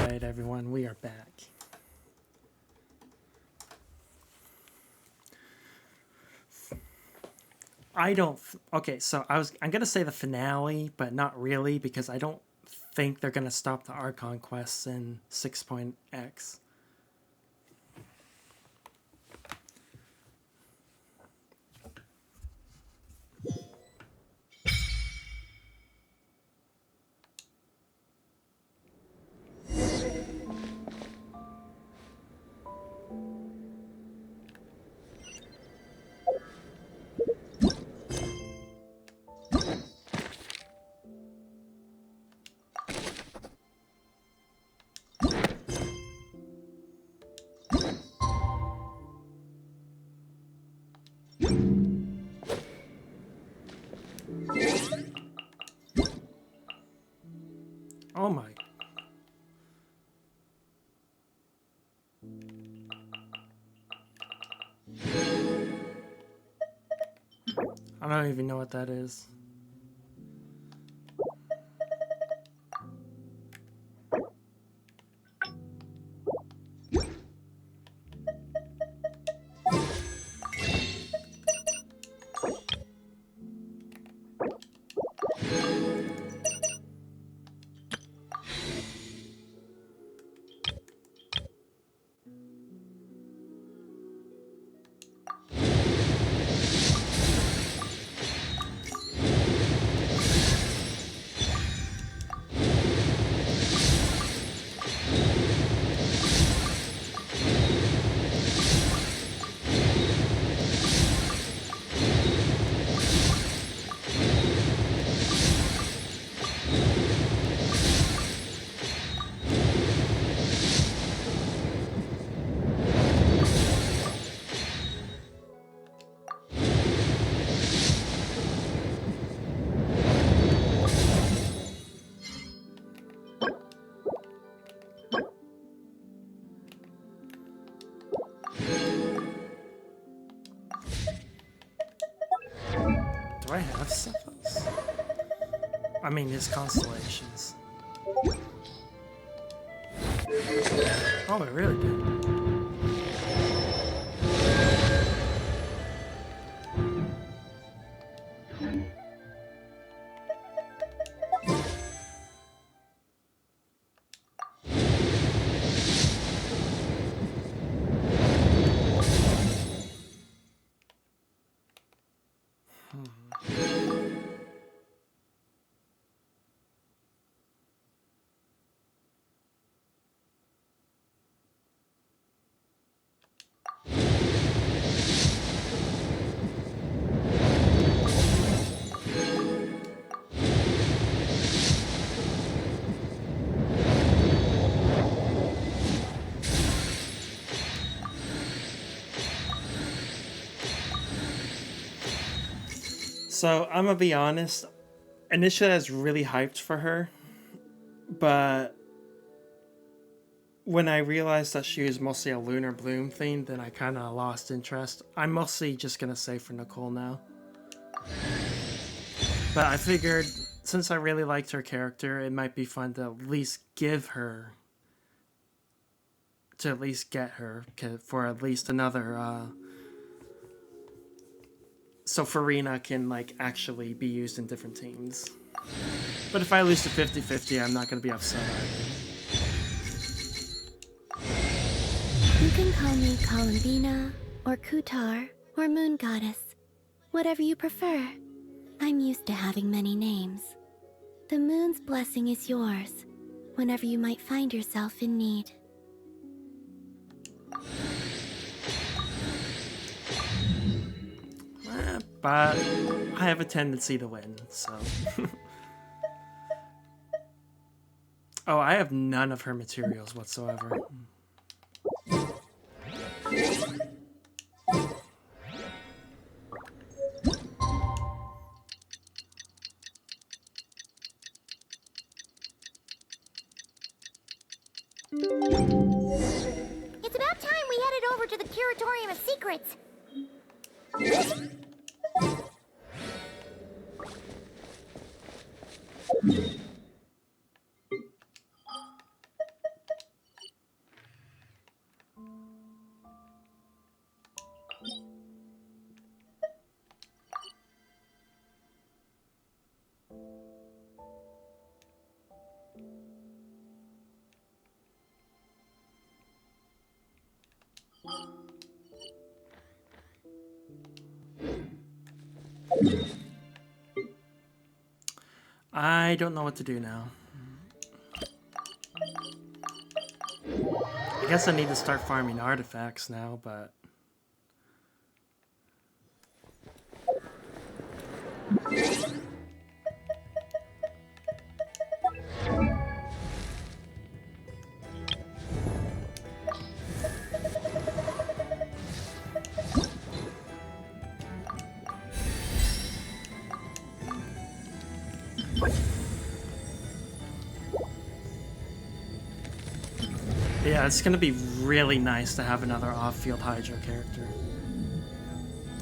Alright everyone, we are back. Okay, so I'm gonna say the finale, but not really, because I don't think they're gonna stop the Archon quests in 6.x. Oh my. I don't even know what that is. Do I have syphilis? I mean, his constellations. Oh, I really do. So, I'm gonna be honest, initially I was really hyped for her, but when I realized that she was mostly a Lunar Bloom thing, then I kind of lost interest. I'm mostly just gonna say for Nicole now. But I figured, since I really liked her character, it might be fun to at least give her, to at least get her, for at least another, so Farina can, like, actually be used in different teams. But if I lose to 50-50, I'm not going to be upset either. You can call me Columbina, or Kutar, or Moon Goddess. Whatever you prefer. I'm used to having many names. The moon's blessing is yours, whenever you might find yourself in need. But I have a tendency to win, so... Oh, I have none of her materials whatsoever. It's about time we headed over to the Curatorium of Secrets. I don't know what to do now. I guess I need to start farming artifacts now, but... Yeah, it's gonna be really nice to have another off-field Hydro character.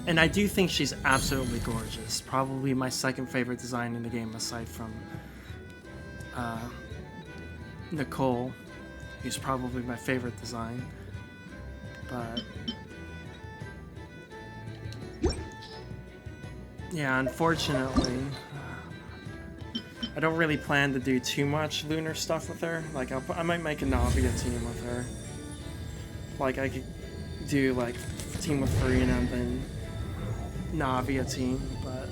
And I do think she's absolutely gorgeous. Probably my second favorite design in the game, aside from Nicole, who's probably my favorite design. But yeah, unfortunately, I don't really plan to do too much lunar stuff with her. Like, I might make a Navia team with her. Like, I could do, like, team with Farina and then Navia team, but...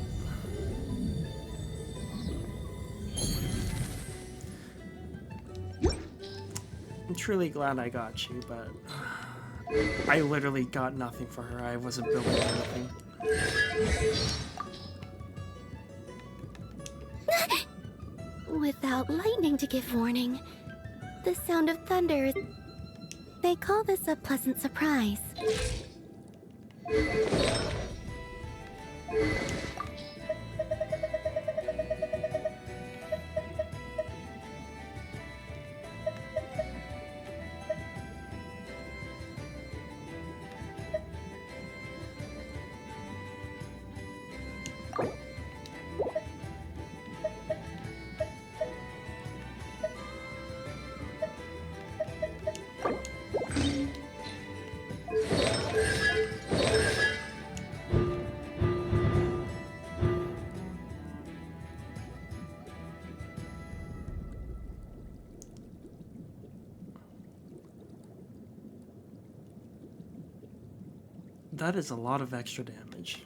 I'm truly glad I got you, but... I literally got nothing for her. I wasn't building anything. Without lightning to give warning, the sound of thunder is... They call this a pleasant surprise. That is a lot of extra damage.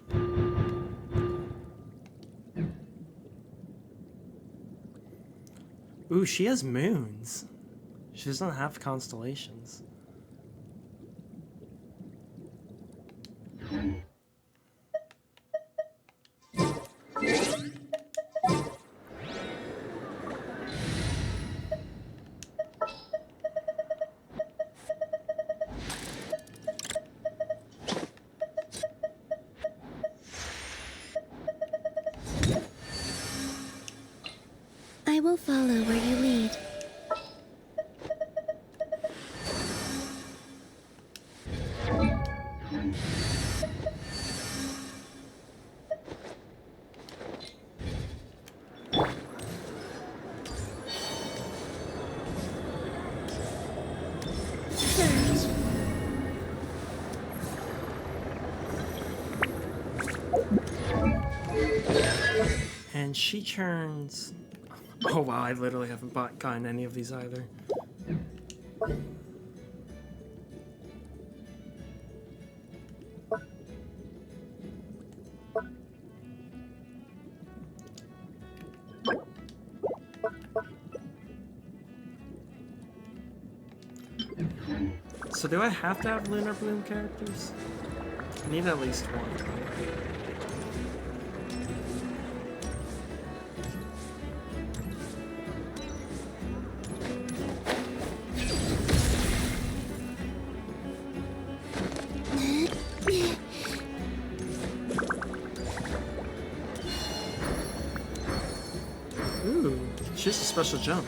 Ooh, she has moons. She doesn't have constellations. I will follow where you lead. Surge. And she turns... Oh wow, I literally haven't gotten any of these either. So do I have to have Lunar Bloom characters? I need at least one. Ooh, she has a special jump.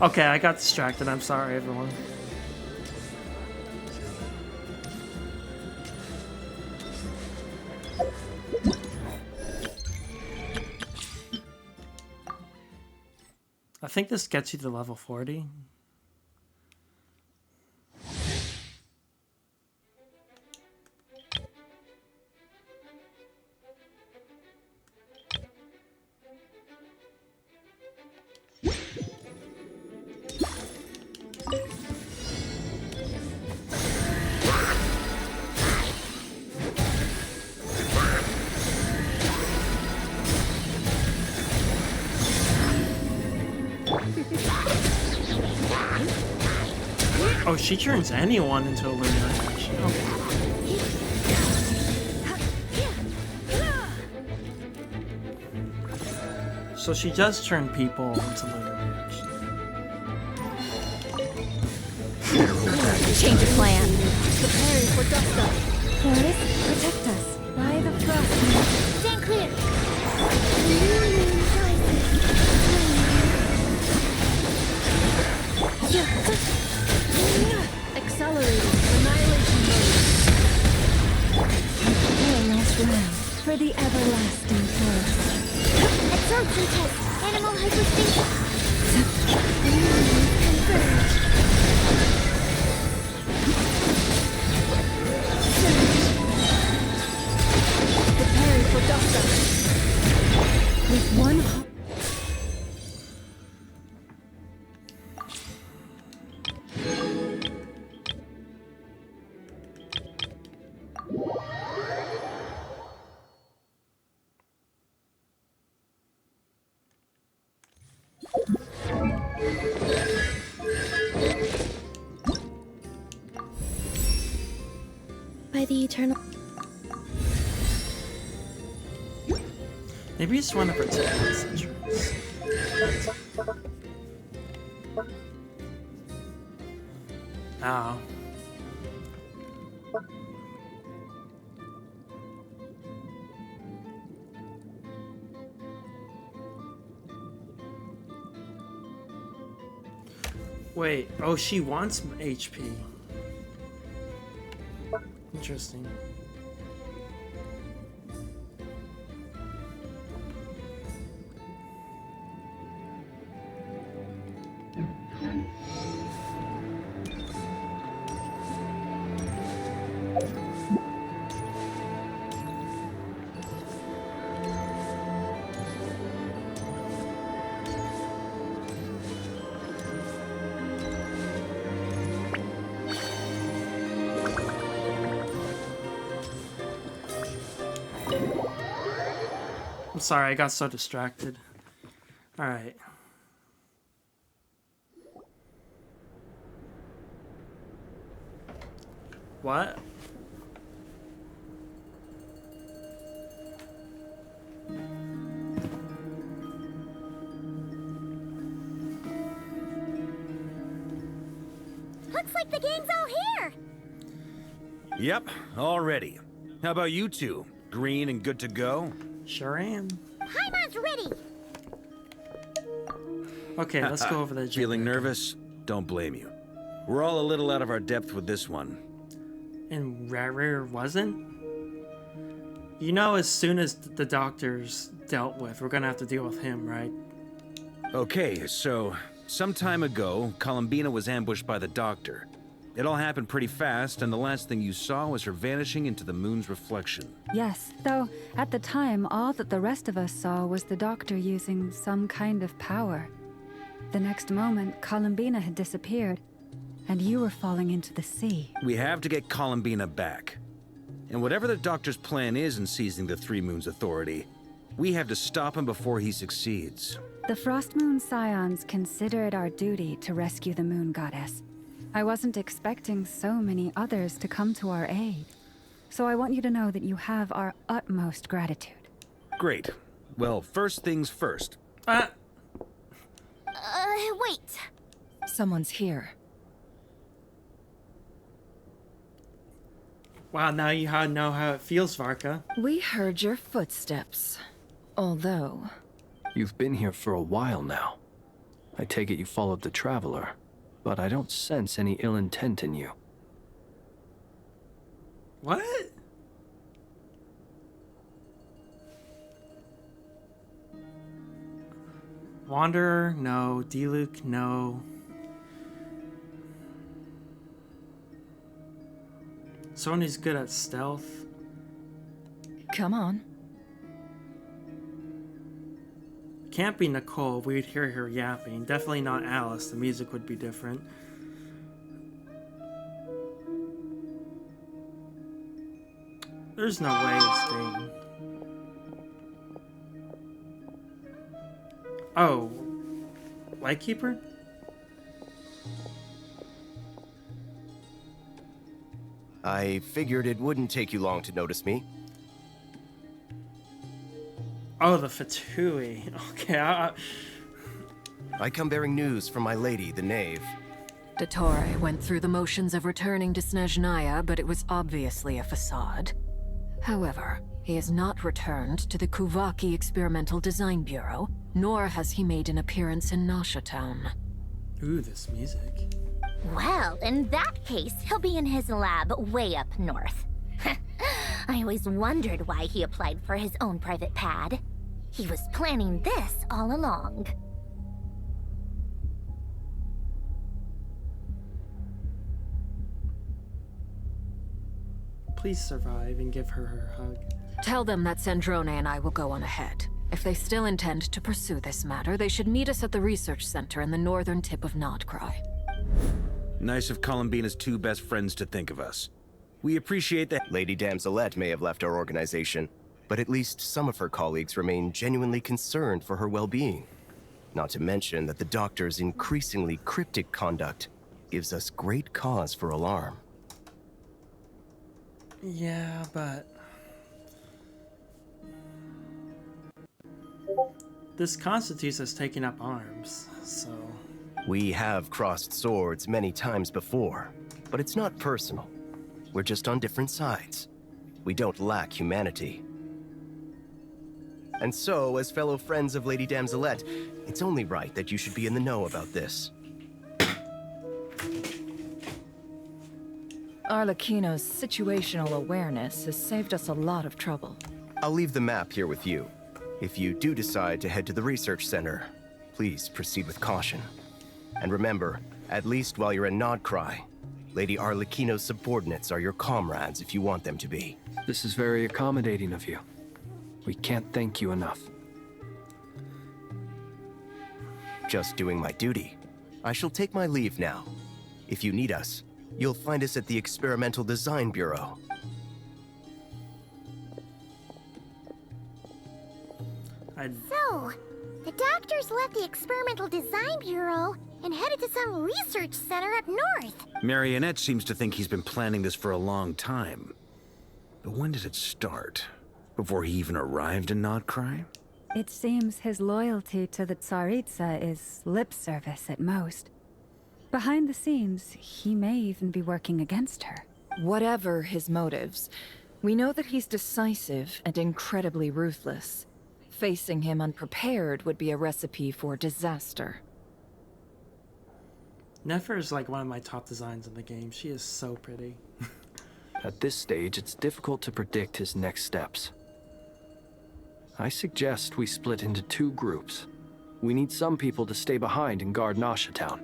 Okay, I got distracted. I'm sorry, everyone. I think this gets you to level 40. Oh, she turns anyone into a lunar action. Okay. So she does turn people into lunar action. Change of plan. Preparing for dust up. Forest, protect us. By the frost moon. Stand clear. New moon rises. Accelerating. Annihilation mode. Prepare last round for the everlasting forest. Absorption test. Animal hyperstasis. Confirmed. Preparing for dust up. With one hop. By the eternal. Maybe you just want to protect this entrance. Oh. Wait, oh, she wants HP. Interesting. I'm sorry, I got so distracted. Alright. What? Looks like the gang's all here. Yep, all ready. How about you two? Green and good to go? Sure am. Paimon's ready. Okay, let's go over the agenda. Feeling nervous? Don't blame you. We're all a little out of our depth with this one. And Rarer wasn't? You know, as soon as the doctor's dealt with, we're gonna have to deal with him, right? Okay, so some time ago, Columbina was ambushed by the doctor. It all happened pretty fast, and the last thing you saw was her vanishing into the moon's reflection. Yes, though at the time, all that the rest of us saw was the doctor using some kind of power. The next moment, Columbina had disappeared, and you were falling into the sea. We have to get Columbina back. And whatever the doctor's plan is in seizing the Three Moons Authority, we have to stop him before he succeeds. The Frost Moon Scions consider it our duty to rescue the Moon Goddess. I wasn't expecting so many others to come to our aid. So I want you to know that you have our utmost gratitude. Great. Well, first things first. Wait. Someone's here. Wow, now you know how it feels, Varka. We heard your footsteps. Although... You've been here for a while now. I take it you followed the Traveler, but I don't sense any ill intent in you. What? Wanderer, no. Diluc, no. Someone who's good at stealth. Come on. Can't be Nicole. We'd hear her yapping. Definitely not Alice. The music would be different. There's no way it's Dane. Lightkeeper? I figured it wouldn't take you long to notice me. Oh, the Fatui. Okay, I come bearing news from my lady, the knave. Dottore went through the motions of returning to Snezhnaya, but it was obviously a facade. However, he has not returned to the Kuvaki Experimental Design Bureau, nor has he made an appearance in Nasha Town. Ooh, this music. Well, in that case, he'll be in his lab way up north. I always wondered why he applied for his own private pad. He was planning this all along. Please survive and give her hug. Tell them that Sandrone and I will go on ahead. If they still intend to pursue this matter, they should meet us at the research center in the northern tip of Nodcry. Nice of Columbina's two best friends to think of us. We appreciate that. Lady Damselette may have left our organization, but at least some of her colleagues remain genuinely concerned for her well-being. Not to mention that the Doctor's increasingly cryptic conduct gives us great cause for alarm. Yeah, but... this constitutes us taking up arms, so... We have crossed swords many times before, but it's not personal. We're just on different sides. We don't lack humanity. And so, as fellow friends of Lady Damselette, it's only right that you should be in the know about this. Arlecchino's situational awareness has saved us a lot of trouble. I'll leave the map here with you. If you do decide to head to the research center, please proceed with caution. And remember, at least while you're in Nodcry, Lady Arlecchino's subordinates are your comrades if you want them to be. This is very accommodating of you. We can't thank you enough. Just doing my duty. I shall take my leave now. If you need us, you'll find us at the Experimental Design Bureau. So, the doctors left the Experimental Design Bureau and headed to some research center up north. Marionette seems to think he's been planning this for a long time. But when did it start? Before he even arrived in Nodcry? It seems his loyalty to the Tsaritsa is lip service at most. Behind the scenes, he may even be working against her. Whatever his motives, we know that he's decisive and incredibly ruthless. Facing him unprepared would be a recipe for disaster. Nefer is like one of my top designs in the game. She is so pretty. At this stage, it's difficult to predict his next steps. I suggest we split into two groups. We need some people to stay behind and guard Nasha Town.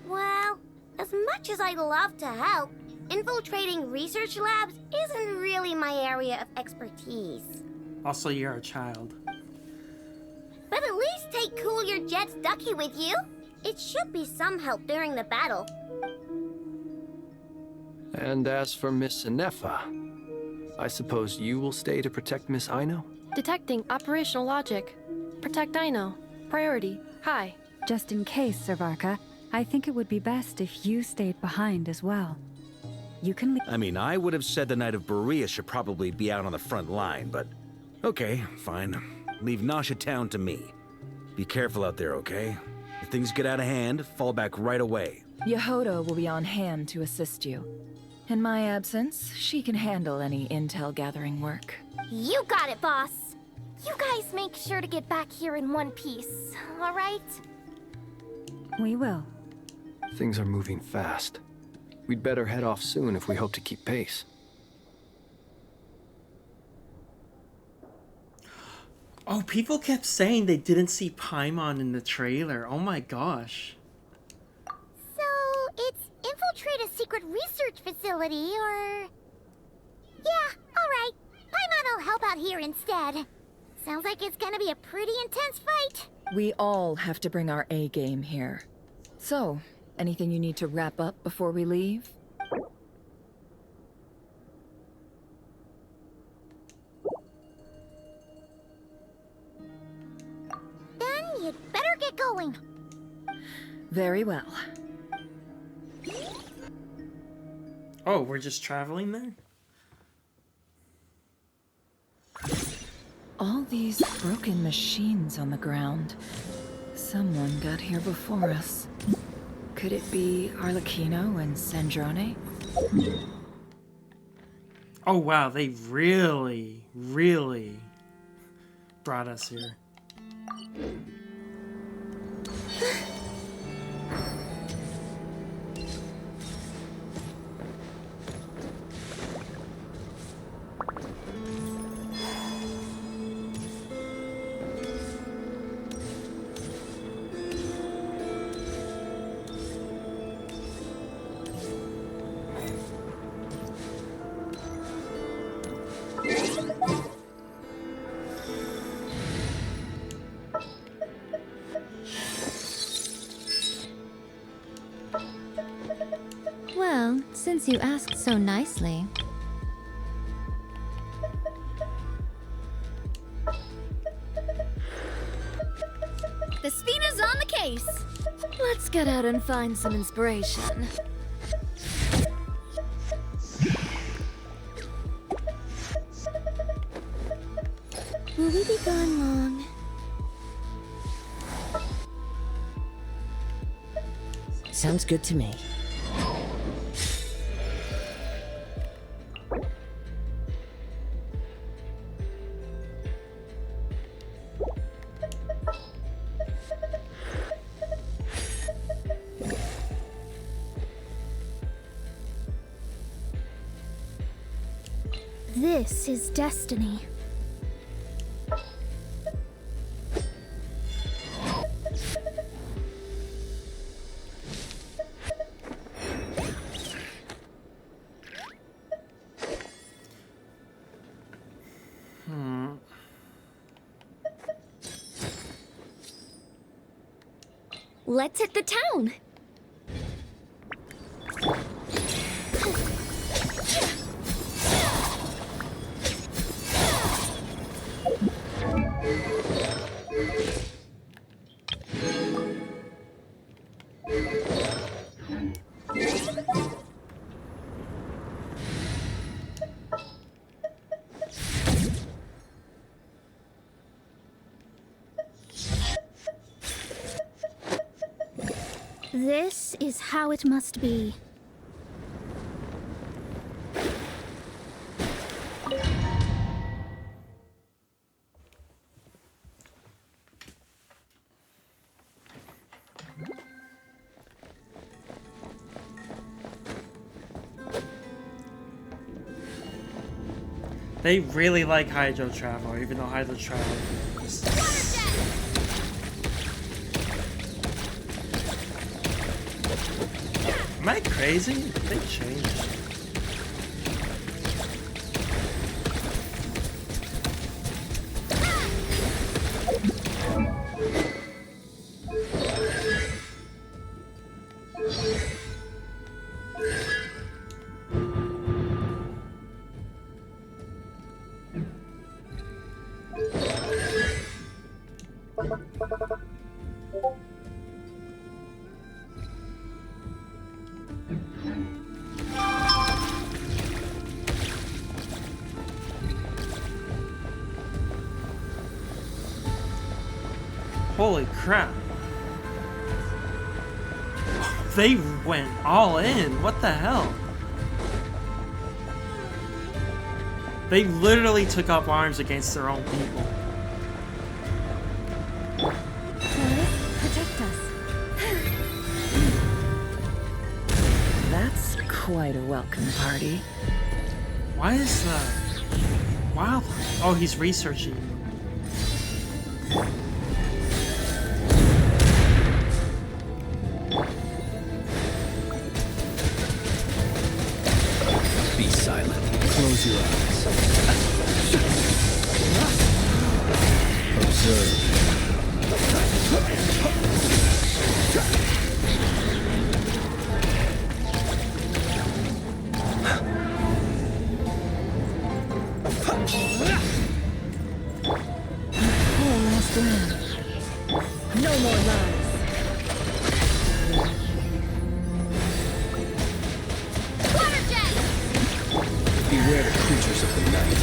Well, as much as I'd love to help, infiltrating research labs isn't really my area of expertise. Also, you're a child. But at least take Cool Your Jet's Ducky with you. It should be some help during the battle. And as for Miss Inefa, I suppose you will stay to protect Miss Aino? Detecting operational logic. Protect Aino. Priority. High. Just in case, Servarka, I think it would be best if you stayed behind as well. You can leave. I mean, I would have said the Knight of Berea should probably be out on the front line, but... okay, fine. Leave Nasha Town to me. Be careful out there, okay? If things get out of hand, fall back right away. Yehodo will be on hand to assist you. In my absence, she can handle any intel gathering work. You got it, boss. You guys make sure to get back here in one piece, all right? We will. Things are moving fast. We'd better head off soon if we hope to keep pace. Oh, people kept saying they didn't see Paimon in the trailer. Oh my gosh. So, it's infiltrate a secret research facility, or... Yeah, alright. Paimon will help out here instead. Sounds like it's gonna be a pretty intense fight. We all have to bring our A game here. So, anything you need to wrap up before we leave? Then you'd better get going. Very well. Oh, we're just traveling there? All these broken machines on the ground. Someone got here before us. Could it be Arlecchino and Sandrone? Oh wow, they really, really brought us here. Well, since you asked so nicely. The Spina's on the case! Let's get out and find some inspiration. Will we be gone long? Sounds good to me. This is destiny. Let's hit the town! This is how it must be. They really like Hydro Traveler, even though Hydro Traveler is... Am I crazy? They changed. Holy crap. They went all in. What the hell? They literally took up arms against their own people. Protect us. That's quite a welcome party. Why is the wild? Oh, he's researching. Be silent. Close your eyes. Observe. Poor last round. Beware the creatures of the night.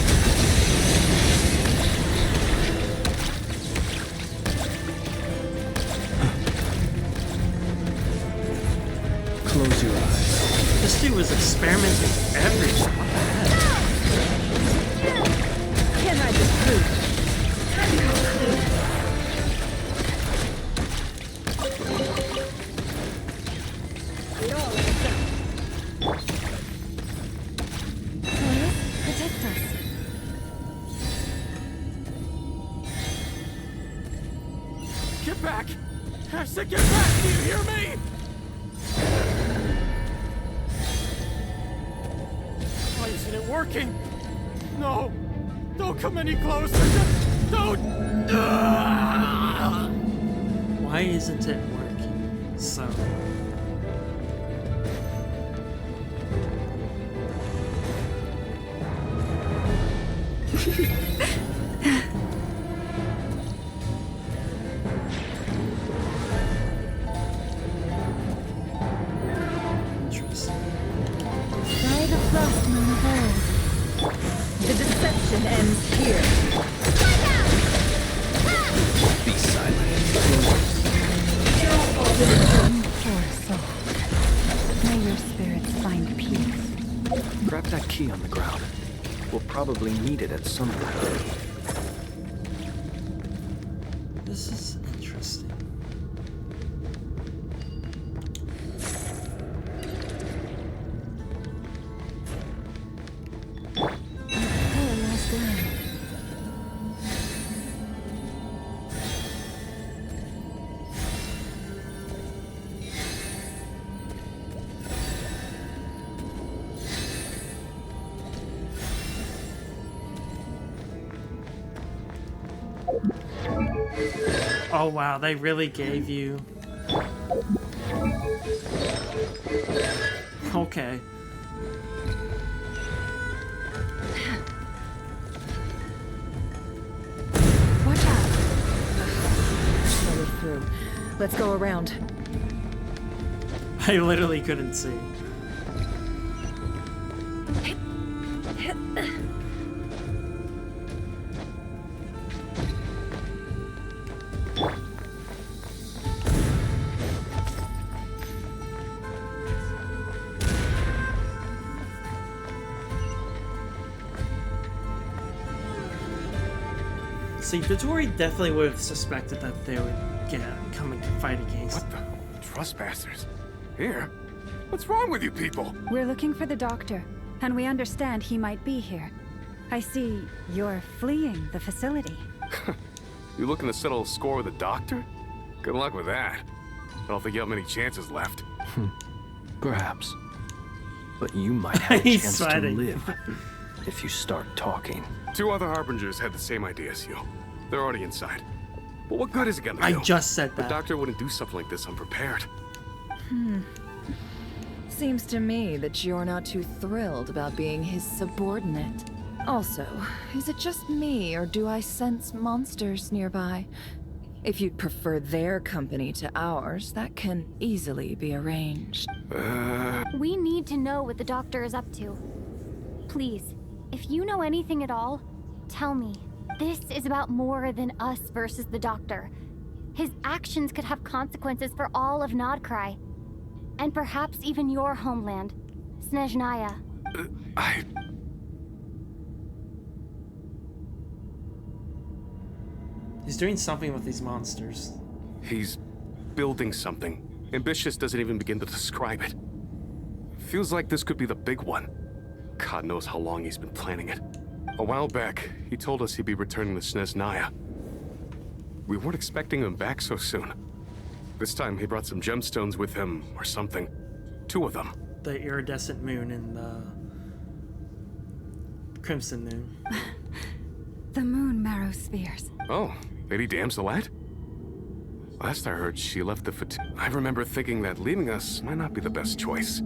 Close your eyes. This dude was experimenting with everything. What the heck? Can I just prove? Protect us. Get back! I said get back! Do you hear me? Why isn't it working? No! Don't come any closer! Don't! Why isn't it working? So. Interesting. By the frost moon of old. The deception ends here. Be silent. Poor soul. May your spirits find peace. Grab that key on the ground. We'll probably need it at some point. This is interesting. Last line. Oh wow, they really gave you. Okay. Watch out. Slowly through. Let's go around. I literally couldn't see. See, Dory definitely would have suspected that they would come and fight against. What the? Trespassers? Here? What's wrong with you people? We're looking for the doctor, and we understand he might be here. I see you're fleeing the facility. You looking to settle a score with the doctor? Good luck with that. I don't think you have many chances left. Perhaps. But you might have a He's chance sweating. to live if you start talking. 2 other Harbingers had the same idea as you. They're already inside. But what good is it gonna do? I just said The that. doctor wouldn't do something like this unprepared. Seems to me that you're not too thrilled about being his subordinate. Also, is it just me, or do I sense monsters nearby? If you'd prefer their company to ours, that can easily be arranged. We need to know what the doctor is up to. Please, if you know anything at all, tell me. This is about more than us versus the doctor. His actions could have consequences for all of Nodcry. And perhaps even your homeland, Snezhnaya. He's doing something with these monsters. He's building something. Ambitious doesn't even begin to describe it. Feels like this could be the big one. God knows how long he's been planning it. A while back, he told us he'd be returning to Snezhnaya. We weren't expecting him back so soon. This time he brought some gemstones with him, or something. 2 of them. The iridescent moon and the crimson moon. The moon marrow spheres. Oh, Lady Damselat? Last I heard, she left the I remember thinking that leaving us might not be the best choice.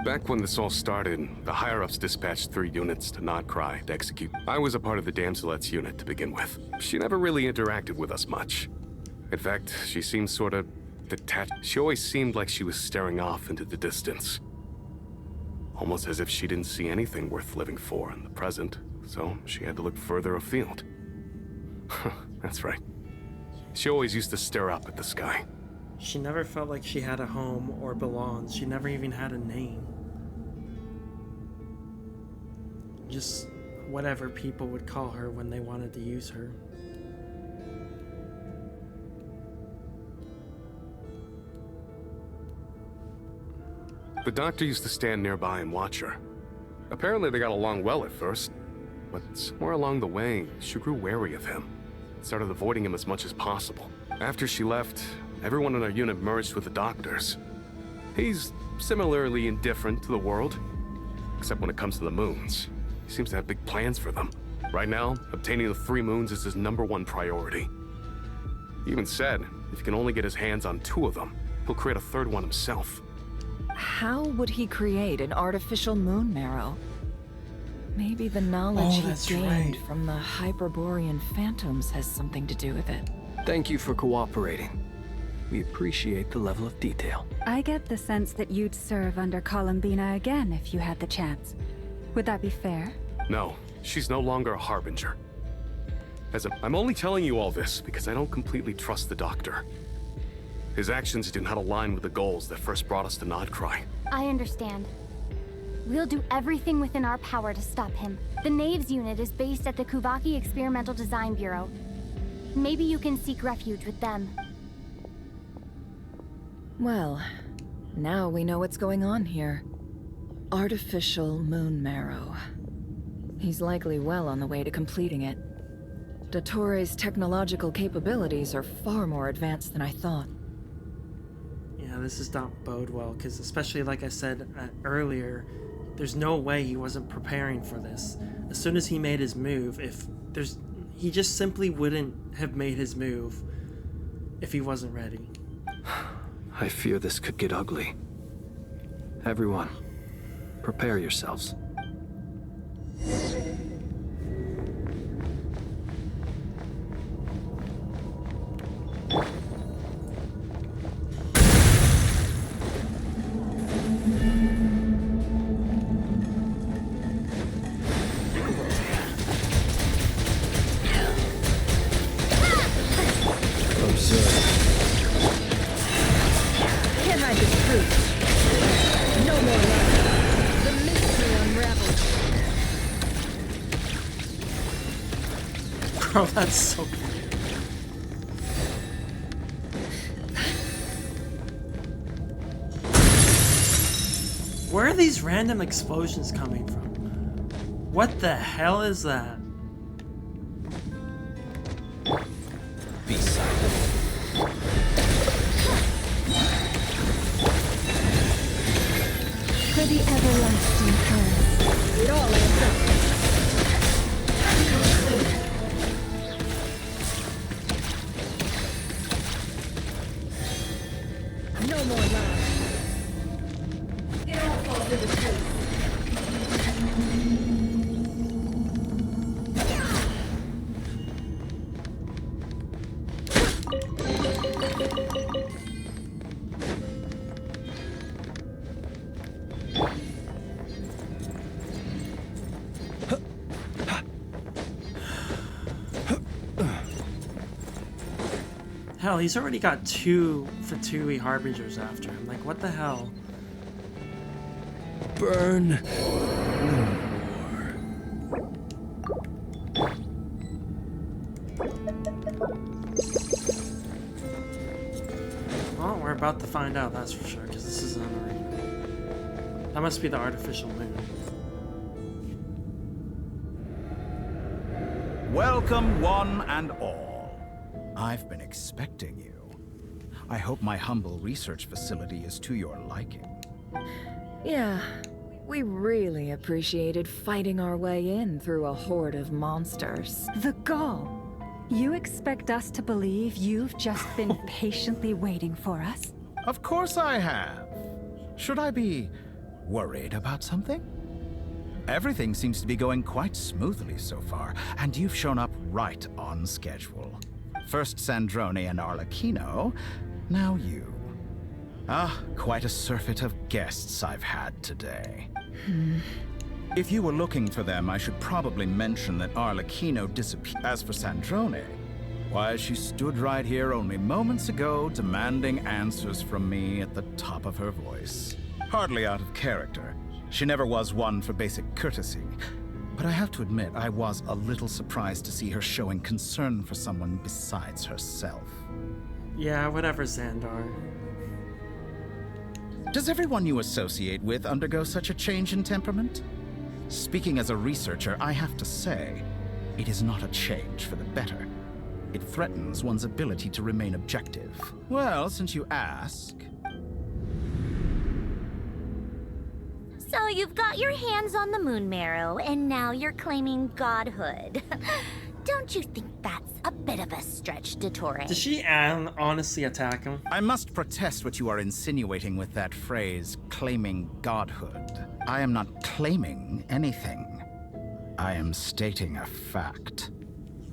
Back when this all started, the higher-ups dispatched 3 units to Nodcry to execute. I was a part of the Damselet's unit to begin with. She never really interacted with us much. In fact, she seemed sort of detached. She always seemed like she was staring off into the distance. Almost as if she didn't see anything worth living for in the present, so she had to look further afield. That's right. She always used to stare up at the sky. She never felt like she had a home or belonged. She never even had a name. Just whatever people would call her when they wanted to use her. The doctor used to stand nearby and watch her. Apparently they got along well at first, but somewhere along the way, she grew wary of him. Started avoiding him as much as possible. After she left, everyone in our unit merged with the doctors. He's similarly indifferent to the world, except when it comes to the moons. He seems to have big plans for them. Right now, obtaining the 3 moons is his #1 priority. He even said, if he can only get his hands on 2 of them, he'll create a 3rd one himself. How would he create an artificial moon marrow? Maybe the knowledge he gained from the Hyperborean phantoms has something to do with it. Thank you for cooperating. We appreciate the level of detail. I get the sense that you'd serve under Columbina again if you had the chance. Would that be fair? No, she's no longer a harbinger. I'm only telling you all this because I don't completely trust the doctor. His actions do not align with the goals that first brought us to Nodcry. I understand. We'll do everything within our power to stop him. The Knaves unit is based at the Kuvaki Experimental Design Bureau. Maybe you can seek refuge with them. Well, now we know what's going on here. Artificial moon marrow. He's likely well on the way to completing it. Dottore's technological capabilities are far more advanced than I thought. Yeah, this does not bode well, because especially like I said earlier, there's no way he wasn't preparing for this. As soon as he made his move, he just simply wouldn't have made his move if he wasn't ready. I fear this could get ugly. Everyone, prepare yourselves. Bro, that's so cool. Where are these random explosions coming from? What the hell is that? Be silent. For the everlasting curse. It all adds up. No more love. It all falls into place. Hell, he's already got 2 Fatui Harbingers after him. Like, what the hell? Burn. Well, we're about to find out, that's for sure, because this is an arena. That must be the artificial moon. Welcome, one and all. I've been expecting you. I hope my humble research facility is to your liking. Yeah, we really appreciated fighting our way in through a horde of monsters. The gall! You expect us to believe you've just been patiently waiting for us? Of course I have. Should I be worried about something? Everything seems to be going quite smoothly so far, and you've shown up right on schedule. First Sandrone and Arlecchino, now you. Ah, quite a surfeit of guests I've had today. If you were looking for them, I should probably mention that Arlecchino disappeared. As for Sandrone, why, she stood right here only moments ago, demanding answers from me at the top of her voice. Hardly out of character. She never was one for basic courtesy. But I have to admit, I was a little surprised to see her showing concern for someone besides herself. Yeah, whatever, Xandar. Does everyone you associate with undergo such a change in temperament? Speaking as a researcher, I have to say, it is not a change for the better. It threatens one's ability to remain objective. Well, since you ask... So you've got your hands on the moon marrow, and now you're claiming godhood. Don't you think that's a bit of a stretch, Dottore? Does she honestly attack him? I must protest what you are insinuating with that phrase, claiming godhood. I am not claiming anything. I am stating a fact.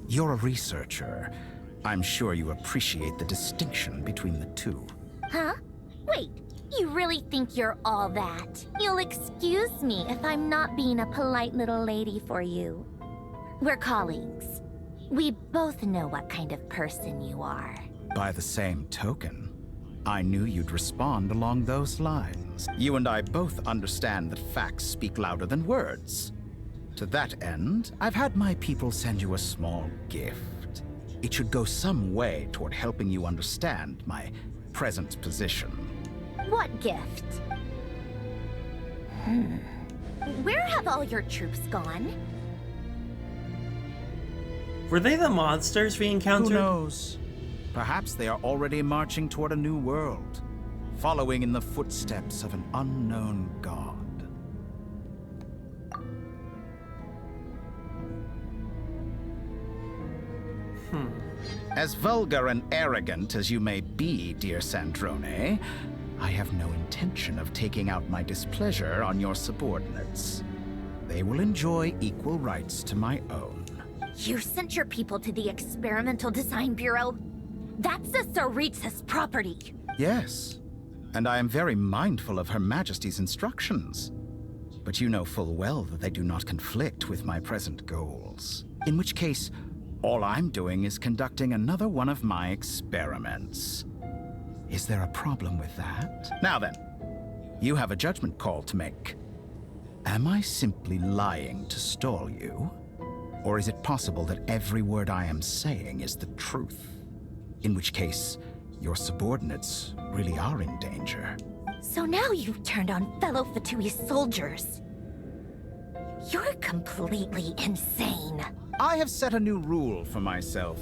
You're a researcher. I'm sure you appreciate the distinction between the two. Huh? Wait, you really think you're all that? You'll excuse me if I'm not being a polite little lady for you. We're colleagues. We both know what kind of person you are. By the same token, I knew you'd respond along those lines. You and I both understand that facts speak louder than words. To that end, I've had my people send you a small gift. It should go some way toward helping you understand my present position. What gift? Where have all your troops gone? Were they the monsters we encountered? Who knows? Perhaps they are already marching toward a new world, following in the footsteps of an unknown god. As vulgar and arrogant as you may be, dear Sandrone, I have no intention of taking out my displeasure on your subordinates. They will enjoy equal rights to my own. You sent your people to the Experimental Design Bureau? That's the Tsaritsas property. Yes, and I am very mindful of Her Majesty's instructions. But you know full well that they do not conflict with my present goals. In which case, all I'm doing is conducting another one of my experiments. Is there a problem with that? Now then, you have a judgment call to make. Am I simply lying to stall you? Or is it possible that every word I am saying is the truth? In which case, your subordinates really are in danger. So now you've turned on fellow Fatui soldiers. You're completely insane. I have set a new rule for myself.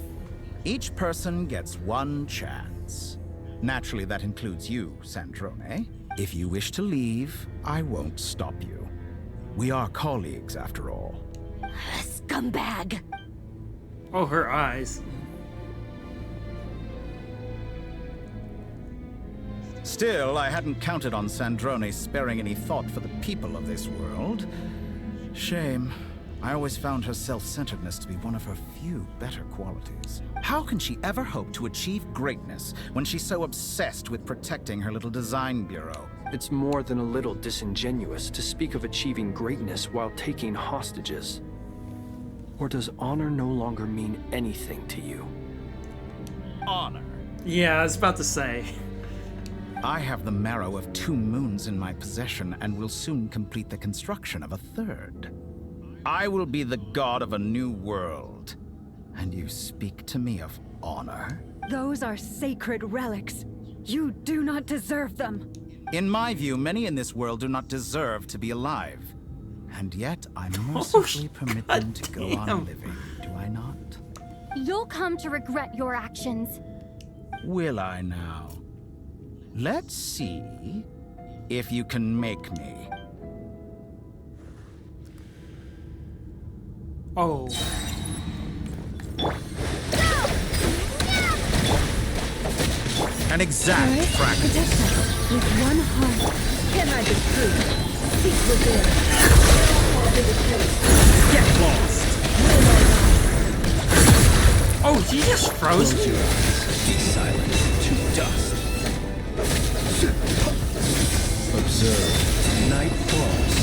Each person gets one chance. Naturally, that includes you, Sandrone. If you wish to leave, I won't stop you. We are colleagues, after all. Scumbag! Oh, her eyes. Still, I hadn't counted on Sandrone sparing any thought for the people of this world. Shame. I always found her self-centeredness to be one of her few better qualities. How can she ever hope to achieve greatness when she's so obsessed with protecting her little design bureau? It's more than a little disingenuous to speak of achieving greatness while taking hostages. Or does honor no longer mean anything to you? Honor? Yeah, I was about to say. I have the marrow of 2 moons in my possession and will soon complete the construction of a 3rd. I will be the god of a new world. And you speak to me of honor? Those are sacred relics. You do not deserve them. In my view, many in this world do not deserve to be alive. And yet, I mercifully permit them to go on living, do I not? You'll come to regret your actions. Will I now? Let's see if you can make me. Oh. An exact fraction. Protect us with one heart. Cannot be true. Seek revenge. Get lost. Oh, he just froze me. Be silent to dust. Observe. Night falls.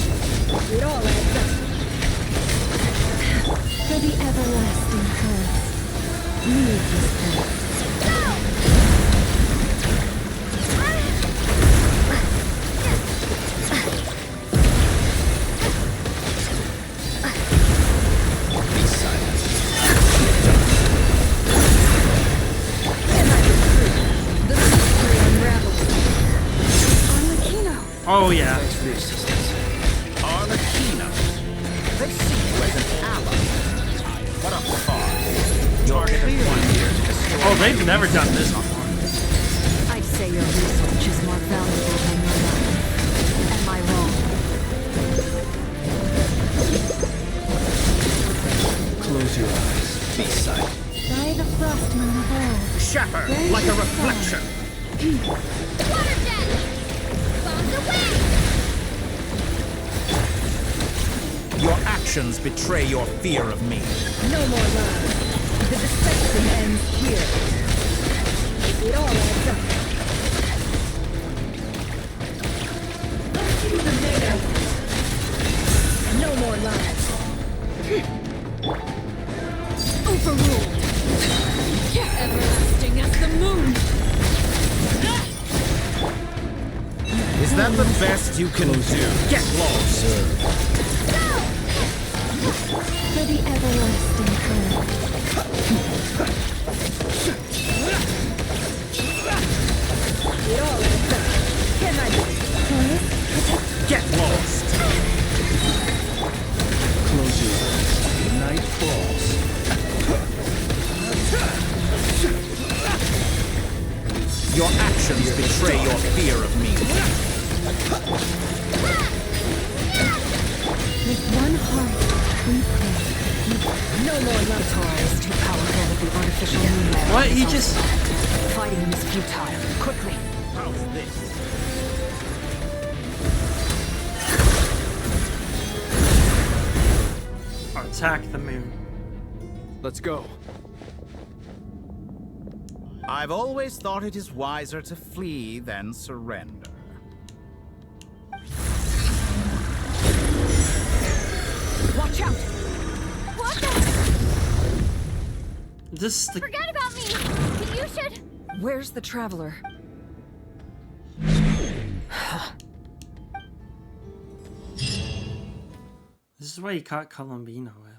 Oh yeah. Thanks for the assistance. Arlecchino. They see you as an ally. What a farce. Target one here to destroy. Oh, they've never done this before. I'd say your research is more valuable than your life. Am I wrong? Close your eyes. Be silent. By the frost moon of old. Shatter like a reflection. Water jet! Bombs away! Your actions betray your fear of me. No more lies. The deception ends here. It all adds up. To the mayor. No more lies. Overruled. Everlasting as the moon. Is that the best you can do? Get lost. For the everlasting curve. It all adds up. Can I Get lost. Close your eyes. Night falls. Your actions betray your fear of me. With one heart, we pray. No more lies. Katara is too powerful with the artificial moon layer. What? He just... Fighting him is futile. Quickly. How's this? Attack the moon. Let's go. I've always thought it is wiser to flee than surrender. Watch out! What the? This is the... Forget about me! You should... Where's the traveler? This is what he caught Columbino with.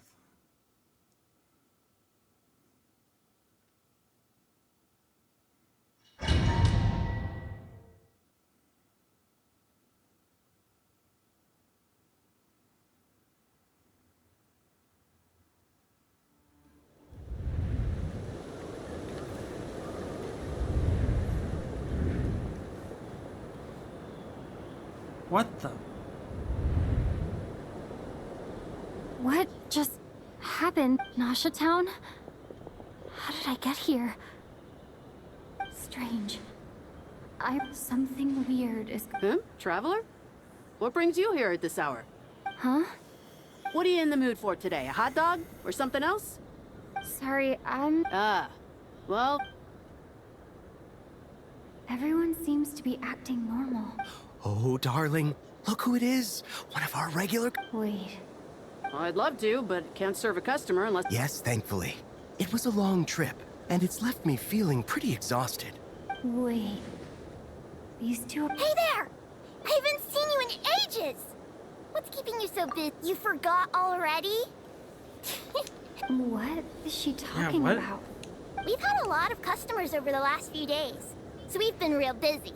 What the? What just happened, Nasha Town? How did I get here? Strange. Something weird is... Traveler? What brings you here at this hour? Huh? What are you in the mood for today? A hot dog? Or something else? Sorry, I'm... Ah. Well... Everyone seems to be acting normal. Oh, darling, look who it is. One of our regular... Wait. I'd love to, but can't serve a customer unless... Yes, thankfully. It was a long trip, and it's left me feeling pretty exhausted. Wait. These two... Hey there! I haven't seen you in ages! What's keeping you so busy? You forgot already? What is she talking what? about? We've had a lot of customers over the last few days, so we've been real busy.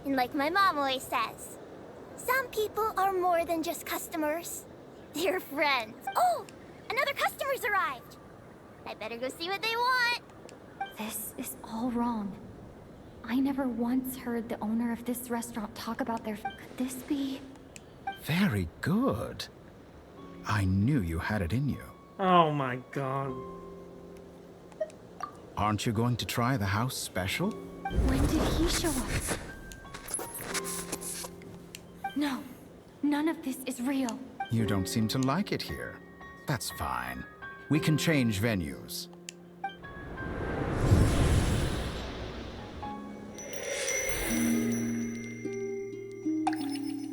And like my mom always says, some people are more than just customers. They're friends. Oh, another customer's arrived. I better go see what they want. This is all wrong. I never once heard the owner of this restaurant talk about their... Could this be... Very good. I knew you had it in you. Oh my god. Aren't you going to try the house special? When did he show up? No, none of this is real. You don't seem to like it here. That's fine. We can change venues.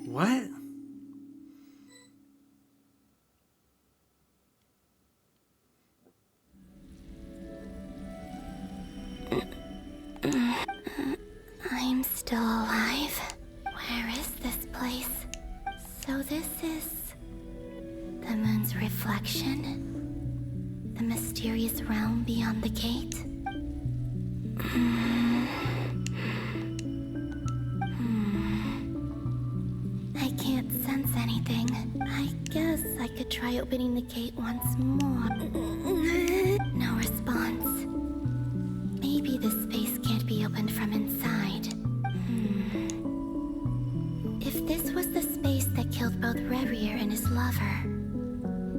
What? I'm still alive. Where is this place? So this is... the moon's reflection? The mysterious realm beyond the gate? could try opening the gate once more. No response. Maybe this space can't be opened from inside. If this was the space that killed both Revier and his lover,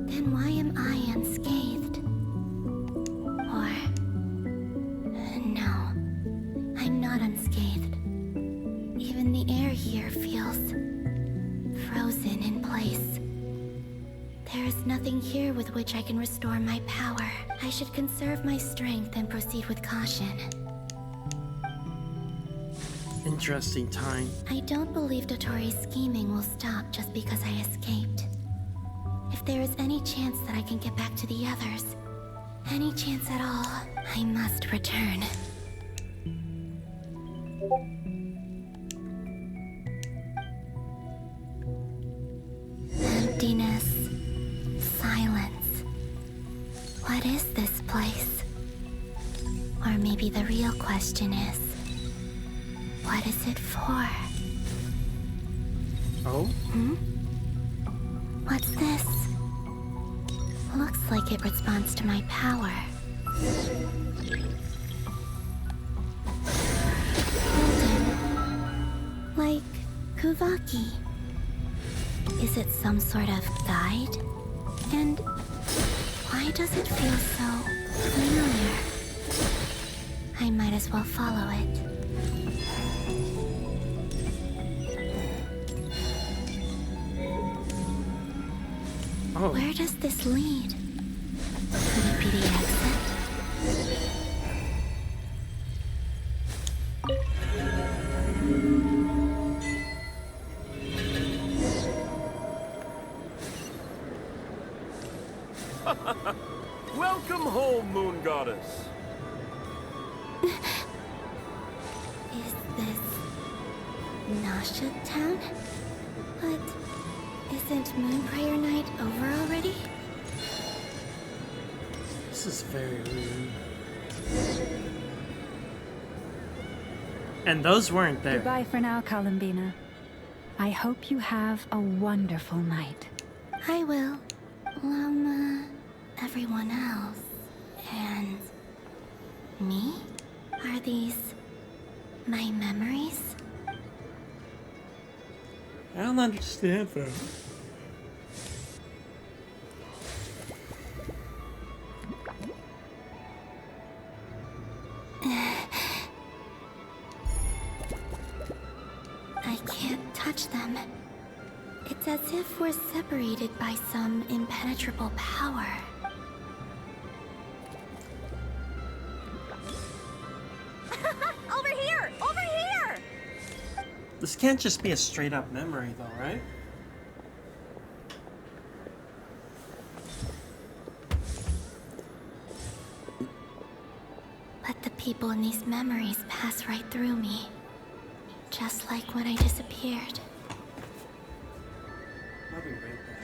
then why am I unscathed? Or... no, I'm not unscathed. Even the air here feels... frozen in place. There is nothing here with which I can restore my power. I should conserve my strength and proceed with caution. Interesting time. I don't believe Dotori's scheming will stop just because I escaped. If there is any chance that I can get back to the others, any chance at all, I must return. Emptiness. Silence. What is this place? Or maybe the real question is, what is it for? Oh? What's this? Looks like it responds to my power. Golden. Like Kuvaki. Is it some sort of guide? And why does it feel so familiar? I might as well follow it. Oh. Where does this lead? Could it be the exit? Welcome home, Moon Goddess. Is this Nasha Town? But isn't Moon Prayer Night over already? This is very weird. And those weren't there. Goodbye for now, Columbina. I hope you have a wonderful night. I will. Everyone else. And... me? Are these... my memories? I don't understand that. I can't touch them. It's as if we're separated by some impenetrable power. Over here! Over here! This can't just be a straight up memory though, right? But the people in these memories pass right through me. Just like when I disappeared. I'll be right back.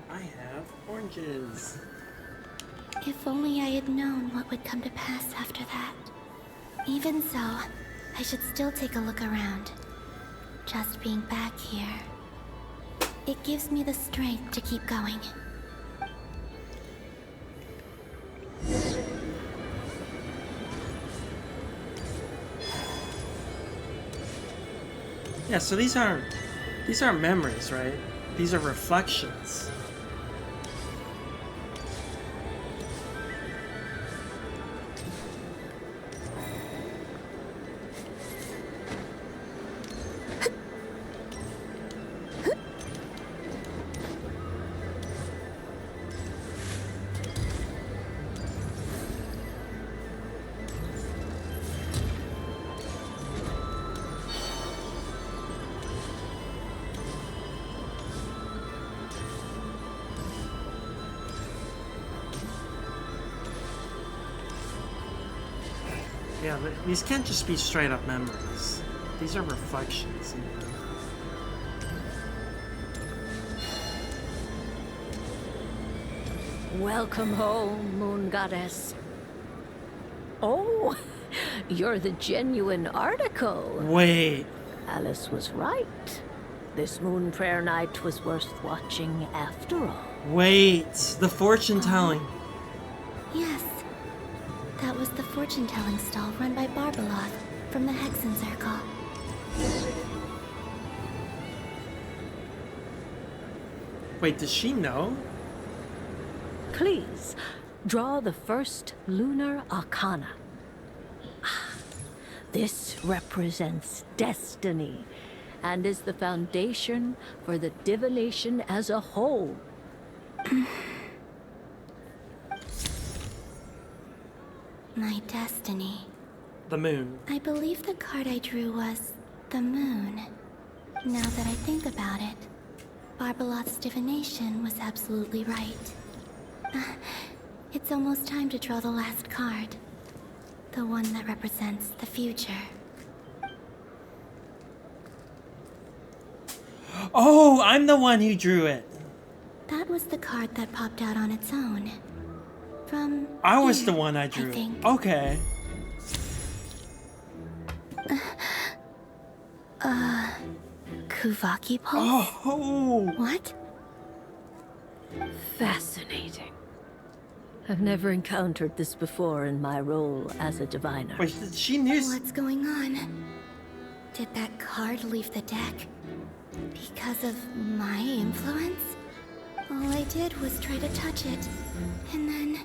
I have oranges. If only I had known what would come to pass after that. Even so, I should still take a look around. Just being back here. It gives me the strength to keep going. Yeah, so these aren't memories, right? These are reflections. Yeah, but these can't just be straight up memories. These are reflections. Welcome home, Moon Goddess. Oh, you're the genuine article. Wait. Alice was right. This moon prayer night was worth watching after all. Wait, the fortune telling. Yes. That was the fortune-telling stall run by Barbeloth from the Hexen Circle. Wait, does she know? Please, draw the first lunar arcana. This represents destiny and is the foundation for the divination as a whole. My destiny. The moon. I believe the card I drew was the moon. Now that I think about it, Barbeloth's divination was absolutely right. It's almost time to draw the last card. The one that represents the future. Oh, I'm the one who drew it. That was the card that popped out on its own. From I was here, the one I drew. Okay. Kuvaki pulse? Oh. What? Fascinating. I've never encountered this before in my role as a diviner. Wait, she knew. What's going on? Did that card leave the deck? Because of my influence? All I did was try to touch it, and then...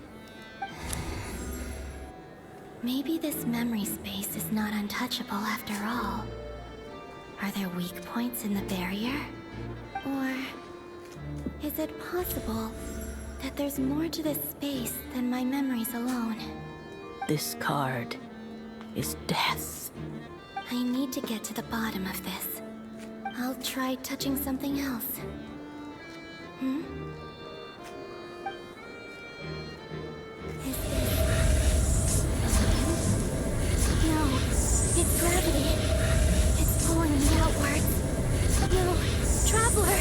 Maybe this memory space is not untouchable after all. Are there weak points in the barrier? Or... is it possible that there's more to this space than my memories alone? This card is death. I need to get to the bottom of this. I'll try touching something else. Hmm? Is this... No, it's gravity. It's pulling me outwards. No, Traveler!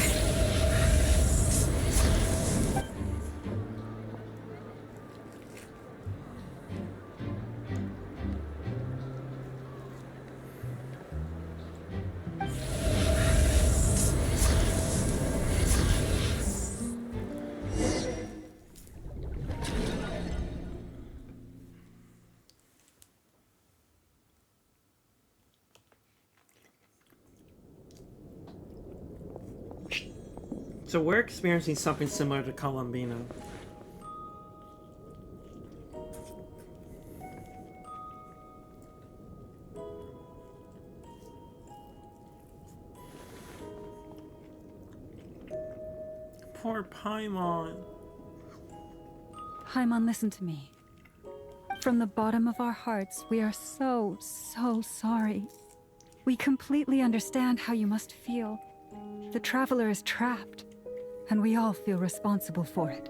So we're experiencing something similar to Columbina. Poor Paimon. Paimon, listen to me. From the bottom of our hearts, we are so sorry. We completely understand how you must feel. The Traveler is trapped, and we all feel responsible for it.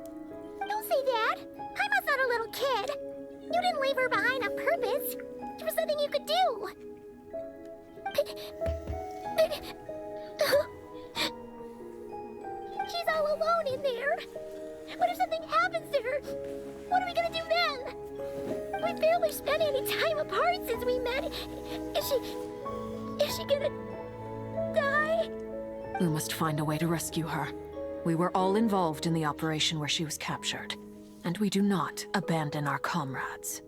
Don't say that! Paimon's not a little kid! You didn't leave her behind on purpose! There was nothing you could do! She's all alone in there! What if something happens to her? What are we gonna do then? We barely spent any time apart since we met. Is she gonna die? We must find a way to rescue her. We were all involved in the operation where she was captured, and we do not abandon our comrades.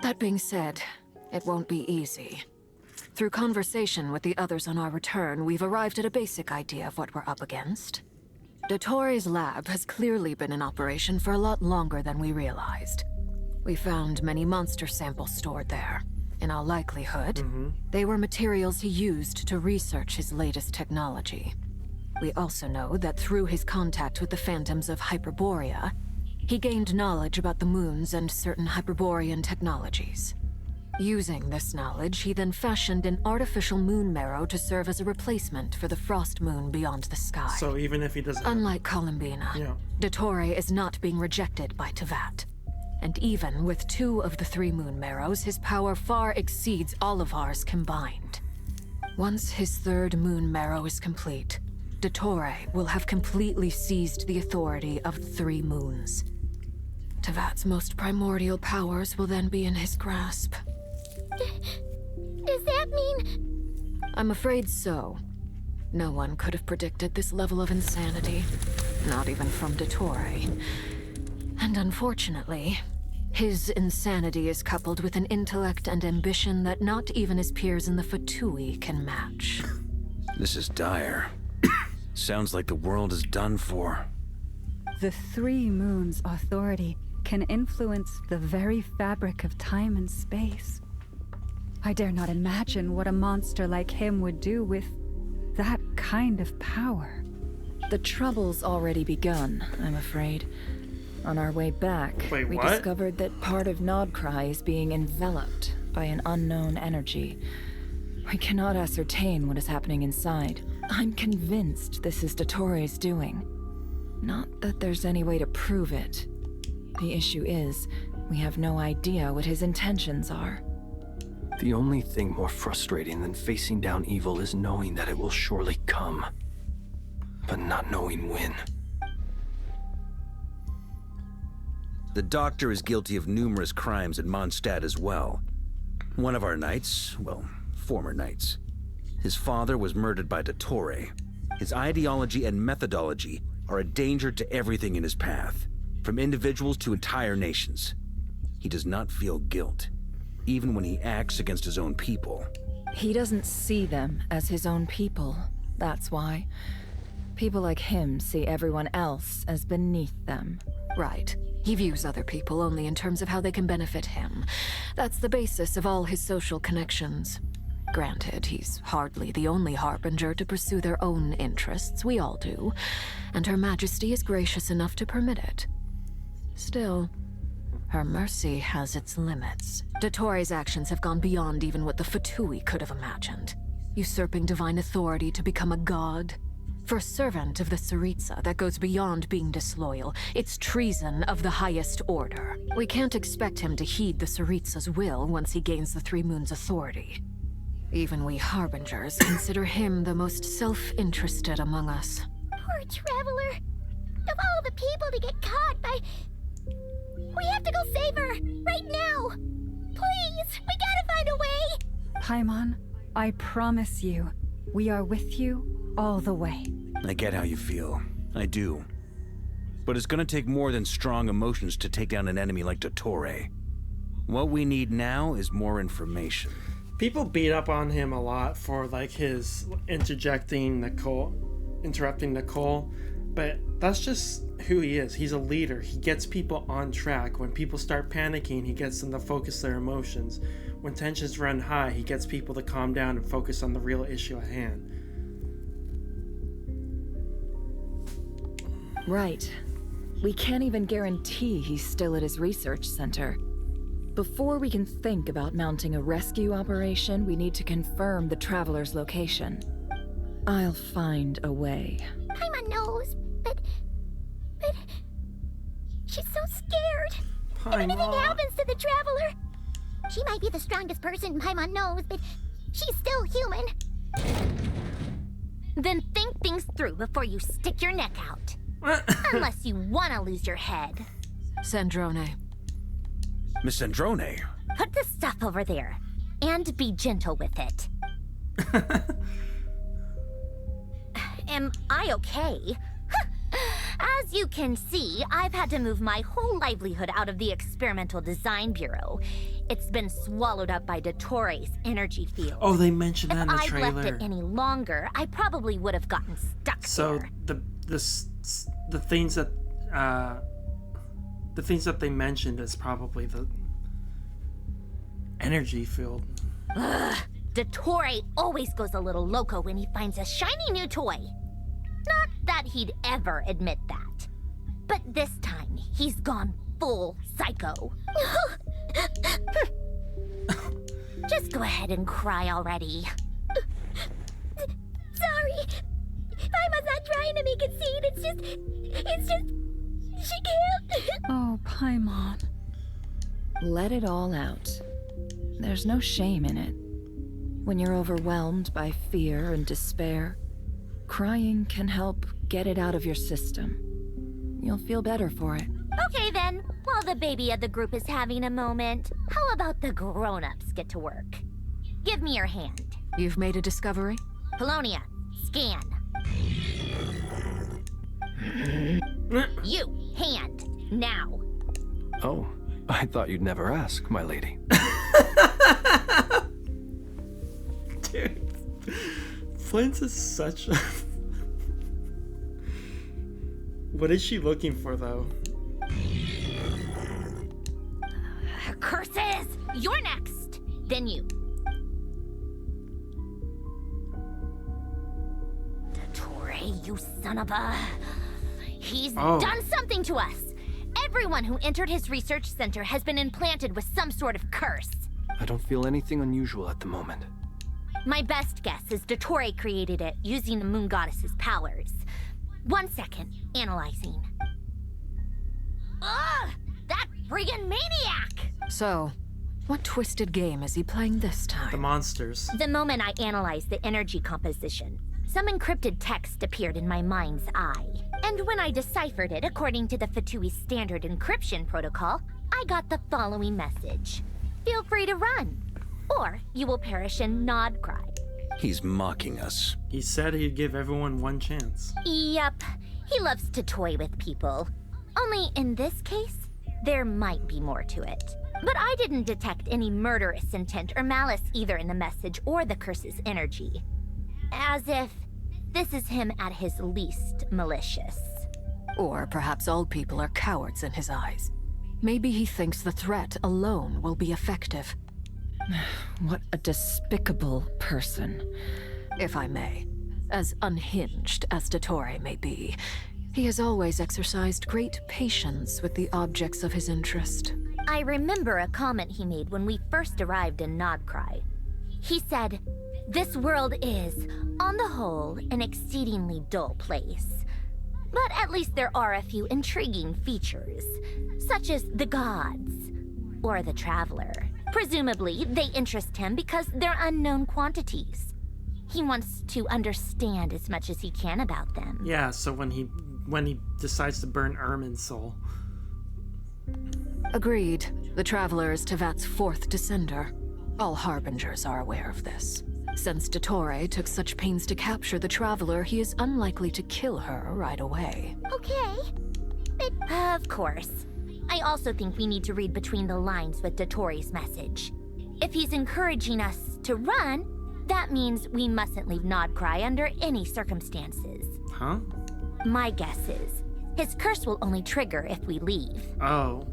That being said, it won't be easy. Through conversation with the others on our return, we've arrived at a basic idea of what we're up against. Dottore lab has clearly been in operation for a lot longer than we realized. We found many monster samples stored there. In all likelihood, they were materials he used to research his latest technology. We also know that through his contact with the phantoms of Hyperborea, he gained knowledge about the moons and certain Hyperborean technologies. Using this knowledge, he then fashioned an artificial moon marrow to serve as a replacement for the frost moon beyond the sky. So even if he doesn't... Unlike Columbina, Dottore is not being rejected by Tevat. And even with 2 of the 3 moon marrows, his power far exceeds all of ours combined. Once his 3rd moon marrow is complete, Dottore will have completely seized the authority of 3 moons. Tevat's most primordial powers will then be in his grasp. Does that mean... I'm afraid so. No one could have predicted this level of insanity. Not even from Dottore. And unfortunately, his insanity is coupled with an intellect and ambition that not even his peers in the Fatui can match. This is dire. Sounds like the world is done for. The 3 moons' authority can influence the very fabric of time and space. I dare not imagine what a monster like him would do with that kind of power. The trouble's already begun, I'm afraid. On our way back, Wait, we what? discovered that part of Nodcry is being enveloped by an unknown energy. We cannot ascertain what is happening inside. I'm convinced this is Dottore's doing. Not that there's any way to prove it. The issue is, we have no idea what his intentions are. The only thing more frustrating than facing down evil is knowing that it will surely come, but not knowing when. The doctor is guilty of numerous crimes in Mondstadt as well. One of our knights, well, former knights. His father was murdered by Dottore. His ideology and methodology are a danger to everything in his path, from individuals to entire nations. He does not feel guilt, even when he acts against his own people. He doesn't see them as his own people, that's why. People like him see everyone else as beneath them. Right. He views other people only in terms of how they can benefit him. That's the basis of all his social connections. Granted, he's hardly the only harbinger to pursue their own interests. We all do. And Her Majesty is gracious enough to permit it. Still, her mercy has its limits. Dottore's actions have gone beyond even what the Fatui could have imagined. Usurping divine authority to become a god. For a servant of the Tsaritsa, that goes beyond being disloyal. It's treason of the highest order. We can't expect him to heed the Tsaritsa's will once he gains the 3 moons' authority. Even we harbingers consider him the most self-interested among us. Poor Traveler. Of all the people to get caught by... We have to go save her! Right now! Please! We gotta find a way! Paimon, I promise you, we are with you all the way. I get how you feel. I do. But it's gonna take more than strong emotions to take down an enemy like Dottore. What we need now is more information. People beat up on him a lot for like his interrupting Nicole, but that's just who he is. He's a leader. He gets people on track. When people start panicking, he gets them to focus their emotions. When tensions run high, he gets people to calm down and focus on the real issue at hand. Right. We can't even guarantee he's still at his research center. Before we can think about mounting a rescue operation, we need to confirm the Traveler's location. I'll find a way. Paimon knows, but... She's so scared. If anything happens to the Traveler... She might be the strongest person Paimon knows, but she's still human. Then think things through before you stick your neck out. Unless you want to lose your head. Sandrone. Miss Sandrone? Put the stuff over there, and be gentle with it. Am I okay? As you can see, I've had to move my whole livelihood out of the Experimental Design Bureau. It's been swallowed up by Dottores' energy field. Oh, they mentioned that in the If I'd trailer. left it any longer, I probably would have gotten stuck So there. the things that they mentioned is probably the energy field. Ugh, Dottore always goes a little loco when he finds a shiny new toy. Not that he'd ever admit that. But this time, he's gone full psycho. Just go ahead and cry already. Sorry. Paimon's not trying to make it seem. It's just. She can't. Oh, Paimon. Let it all out. There's no shame in it. When you're overwhelmed by fear and despair, crying can help get it out of your system. You'll feel better for it. Okay then, while the baby of the group is having a moment, how about the grown-ups get to work? Give me your hand. You've made a discovery? Polonia, scan. You, hand, now. Oh, I thought you'd never ask, my lady. Dude, Flint is such a... What is she looking for, though? Curses! You're next! Then you. Dottore, you son of a... He's done something to us! Everyone who entered his research center has been implanted with some sort of curse. I don't feel anything unusual at the moment. My best guess is Dottore created it using the Moon Goddess's powers. 1 second, analyzing. Ugh! That friggin' maniac! So, what twisted game is he playing this time? The monsters. The moment I analyzed the energy composition, some encrypted text appeared in my mind's eye. And when I deciphered it according to the Fatui standard encryption protocol, I got the following message. Feel free to run, or you will perish in nod cry. He's mocking us. He said he'd give everyone one chance. Yep, he loves to toy with people. Only in this case, there might be more to it. But I didn't detect any murderous intent or malice either in the message or the curse's energy. As if this is him at his least malicious. Or perhaps all people are cowards in his eyes. Maybe he thinks the threat alone will be effective. What a despicable person. If I may, as unhinged as Dottore may be, he has always exercised great patience with the objects of his interest. I remember a comment he made when we first arrived in Nodcry. He said, "This world is, on the whole, an exceedingly dull place. But at least there are a few intriguing features, such as the gods, or the traveler. Presumably, they interest him because they're unknown quantities. He wants to understand as much as he can about them." Yeah, so when he decides to burn Ermin's soul. Agreed. The Traveler is Tevat's 4th descender. All Harbingers are aware of this. Since Dottore took such pains to capture the Traveler, he is unlikely to kill her right away. Okay. But, of course. I also think we need to read between the lines with Dottore's message. If he's encouraging us to run, that means we mustn't leave Nodcry under any circumstances. Huh? My guess is, his curse will only trigger if we leave. Oh.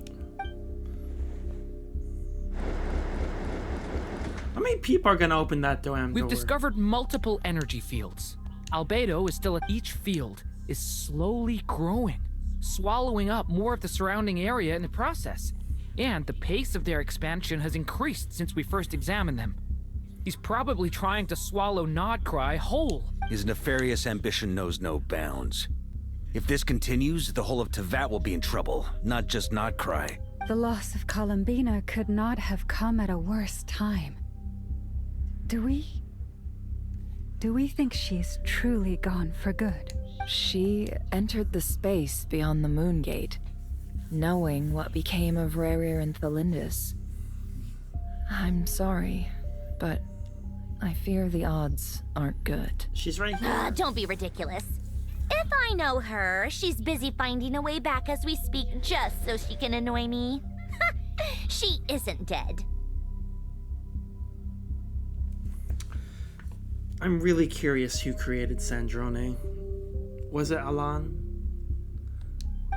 How many people are gonna open that damn door? We've discovered multiple energy fields. Albedo is still at each field, is slowly growing, swallowing up more of the surrounding area in the process. And the pace of their expansion has increased since we first examined them. He's probably trying to swallow Nodcry whole. His nefarious ambition knows no bounds. If this continues, the whole of Tevat will be in trouble, not just Nodcry. The loss of Columbina could not have come at a worse time. Do we think she's truly gone for good? She entered the space beyond the Moon Gate, knowing what became of Rerir and Thalindus. I'm sorry, but I fear the odds aren't good. She's right here. Don't be ridiculous. If I know her, she's busy finding a way back as we speak just so she can annoy me. She isn't dead. I'm really curious who created Sandrone. Was it Alan?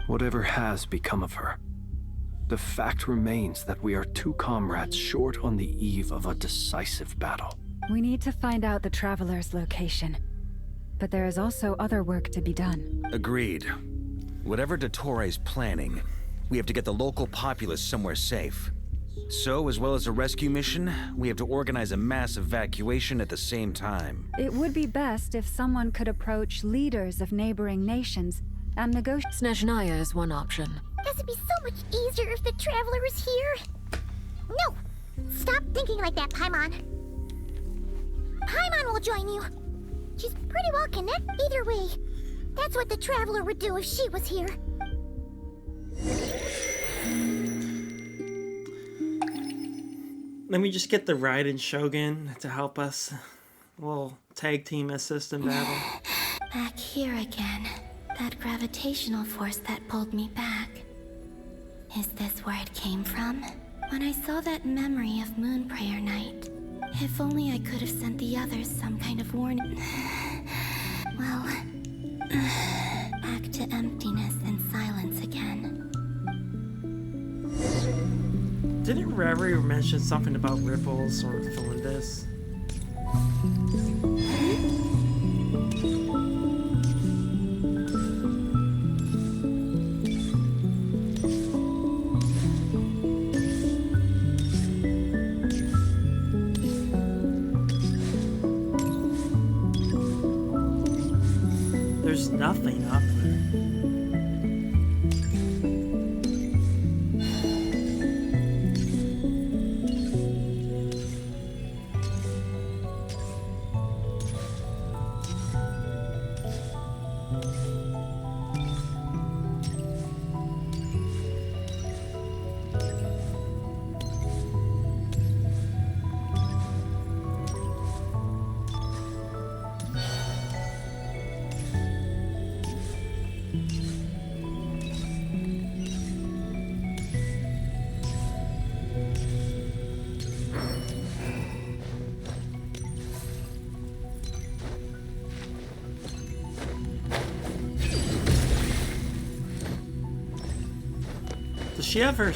Whatever has become of her, the fact remains that we are two comrades short on the eve of a decisive battle. We need to find out the Traveler's location. But there is also other work to be done. Agreed. Whatever Dottore planning, we have to get the local populace somewhere safe. So, as well as a rescue mission, we have to organize a mass evacuation at the same time. It would be best if someone could approach leaders of neighboring nations and negotiate. Snezhnaya is one option. Guess it'd be so much easier if the Traveler was here. No! Stop thinking like that, Paimon. Paimon will join you. She's pretty well connected either way. That's what the Traveler would do if she was here. Let me just get the Raiden Shogun to help us. A little tag team assist in battle. Back here again. That gravitational force that pulled me back. Is this where it came from? When I saw that memory of Moon Prayer Night, if only I could have sent the others some kind of warning. Well, back to emptiness and silence again. Didn't Reverie mention something about ripples or Felindus? There's nothing up there. Does she have her...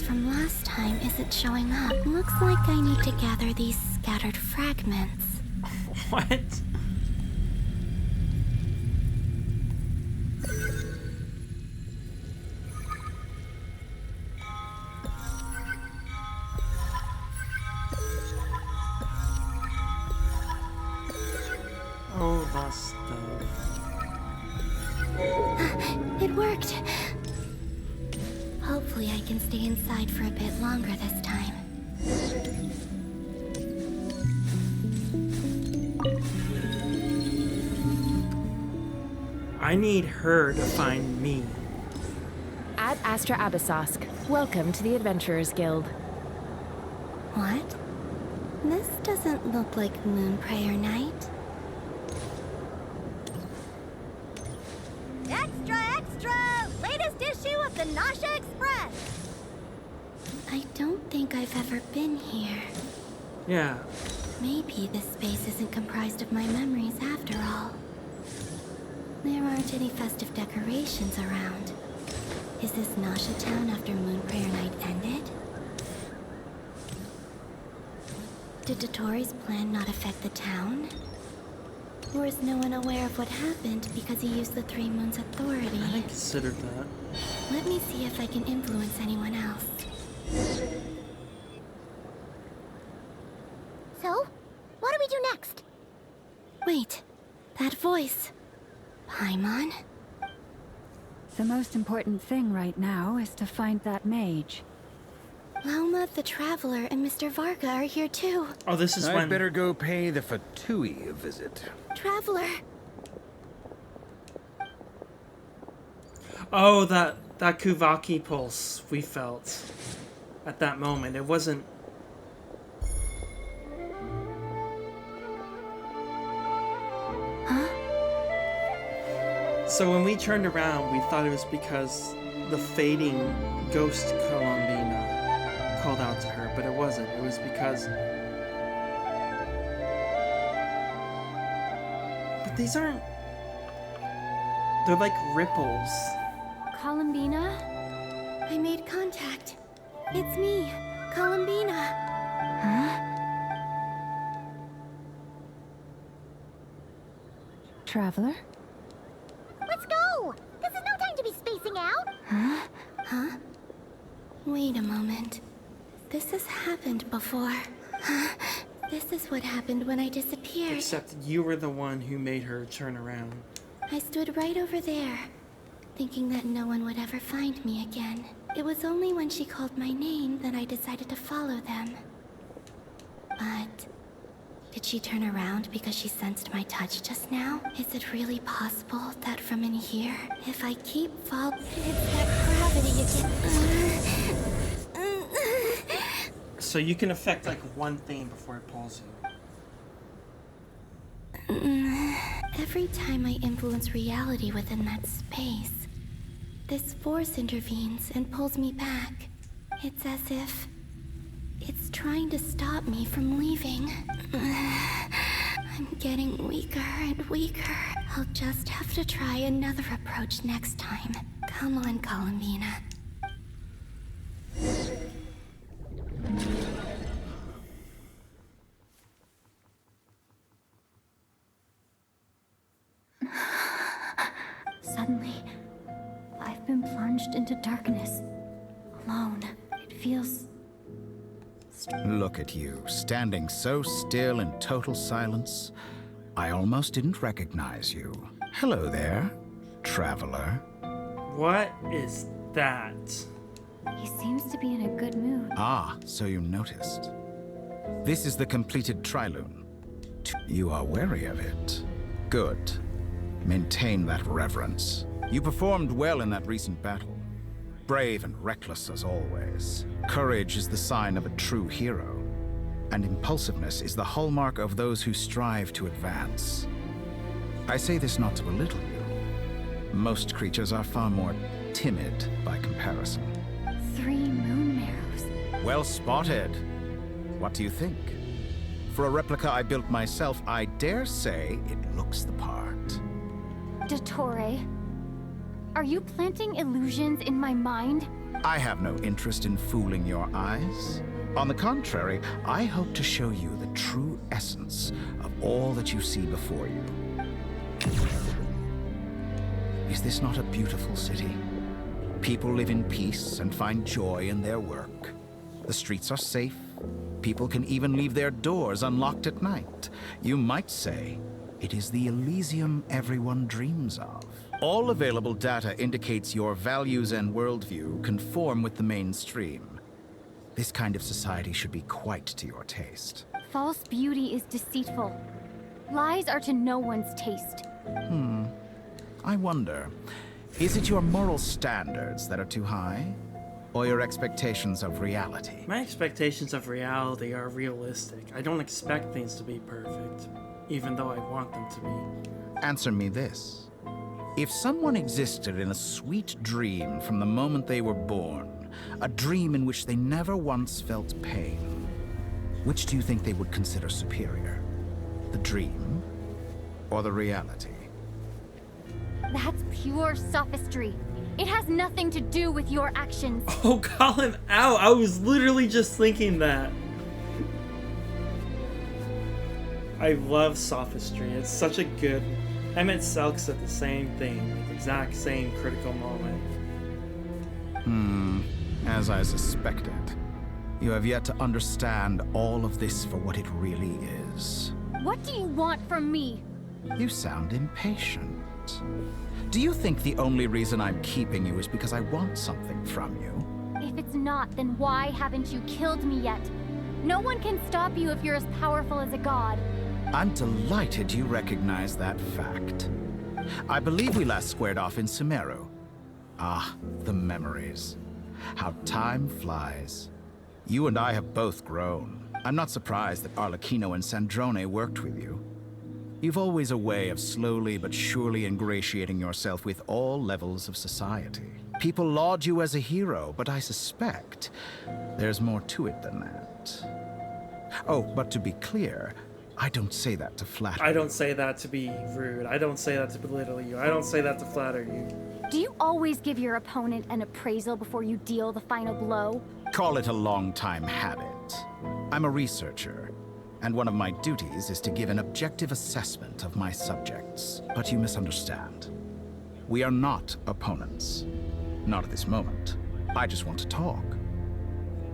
From last time isn't showing up. Looks like I need to gather these scattered fragments. What? Oh, that stuff. It worked. Hopefully I can stay inside for a bit longer this time. I need her to find me. Ad Astra Abyssosk. Welcome to the Adventurers Guild. What? This doesn't look like Moon Prayer Night. Extra, extra! Latest issue of the Nasha Express! I don't think I've ever been here. Yeah. Maybe this space isn't comprised of my memories after all. There aren't any festive decorations around. Is this Nasha Town after Moon Prayer Night ended? Did Dottore's plan not affect the town? Or is no one aware of what happened because he used the Three Moons' authority? I hadn't considered that. Let me see if I can influence anyone else. So, what do we do next? Wait, that voice. Paimon? The most important thing right now is to find that mage. Lauma the Traveler and Mr. Varga are here too. Oh, this is I'd when... better go pay the Fatui a visit. Traveler! Oh, that Kuvaki pulse we felt at that moment. It wasn't... Huh? So when we turned around, we thought it was because the fading ghost Columbina called out to her, but it wasn't. It was because... But these aren't... They're like ripples. Columbina? I made contact. It's me, Columbina. Huh? Traveler? Let's go! This is no time to be spacing out! Huh? Huh? Wait a moment. This has happened before. This is what happened when I disappeared. Except you were the one who made her turn around. I stood right over there, thinking that no one would ever find me again. It was only when she called my name that I decided to follow them. But... did she turn around because she sensed my touch just now? Is it really possible that from in here, if I keep following, it's that gravity again? So you can affect like one thing before it pulls you. Every time I influence reality within that space, this force intervenes and pulls me back. It's as if it's trying to stop me from leaving. I'm getting weaker and weaker. I'll just have to try another approach next time. Come on, Columbina. Suddenly, I've been plunged into darkness. Alone. It feels... Look at you, standing so still in total silence. I almost didn't recognize you. Hello there, traveler. What is that? He seems to be in a good mood. Ah, so you noticed. This is the completed Trilune. You are wary of it. Good. Maintain that reverence. You performed well in that recent battle. Brave and reckless as always. Courage is the sign of a true hero. And impulsiveness is the hallmark of those who strive to advance. I say this not to belittle you. Most creatures are far more timid by comparison. 3 moon marrows. Well spotted. What do you think? For a replica I built myself, I dare say it looks the part. Dottore, are you planting illusions in my mind? I have no interest in fooling your eyes. On the contrary, I hope to show you the true essence of all that you see before you. Is this not a beautiful city? People live in peace and find joy in their work. The streets are safe. People can even leave their doors unlocked at night. You might say it is the Elysium everyone dreams of. All available data indicates your values and worldview conform with the mainstream. This kind of society should be quite to your taste. False beauty is deceitful. Lies are to no one's taste. I wonder, is it your moral standards that are too high? Or your expectations of reality? My expectations of reality are realistic. I don't expect things to be perfect, even though I want them to be. Answer me this. If someone existed in a sweet dream from the moment they were born, a dream in which they never once felt pain, which do you think they would consider superior? The dream or the reality? That's pure sophistry. It has nothing to do with your actions. Oh, call him out. I was literally just thinking that. I love sophistry. It's such a good... Emmett Selk said the same thing, the exact same critical moment. As I suspected. You have yet to understand all of this for what it really is. What do you want from me? You sound impatient. Do you think the only reason I'm keeping you is because I want something from you? If it's not, then why haven't you killed me yet? No one can stop you if you're as powerful as a god. I'm delighted you recognize that fact. I believe we last squared off in Sumeru. Ah, the memories. How time flies. You and I have both grown. I'm not surprised that Arlecchino and Sandrone worked with you. You've always a way of slowly but surely ingratiating yourself with all levels of society. People laud you as a hero, but I suspect there's more to it than that. Oh, but to be clear, I don't say that to flatter you. I don't say that to be rude. I don't say that to belittle you. I don't say that to flatter you. Do you always give your opponent an appraisal before you deal the final blow? Call it a long-time habit. I'm a researcher, and one of my duties is to give an objective assessment of my subjects. But you misunderstand. We are not opponents. Not at this moment. I just want to talk.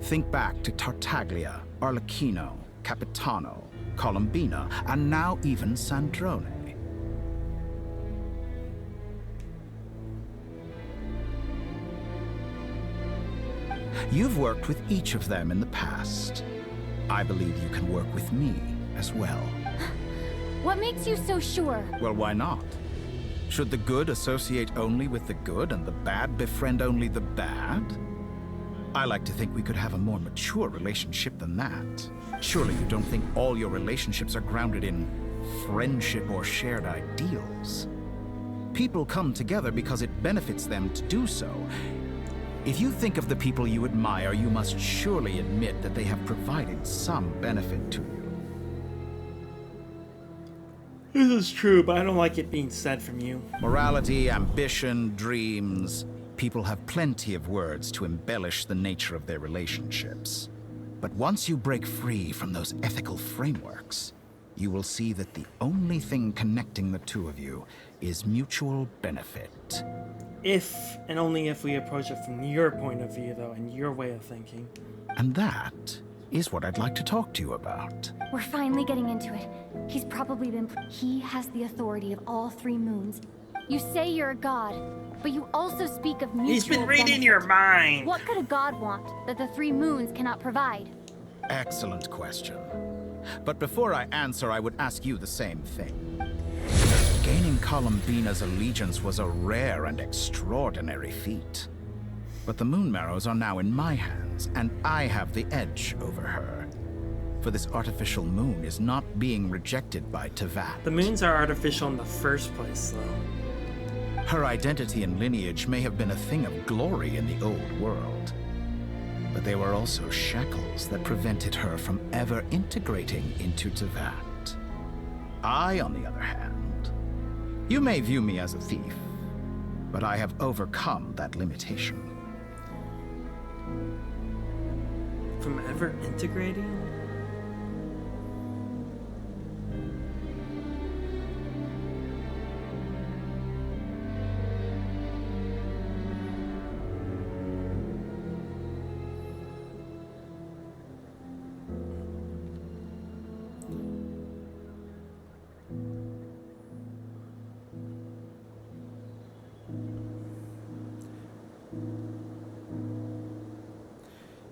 Think back to Tartaglia, Arlecchino, Capitano, Columbina, and now even Sandrone. You've worked with each of them in the past. I believe you can work with me as well. What makes you so sure? Well, why not? Should the good associate only with the good and the bad befriend only the bad? I like to think we could have a more mature relationship than that. Surely you don't think all your relationships are grounded in friendship or shared ideals? People come together because it benefits them to do so. If you think of the people you admire, you must surely admit that they have provided some benefit to you. This is true, but I don't like it being said from you. Morality, ambition, dreams. People have plenty of words to embellish the nature of their relationships. But once you break free from those ethical frameworks, you will see that the only thing connecting the two of you is mutual benefit. If, and only if we approach it from your point of view, though, and your way of thinking. And that is what I'd like to talk to you about. We're finally getting into it. He's probably been... He has the authority of all three moons. You say you're a god, but you also speak of mutual He's been reading benefit. your mind! What could a god want that the three moons cannot provide? Excellent question. But before I answer, I would ask you the same thing. Gaining Columbina's allegiance was a rare and extraordinary feat. But the Moon Marrows are now in my hands, and I have the edge over her. For this artificial moon is not being rejected by Tevat. The moons are artificial in the first place, though. Her identity and lineage may have been a thing of glory in the old world. But they were also shackles that prevented her from ever integrating into Tevat. I, on the other hand, you may view me as a thief, but I have overcome that limitation. From ever integrating?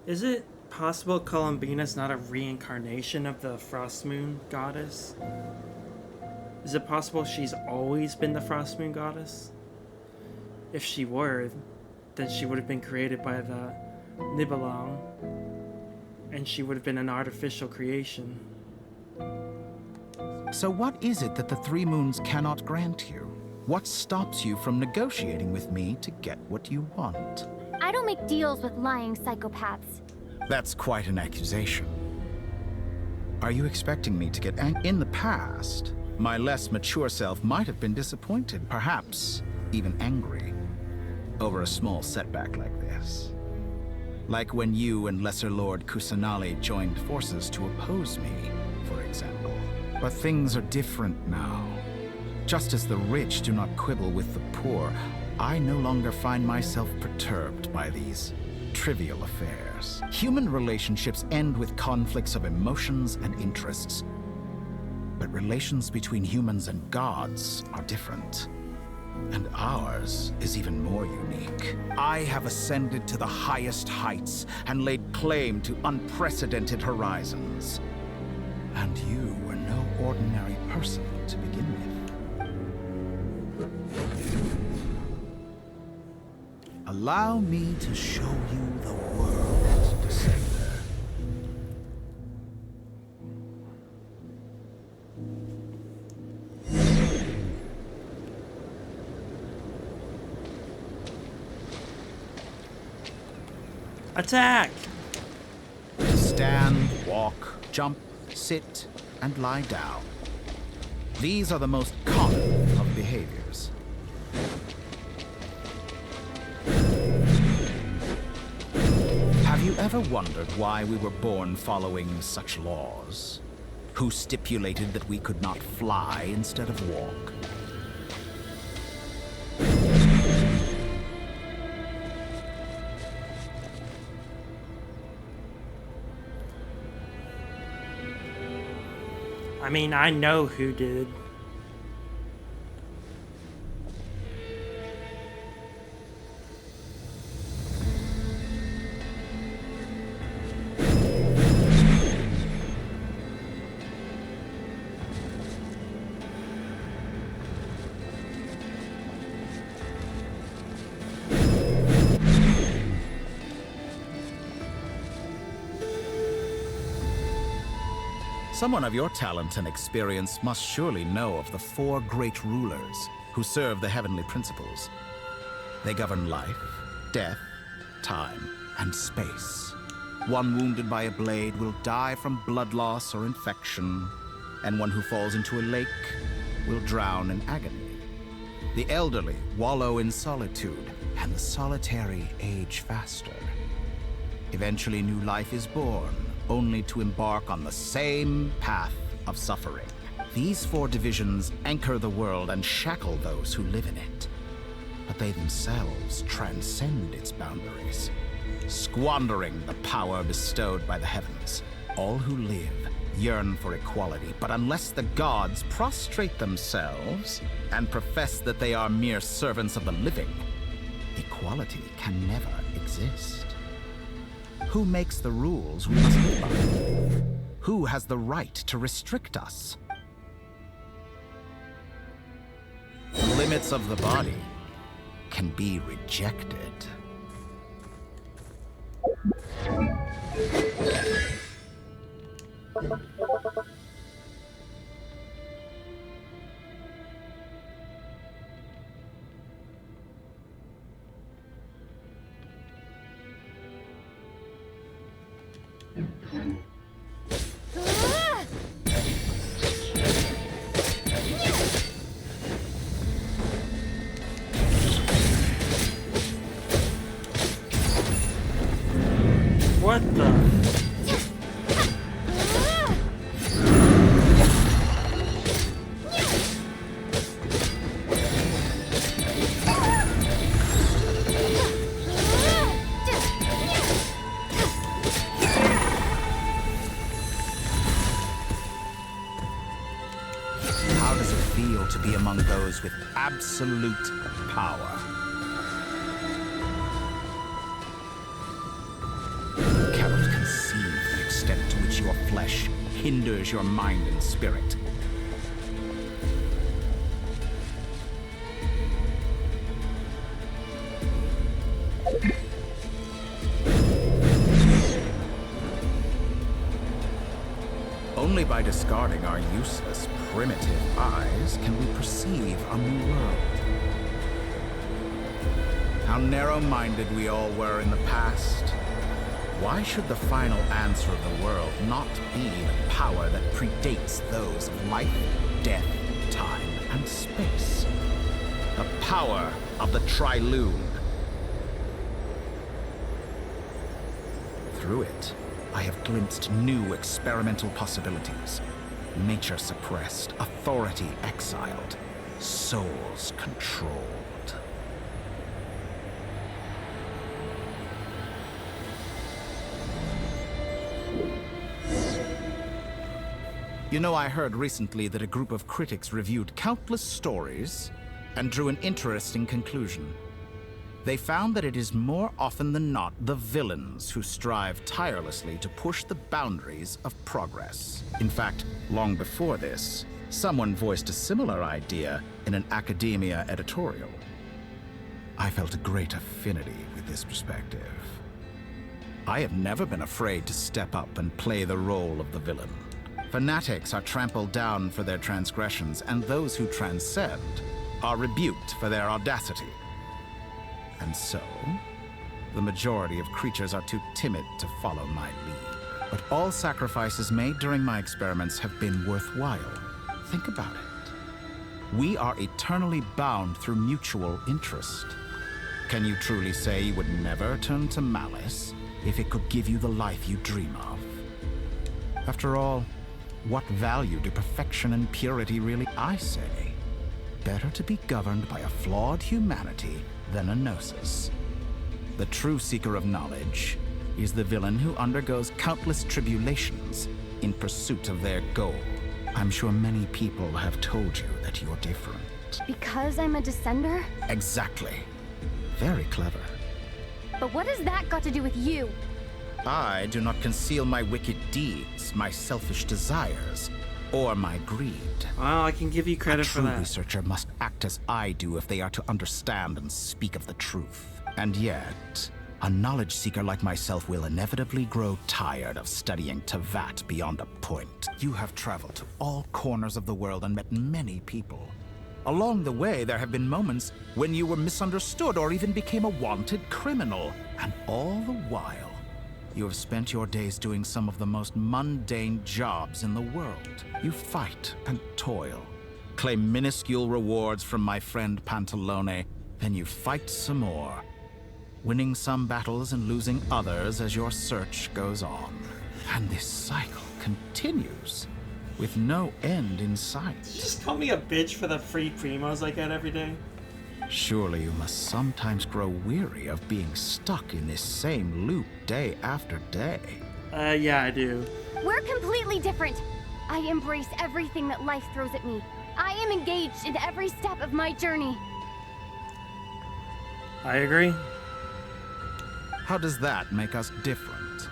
Is it possible Columbina's not a reincarnation of the Frost Moon goddess? Is it possible she's always been the Frost Moon goddess? If she were, then she would have been created by the Nibelung, and she would have been an artificial creation. So what is it that the three moons cannot grant you? What stops you from negotiating with me to get what you want? I don't make deals with lying psychopaths. That's quite an accusation. Are you expecting me to get angry? In the past, my less mature self might have been disappointed, perhaps even angry, over a small setback like this. Like when you and Lesser Lord Kusanali joined forces to oppose me, for example. But things are different now. Just as the rich do not quibble with the poor, I no longer find myself perturbed by these trivial affairs. Human relationships end with conflicts of emotions and interests. But relations between humans and gods are different. And ours is even more unique. I have ascended to the highest heights and laid claim to unprecedented horizons. And you were no ordinary person to begin with. Allow me to show you the world, Descender. Attack! Stand, walk, jump, sit, and lie down. These are the most common of behaviors. Have you ever wondered why we were born following such laws? Who stipulated that we could not fly instead of walk? I mean, I know who did. Someone of your talent and experience must surely know of the 4 great rulers who serve the heavenly principles. They govern life, death, time, and space. One wounded by a blade will die from blood loss or infection, and one who falls into a lake will drown in agony. The elderly wallow in solitude, and the solitary age faster. Eventually, new life is born, only to embark on the same path of suffering. These 4 divisions anchor the world and shackle those who live in it. But they themselves transcend its boundaries, squandering the power bestowed by the heavens. All who live yearn for equality, but unless the gods prostrate themselves and profess that they are mere servants of the living, equality can never exist. Who makes the rules we must live by? Who has the right to restrict us? The limits of the body can be rejected. What the? How does it feel to be among those with absolute power? You cannot conceive the extent to which your flesh hinders your mind and spirit. Only by discarding our useless, primitive eyes can we perceive a new world. How narrow-minded we all were in the past. Why should the final answer of the world not be the power that predates those of life, death, time, and space? The power of the Trilune. Through it, I have glimpsed new experimental possibilities. Nature suppressed, authority exiled, souls controlled. You know, I heard recently that a group of critics reviewed countless stories and drew an interesting conclusion. They found that it is more often than not the villains who strive tirelessly to push the boundaries of progress. In fact, long before this, someone voiced a similar idea in an academia editorial. I felt a great affinity with this perspective. I have never been afraid to step up and play the role of the villain. Fanatics are trampled down for their transgressions, and those who transcend are rebuked for their audacity. And so, the majority of creatures are too timid to follow my lead. But all sacrifices made during my experiments have been worthwhile. Think about it. We are eternally bound through mutual interest. Can you truly say you would never turn to malice if it could give you the life you dream of? After all, what value do perfection and purity really? I say, better to be governed by a flawed humanity than a gnosis. The true seeker of knowledge is the villain who undergoes countless tribulations in pursuit of their goal. I'm sure many people have told you that you're different. Because I'm a descender? Exactly. Very clever. But what has that got to do with you? I do not conceal my wicked deeds, my selfish desires, or my greed. Well, I can give you credit for that. A true researcher must act as I do if they are to understand and speak of the truth. And yet, a knowledge seeker like myself will inevitably grow tired of studying Tavat beyond a point. You have traveled to all corners of the world and met many people. Along the way, there have been moments when you were misunderstood or even became a wanted criminal. And all the while, you have spent your days doing some of the most mundane jobs in the world. You fight and toil, claim minuscule rewards from my friend Pantalone, then you fight some more, winning some battles and losing others as your search goes on. And this cycle continues, with no end in sight. Did you just call me a bitch for the free primos I get every day? Surely you must sometimes grow weary of being stuck in this same loop day after day. Yeah, I do. We're completely different. I embrace everything that life throws at me. I am engaged in every step of my journey. I agree. How does that make us different?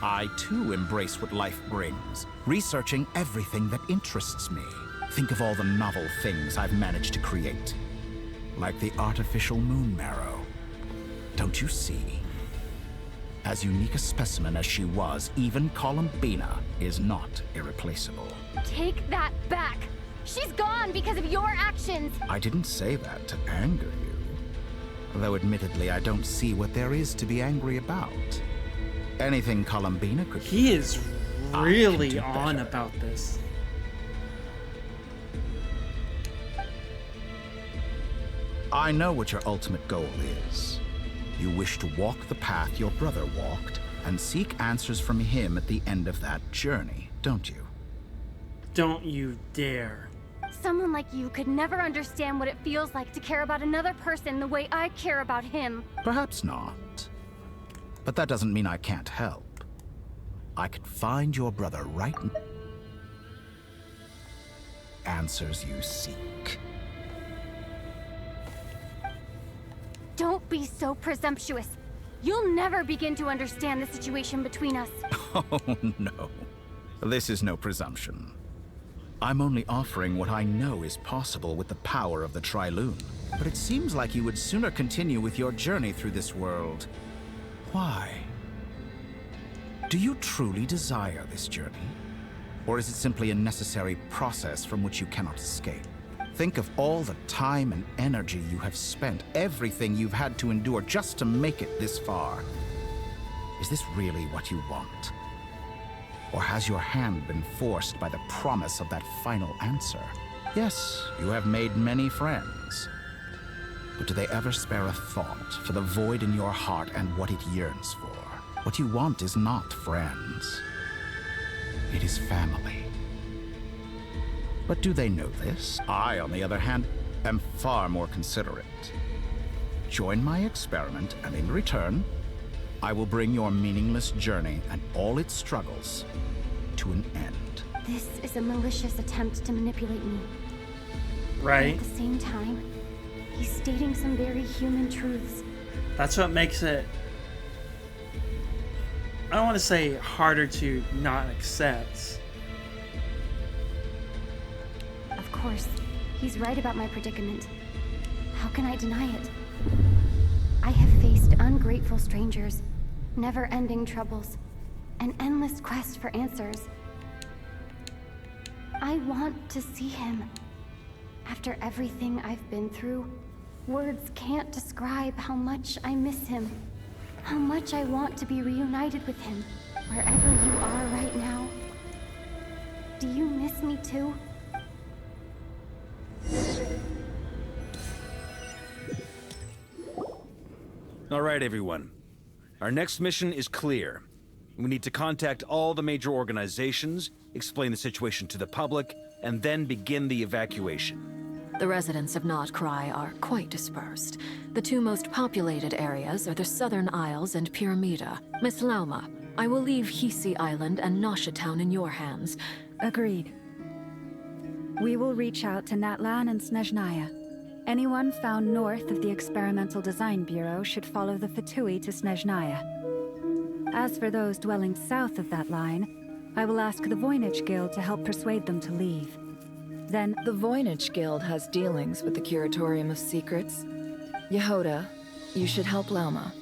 I too embrace what life brings, researching everything that interests me. Think of all the novel things I've managed to create. Like the artificial moon marrow. Don't you see? As unique a specimen as she was, even Columbina is not irreplaceable. Take that back! She's gone because of your actions! I didn't say that to anger you. Though admittedly, I don't see what there is to be angry about. Anything Columbina could do. He is really on about this. I know what your ultimate goal is. You wish to walk the path your brother walked and seek answers from him at the end of that journey, don't you? Don't you dare. Someone like you could never understand what it feels like to care about another person the way I care about him. Perhaps not. But that doesn't mean I can't help. I could find your brother right now. Answers you seek. Don't be so presumptuous. You'll never begin to understand the situation between us. Oh, no. This is no presumption. I'm only offering what I know is possible with the power of the Trilune. But it seems like you would sooner continue with your journey through this world. Why? Do you truly desire this journey? Or is it simply a necessary process from which you cannot escape? Think of all the time and energy you have spent, everything you've had to endure just to make it this far. Is this really what you want? Or has your hand been forced by the promise of that final answer? Yes, you have made many friends. But do they ever spare a thought for the void in your heart and what it yearns for? What you want is not friends. It is family. But do they know this? I, on the other hand, am far more considerate. Join my experiment, and in return, I will bring your meaningless journey and all its struggles to an end. This is a malicious attempt to manipulate me. Right. At the same time, he's stating some very human truths. That's what makes it, I don't want to say harder to not accept. Of course, he's right about my predicament. How can I deny it? I have faced ungrateful strangers, never-ending troubles, an endless quest for answers. I want to see him. After everything I've been through, words can't describe how much I miss him. How much I want to be reunited with him, wherever you are right now. Do you miss me too? All right, everyone. Our next mission is clear. We need to contact all the major organizations, explain the situation to the public, and then begin the evacuation. The residents of Nodcry are quite dispersed. The two most populated areas are the Southern Isles and Pyramida. Miss Lauma, I will leave Hisi Island and Nasha Town in your hands. Agreed. We will reach out to Natlan and Snezhnaya. Anyone found north of the Experimental Design Bureau should follow the Fatui to Snezhnaya. As for those dwelling south of that line, I will ask the Voynich Guild to help persuade them to leave. Then The Voynich Guild has dealings with the Curatorium of Secrets. Yehoda, you should help Lauma.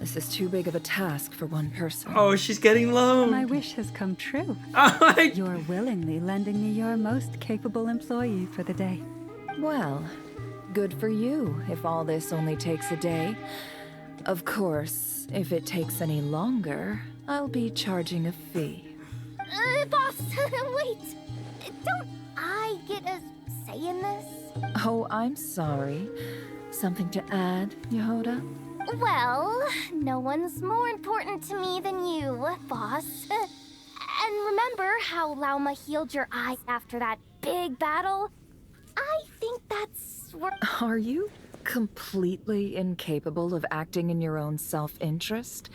This is too big of a task for one person. Oh, she's getting low. My wish has come true. You're willingly lending me your most capable employee for the day. Well, good for you if all this only takes a day. Of course, if it takes any longer, I'll be charging a fee. Boss, wait. Don't I get a say in this? Oh, I'm sorry. Something to add, Yehoda? Well, no one's more important to me than you, boss. And remember how Lauma healed your eyes after that big battle? I think that's where... Are you completely incapable of acting in your own self-interest?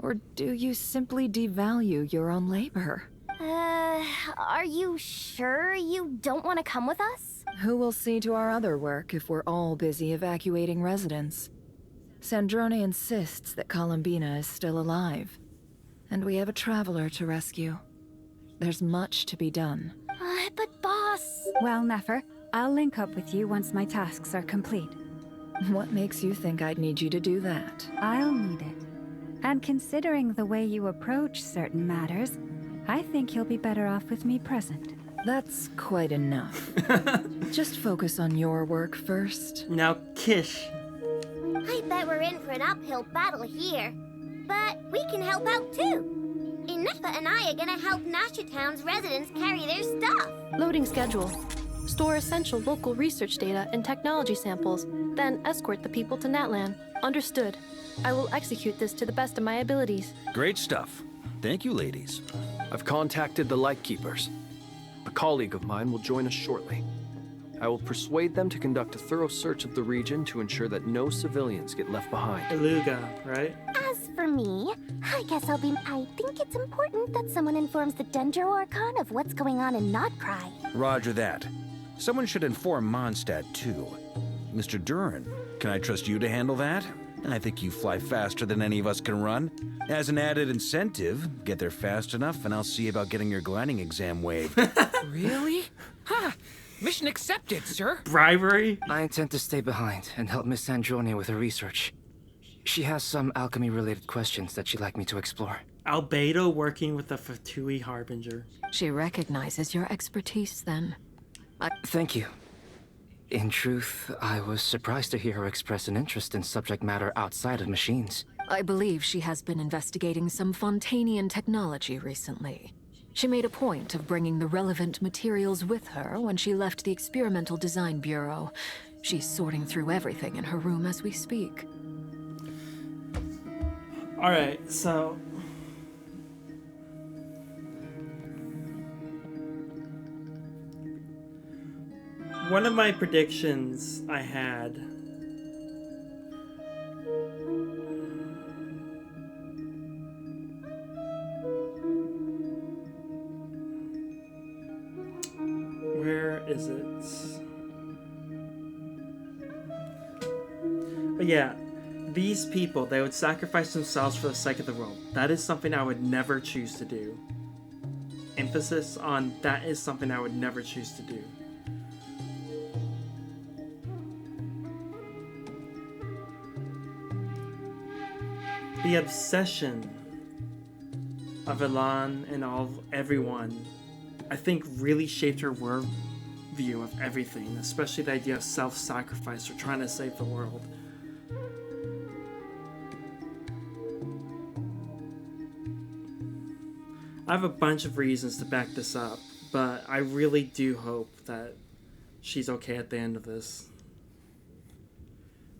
Or do you simply devalue your own labor? Are you sure you don't want to come with us? Who will see to our other work if we're all busy evacuating residents? Sandrone insists that Columbina is still alive, and we have a traveler to rescue. There's much to be done. But boss... Well, Nefer, I'll link up with you once my tasks are complete. What makes you think I'd need you to do that? I'll need it. And considering the way you approach certain matters, I think you'll be better off with me present. That's quite enough. Just focus on your work first. Now, Kish. I bet we're in for an uphill battle here. But we can help out too. Inefa and I are gonna help Nasha Town's residents carry their stuff. Loading schedule. Store essential local research data and technology samples, then escort the people to Natlan. Understood. I will execute this to the best of my abilities. Great stuff. Thank you, ladies. I've contacted the Lightkeepers. A colleague of mine will join us shortly. I will persuade them to conduct a thorough search of the region to ensure that no civilians get left behind. Eluga, right? As for me, I guess I think it's important that someone informs the Dendro Archon of what's going on in Nodcry. Roger that. Someone should inform Mondstadt, too. Mr. Duran, can I trust you to handle that? I think you fly faster than any of us can run. As an added incentive, get there fast enough and I'll see about getting your gliding exam waived. Really? Ha! Mission accepted, sir. Bribery? I intend to stay behind and help Miss Sandrone with her research. She has some alchemy-related questions that she'd like me to explore. Albedo working with the Fatui Harbinger. She recognizes your expertise, then. Thank you. In truth, I was surprised to hear her express an interest in subject matter outside of machines. I believe she has been investigating some Fontanian technology recently. She made a point of bringing the relevant materials with her when she left the Experimental Design Bureau. She's sorting through everything in her room as we speak. Alright, so... one of my predictions I had But yeah, these people, they would sacrifice themselves for the sake of the world. That is something I would never choose to do. Emphasis on that is something I would never choose to do. The obsession of Elan and everyone, I think, really shaped her worldview of everything, especially the idea of self-sacrifice or trying to save the world. I have a bunch of reasons to back this up, but I really do hope that she's okay at the end of this.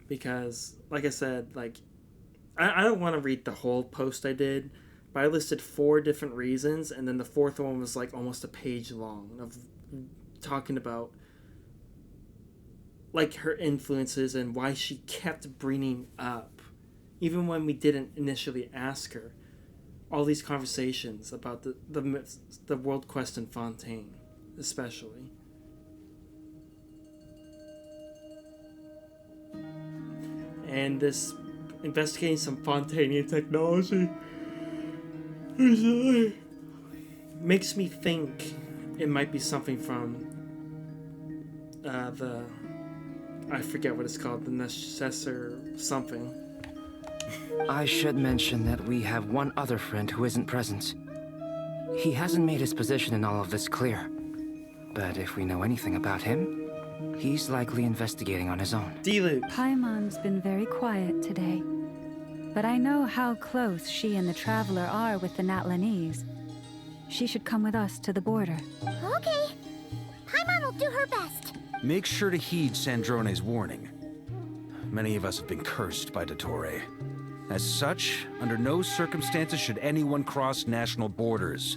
Because, like I said, like, I don't want to read the whole post I did, but I listed 4 different reasons, and then the 4th one was like almost a page long of talking about like her influences and why she kept bringing up, even when we didn't initially ask her, all these conversations about the world quest in Fontaine, especially. And this investigating some Fontainian technology makes me think it might be something from I forget what it's called, the Necessor something. I should mention that we have one other friend who isn't present. He hasn't made his position in all of this clear. But if we know anything about him, he's likely investigating on his own. Paimon's been very quiet today. But I know how close she and the Traveler are with the Natlanese. She should come with us to the border. Okay. Paimon will do her best. Make sure to heed Sandrone's warning. Many of us have been cursed by Dottore. As such, under no circumstances should anyone cross national borders.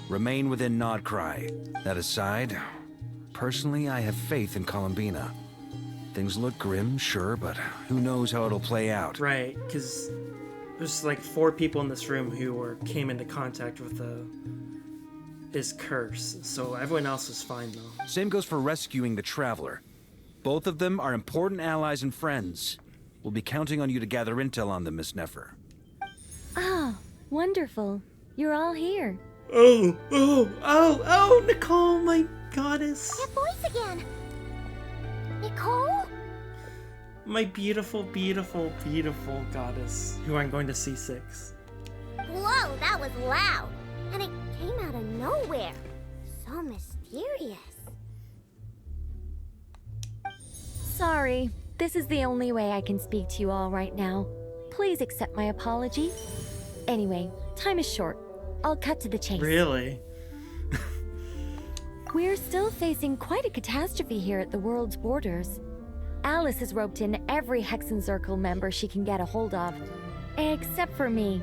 Remain within Nodcry. That aside, personally, I have faith in Columbina. Things look grim, sure, but who knows how it'll play out. Right, because there's like 4 people in this room who came into contact with his curse, so everyone else is fine though. Same goes for rescuing the Traveler. Both of them are important allies and friends. We'll be counting on you to gather intel on them, Miss Nefer. Oh, wonderful. You're all here. Oh, Nicole, my goddess. That voice again. Nicole? My beautiful, beautiful, beautiful goddess, who I'm going to C6. Whoa, that was loud. And it came out of nowhere. So mysterious. Sorry, this is the only way I can speak to you all right now. Please accept my apology. Anyway, time is short. I'll cut to the chase. Really? We're still facing quite a catastrophe here at the world's borders. Alice has roped in every Hexenzirkel member she can get a hold of. Except for me.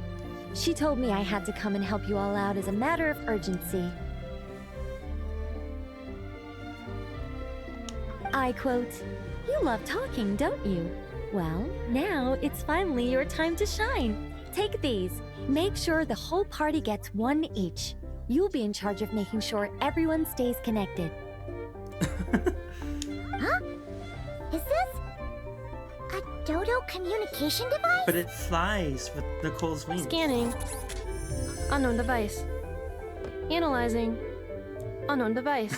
She told me I had to come and help you all out as a matter of urgency. I quote, "You love talking, don't you? Well, now it's finally your time to shine. Take these. Make sure the whole party gets one each. You'll be in charge of making sure everyone stays connected." Huh? Is this a dodo communication device? But it flies with Nicole's wings. Scanning. Unknown device. Analyzing. Unknown device.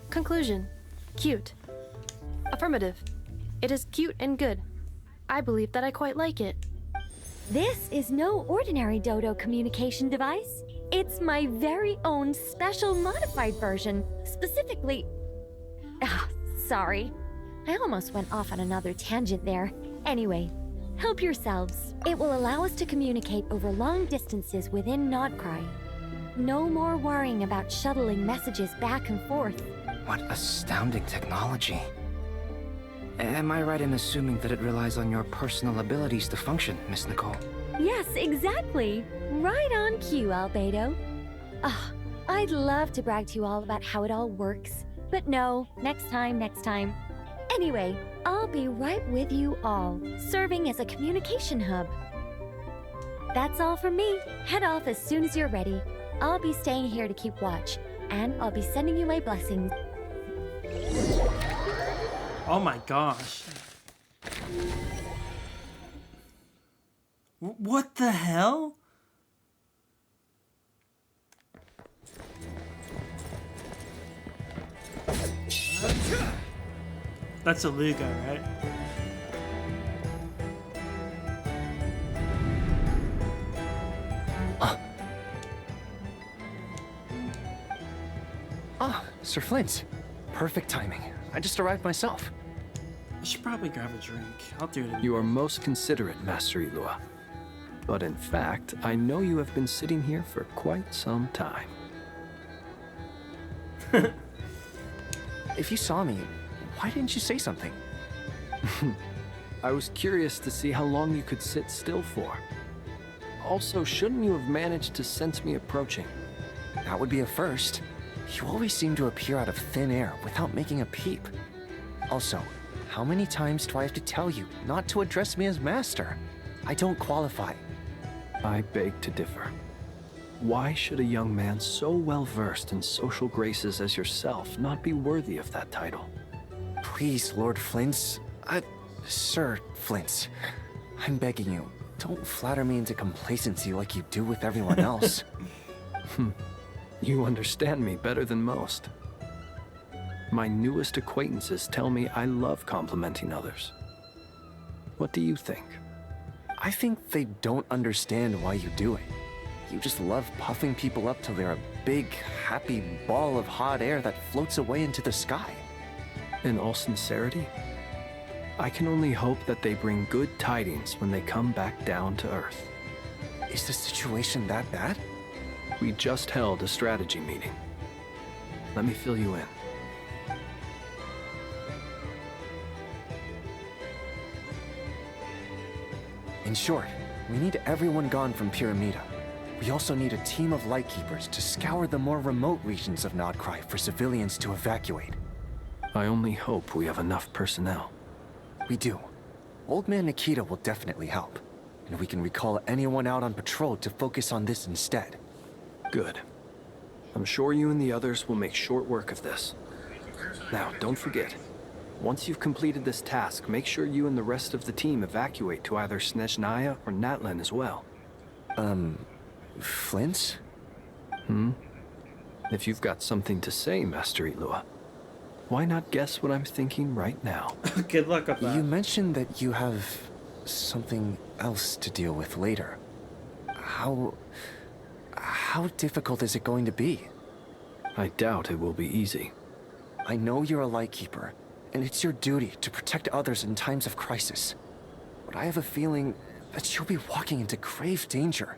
Conclusion. Cute. Affirmative. It is cute and good. I believe that I quite like it. This is no ordinary dodo communication device. It's my very own special modified version, specifically... sorry. I almost went off on another tangent there. Anyway, help yourselves. It will allow us to communicate over long distances within Nodcry. No more worrying about shuttling messages back and forth. What astounding technology. Am I right in assuming that it relies on your personal abilities to function, Miss Nicole? Yes, exactly. Right on cue, Albedo. I'd love to brag to you all about how it all works. But no, next time. Anyway, I'll be right with you all, serving as a communication hub. That's all from me. Head off as soon as you're ready. I'll be staying here to keep watch, and I'll be sending you my blessings. Oh my gosh. What the hell? That's a Lugo, right? Ah, Sir Flint. Perfect timing. I just arrived myself. I should probably grab a drink. I'll do it. You are most considerate, Master Ilua. But in fact, I know you have been sitting here for quite some time. If you saw me, why didn't you say something? I was curious to see how long you could sit still for. Also, shouldn't you have managed to sense me approaching? That would be a first. You always seem to appear out of thin air without making a peep. Also, how many times do I have to tell you not to address me as master? I don't qualify. I beg to differ. Why should a young man so well versed in social graces as yourself not be worthy of that title? Please, Lord Flint's... Sir Flint's. I'm begging you, don't flatter me into complacency like you do with everyone else. You understand me better than most. My newest acquaintances tell me I love complimenting others. What do you think? I think they don't understand why you do it. You just love puffing people up till they're a big, happy ball of hot air that floats away into the sky. In all sincerity, I can only hope that they bring good tidings when they come back down to Earth. Is the situation that bad? We just held a strategy meeting. Let me fill you in. In short, we need everyone gone from Pyramida. We also need a team of Lightkeepers to scour the more remote regions of Nodcry for civilians to evacuate. I only hope we have enough personnel. We do. Old Man Nikita will definitely help, and we can recall anyone out on patrol to focus on this instead. Good. I'm sure you and the others will make short work of this. Now, don't forget, once you've completed this task, make sure you and the rest of the team evacuate to either Snezhnaya or Natlan as well. Flint? If you've got something to say, Master Ilua, why not guess what I'm thinking right now? Good luck with that. You mentioned that you have something else to deal with later. How difficult is it going to be? I doubt it will be easy. I know you're a Lightkeeper, and it's your duty to protect others in times of crisis. But I have a feeling that you'll be walking into grave danger.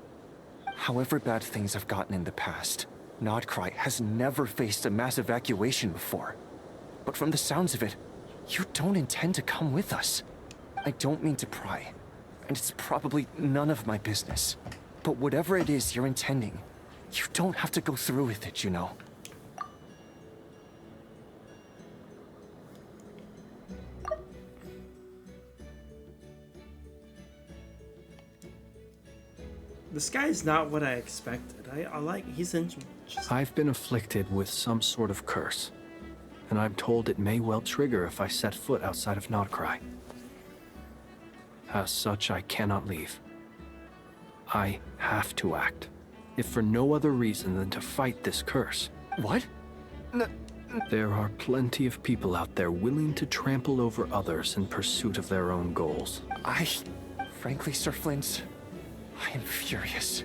However bad things have gotten in the past, Nodcry has never faced a mass evacuation before. But from the sounds of it, you don't intend to come with us. I don't mean to pry, and it's probably none of my business. But whatever it is you're intending, you don't have to go through with it, you know. This guy's not what I expected. I like, he's interesting. I've been afflicted with some sort of curse, and I'm told it may well trigger if I set foot outside of Nodcry. As such, I cannot leave. I have to act, if for no other reason than to fight this curse. What? There are plenty of people out there willing to trample over others in pursuit of their own goals. Frankly, Sir Flint, I am furious.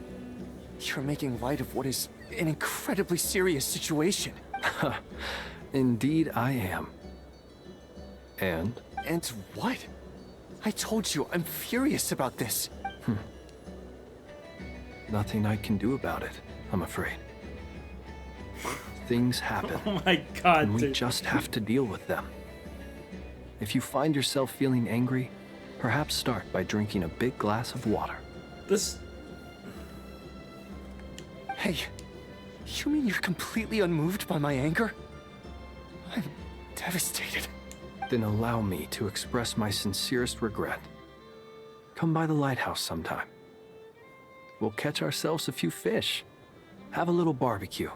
You're making light of what is an incredibly serious situation. Indeed I am. And? And what? I told you, I'm furious about this. Nothing I can do about it, I'm afraid. Things happen. Oh my god, and we dude. just have to deal with them. If you find yourself feeling angry, perhaps start by drinking a big glass of water. Hey, you mean you're completely unmoved by my anger? I'm devastated. Then allow me to express my sincerest regret. Come by the lighthouse sometime. We'll catch ourselves a few fish, have a little barbecue,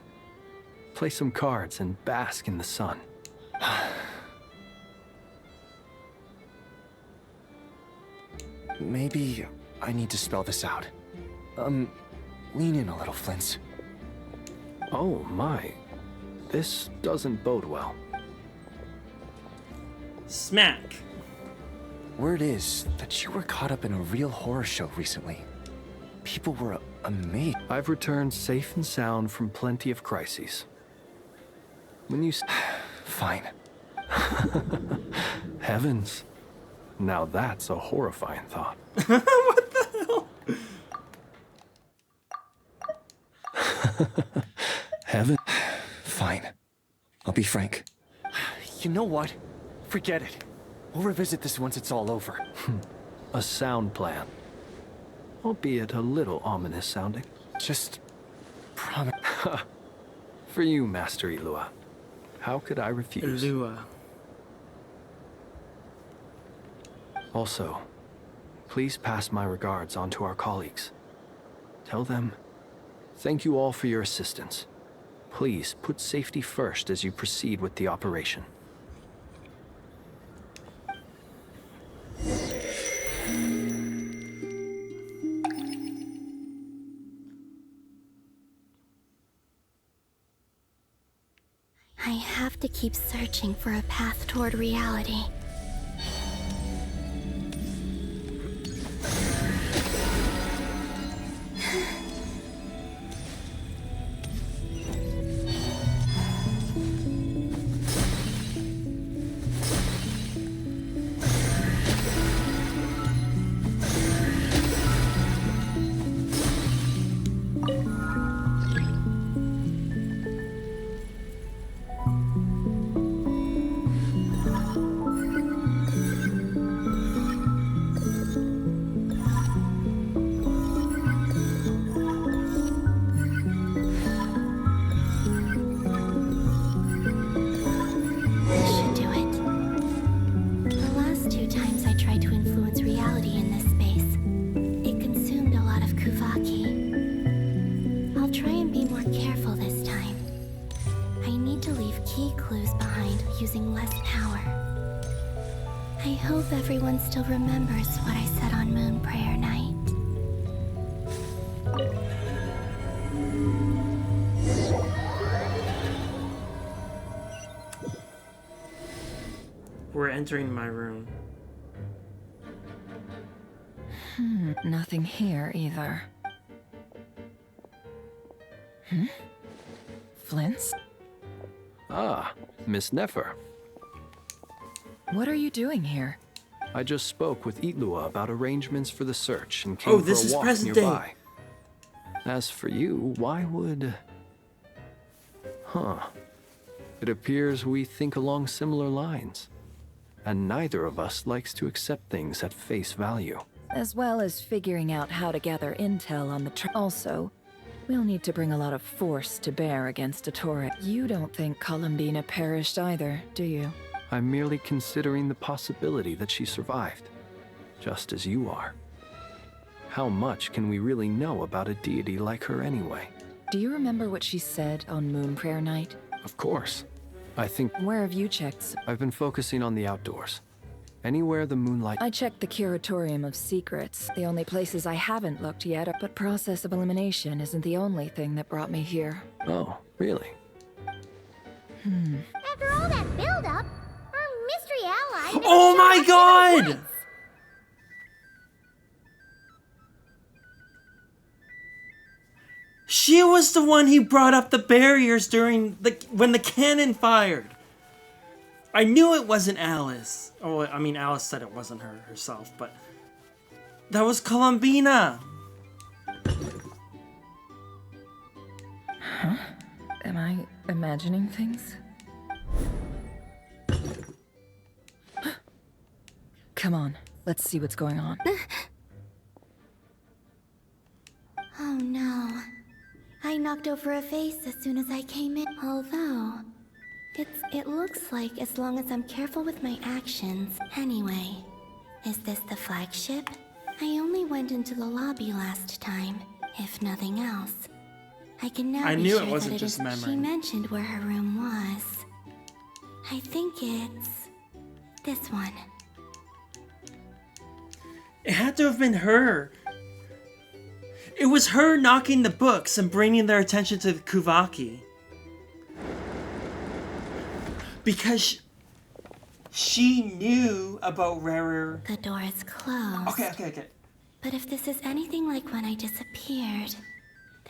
play some cards, and bask in the sun. Maybe I need to spell this out. Lean in a little, Flint. Oh my. This doesn't bode well. Smack. Word is that you were caught up in a real horror show recently. People were amazed. I've returned safe and sound from plenty of crises. When you... Fine. Heavens. Now that's a horrifying thought. What the hell? Heaven. Fine. I'll be frank. You know what? Forget it. We'll revisit this once it's all over. A sound plan. Albeit a little ominous sounding. Just promise. For you, Master Ilua. How could I refuse? Ilua. Also, please pass my regards on to our colleagues. Tell them, thank you all for your assistance. Please put safety first as you proceed with the operation. I have to keep searching for a path toward reality. I hope everyone still remembers what I said on Moon Prayer Night. We're entering my room. Nothing here either. Flint's? Ah, Miss Nefer. What are you doing here? I just spoke with Ilua about arrangements for the search and came for a walk nearby. As for you, why would... It appears we think along similar lines. And neither of us likes to accept things at face value. As well as figuring out how to gather intel on the Also, we'll need to bring a lot of force to bear against Dottore. You don't think Columbina perished either, do you? I'm merely considering the possibility that she survived, just as you are. How much can we really know about a deity like her anyway? Do you remember what she said on Moon Prayer Night? Of course. I think... Where have you checked? I've been focusing on the outdoors. Anywhere the moonlight... I checked the Curatorium of Secrets. The only places I haven't looked yet are... But process of elimination isn't the only thing that brought me here. Oh, really? After all that build-up, our mystery ally... Oh my god! She was the one who brought up the barriers during when the cannon fired. I knew it wasn't Alice. Oh, I mean, Alice said it wasn't her herself, but that was Columbina. Huh? Am I imagining things? Come on, let's see what's going on. Oh no. I knocked over a vase as soon as I came in. Although, it looks like as long as I'm careful with my actions. Anyway, is this the flagship? I only went into the lobby last time, if nothing else. I can now be sure that it is. She mentioned where her room was. I think it's this one. It had to have been her, It was her knocking the books and bringing their attention to the Kuvaki. Because she knew about Rarer. The door is closed. Okay. But if this is anything like when I disappeared,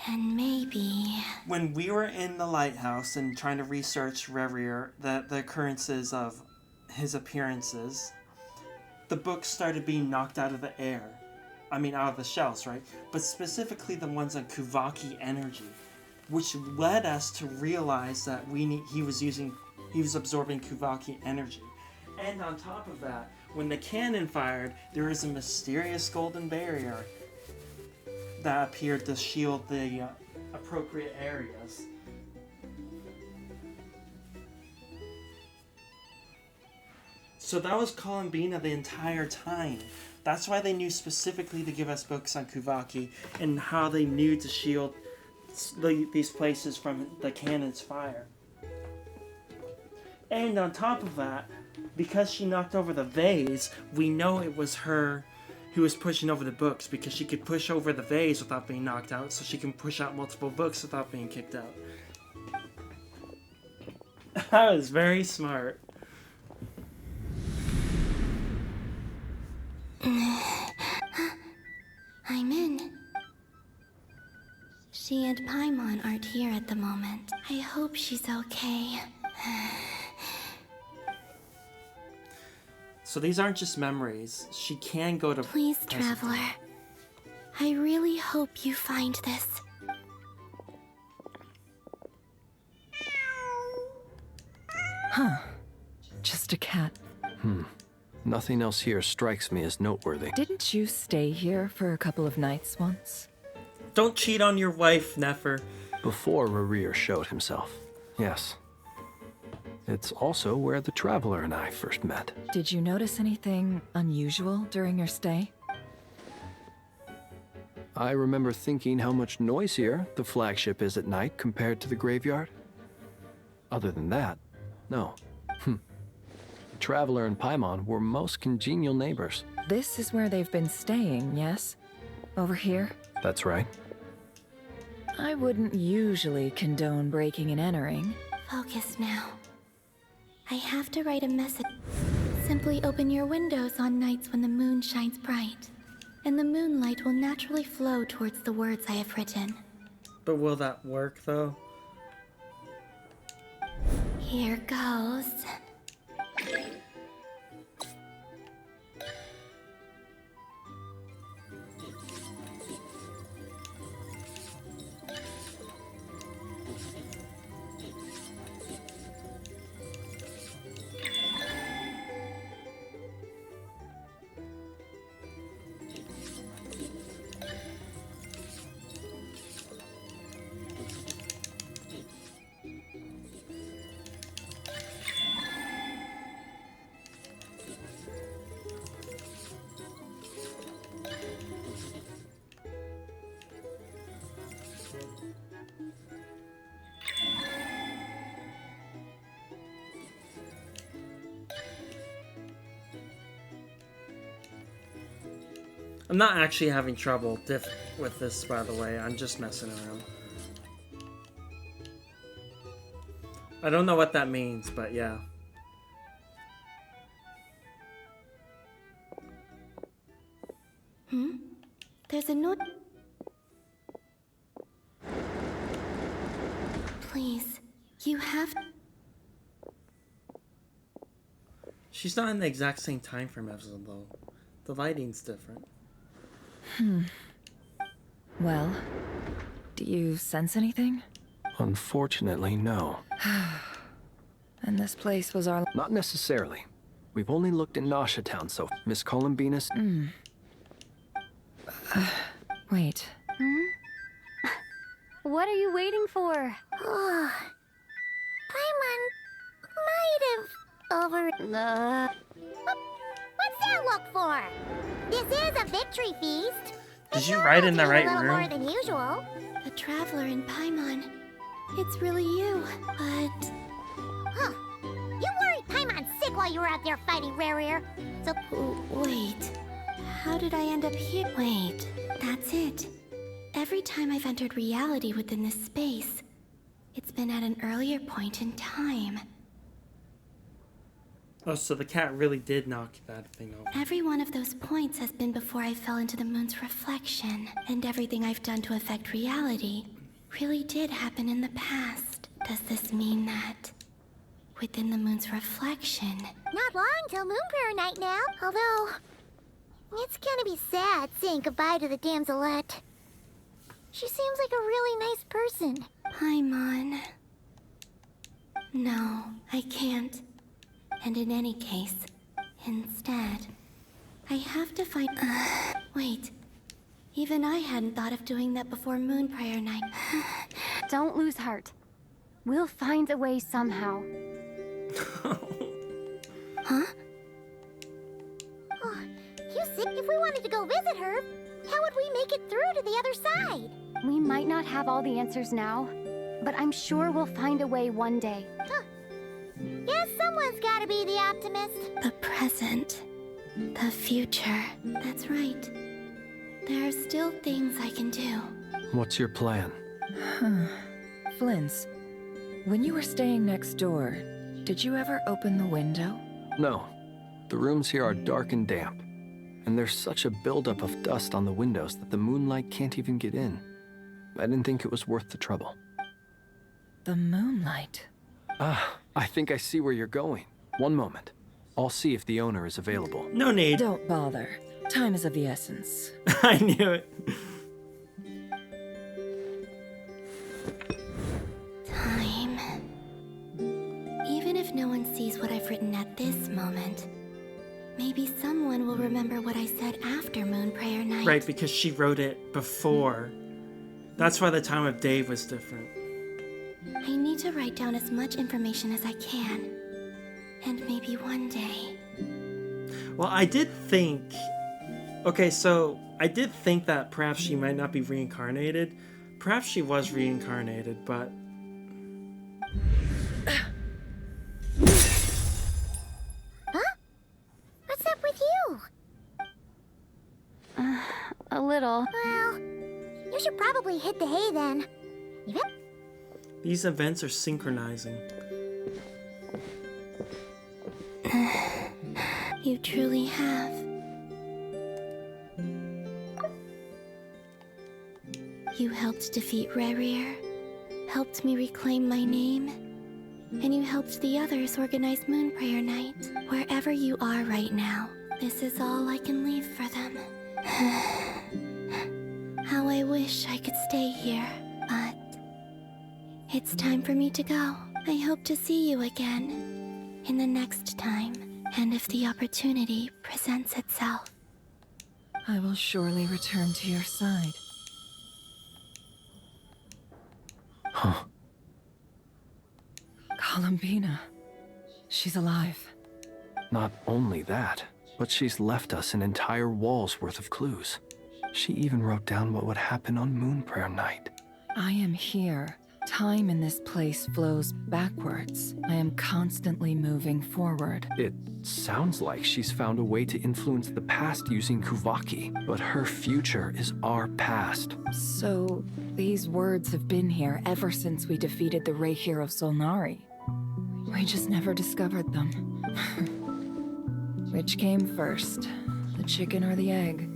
then maybe... When we were in the lighthouse and trying to research Revier, the occurrences of his appearances, the books started being knocked out of the air. I mean, out of the shelves, right? But specifically the ones on Kuvaki energy, which led us to realize that he was absorbing Kuvaki energy. And on top of that, when the cannon fired, there was a mysterious golden barrier that appeared to shield the appropriate areas. So that was Columbina the entire time. That's why they knew specifically to give us books on Kuvaki and how they knew to shield these places from the cannon's fire. And on top of that, because she knocked over the vase, we know it was her who was pushing over the books, because she could push over the vase without being knocked out, so she can push out multiple books without being kicked out. That was very smart. I'm in. She and Paimon aren't here at the moment. I hope she's okay. So these aren't just memories. She can go to... Please, Traveler. I really hope you find this. Huh. Just a cat. Nothing else here strikes me as noteworthy. Didn't you stay here for a couple of nights once? Don't cheat on your wife, Nefer. Before Rarir showed himself, yes. It's also where the Traveler and I first met. Did you notice anything unusual during your stay? I remember thinking how much noisier the flagship is at night compared to the graveyard. Other than that, no. The Traveler and Paimon were most congenial neighbors. This is where they've been staying, yes? Over here? That's right. I wouldn't usually condone breaking and entering. Focus now. I have to write a message. Simply open your windows on nights when the moon shines bright, and the moonlight will naturally flow towards the words I have written. But will that work, though? Here goes. I'm not actually having trouble with this, by the way. I'm just messing around. I don't know what that means, but yeah. There's a note. Please, you have... She's not in the exact same time frame as them, though. The lighting's different. Well, do you sense anything? Unfortunately, no. And this place was our... Not necessarily. We've only looked in Nasha Town, so Miss Columbina's... Wait. What are you waiting for? Paimon might have over... What's that look for? This is a victory feast. Did you write in the right A little more room? than usual. The Traveler in Paimon. It's really you, but... Huh. You worried Paimon's sick while you were out there fighting Rarir. So... Wait. How did I end up here? Wait, that's it. every time I've entered reality within this space, it's been at an earlier point in time. Oh, so the cat really did knock that thing over. Every one of those points has been before I fell into the moon's reflection, and everything I've done to affect reality really did happen in the past. Does this mean that within the moon's reflection... Not long till Moonprayer night now, although it's gonna be sad saying goodbye to the damselette. She seems like a really nice person. Paimon. No, I can't. And in any case, instead, I have to find... wait. Even I hadn't thought of doing that before Moonprayer night. Don't lose heart. We'll find a way somehow. Huh? Oh, you sick? If we wanted to go visit her, how would we make it through to the other side? We might not have all the answers now, but I'm sure we'll find a way one day. Huh. Guess someone's gotta be the optimist. The present. The future. That's right. There are still things I can do. What's your plan? Flint's, when you were staying next door, did you ever open the window? No. The rooms here are dark and damp, and there's such a buildup of dust on the windows that the moonlight can't even get in. I didn't think it was worth the trouble. The moonlight? Ah, I think I see where you're going. One moment. I'll see if the owner is available. No need. Don't bother. Time is of the essence. I knew it. Time. Even if no one sees what I've written at this moment, maybe someone will remember what I said after Moonprayer night. Right, because she wrote it before. That's why the time of day was different. I need to write down as much information as I can. And maybe one day... Well, I did think... Okay, so I did think that perhaps she might not be reincarnated. Perhaps she was reincarnated, but... Huh? What's up with you? A little. Well, you should probably hit the hay then. Yep. These events are synchronizing. You truly have. You helped defeat Rerir, helped me reclaim my name, and you helped the others organize Moonprayer night. Wherever you are right now, this is all I can leave for them. How I wish I could stay here, but it's time for me to go. I hope to see you again in the next time, and if the opportunity presents itself. I will surely return to your side. Huh. Columbina. She's alive. Not only that, but she's left us an entire wall's worth of clues. She even wrote down what would happen on Moonprayer night. I am here. Time in this place flows backwards. I am constantly moving forward. It sounds like she's found a way to influence the past using Kuvaki, but her future is our past. So, these words have been here ever since we defeated the Reihir of Solnari. We just never discovered them. Which came first, the chicken or the egg?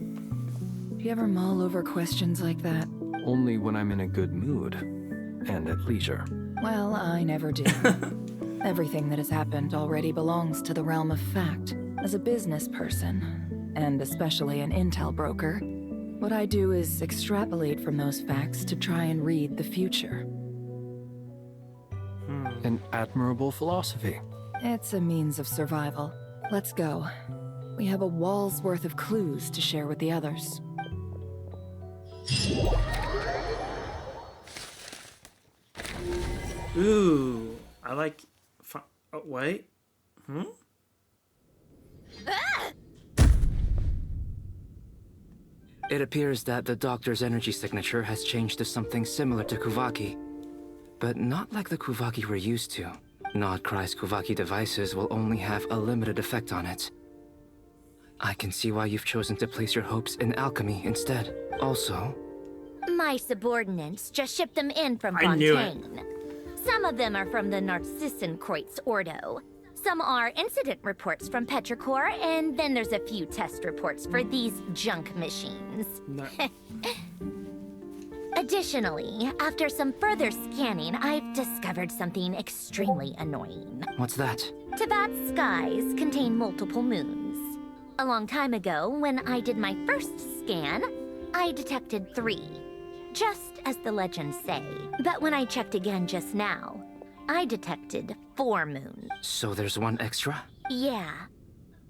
Do you ever mull over questions like that? Only when I'm in a good mood. And at leisure. Well, I never do. Everything that has happened already belongs to the realm of fact. As a business person, and especially an intel broker, what I do is extrapolate from those facts to try and read the future. An admirable philosophy. It's a means of survival. Let's go. We have a wall's worth of clues to share with the others. Ooh, I like... Oh, wait. It appears that the doctor's energy signature has changed to something similar to Kuvaki. But not like the Kuvaki we're used to. Nodcry's Kuvaki devices will only have a limited effect on it. I can see why you've chosen to place your hopes in alchemy instead. Also, My subordinates just shipped them in from I knew it. Fontaine. Some of them are from the Narcissenkreuz Ordo. Some are incident reports from Petrichor, and then there's a few test reports for these junk machines. No. Additionally, after some further scanning, I've discovered something extremely annoying. What's that? Teyvat's skies contain multiple moons. A long time ago, when I did my first scan, I detected 3. Just as the legends say. But when I checked again just now, I detected 4 moons. So there's one extra? Yeah.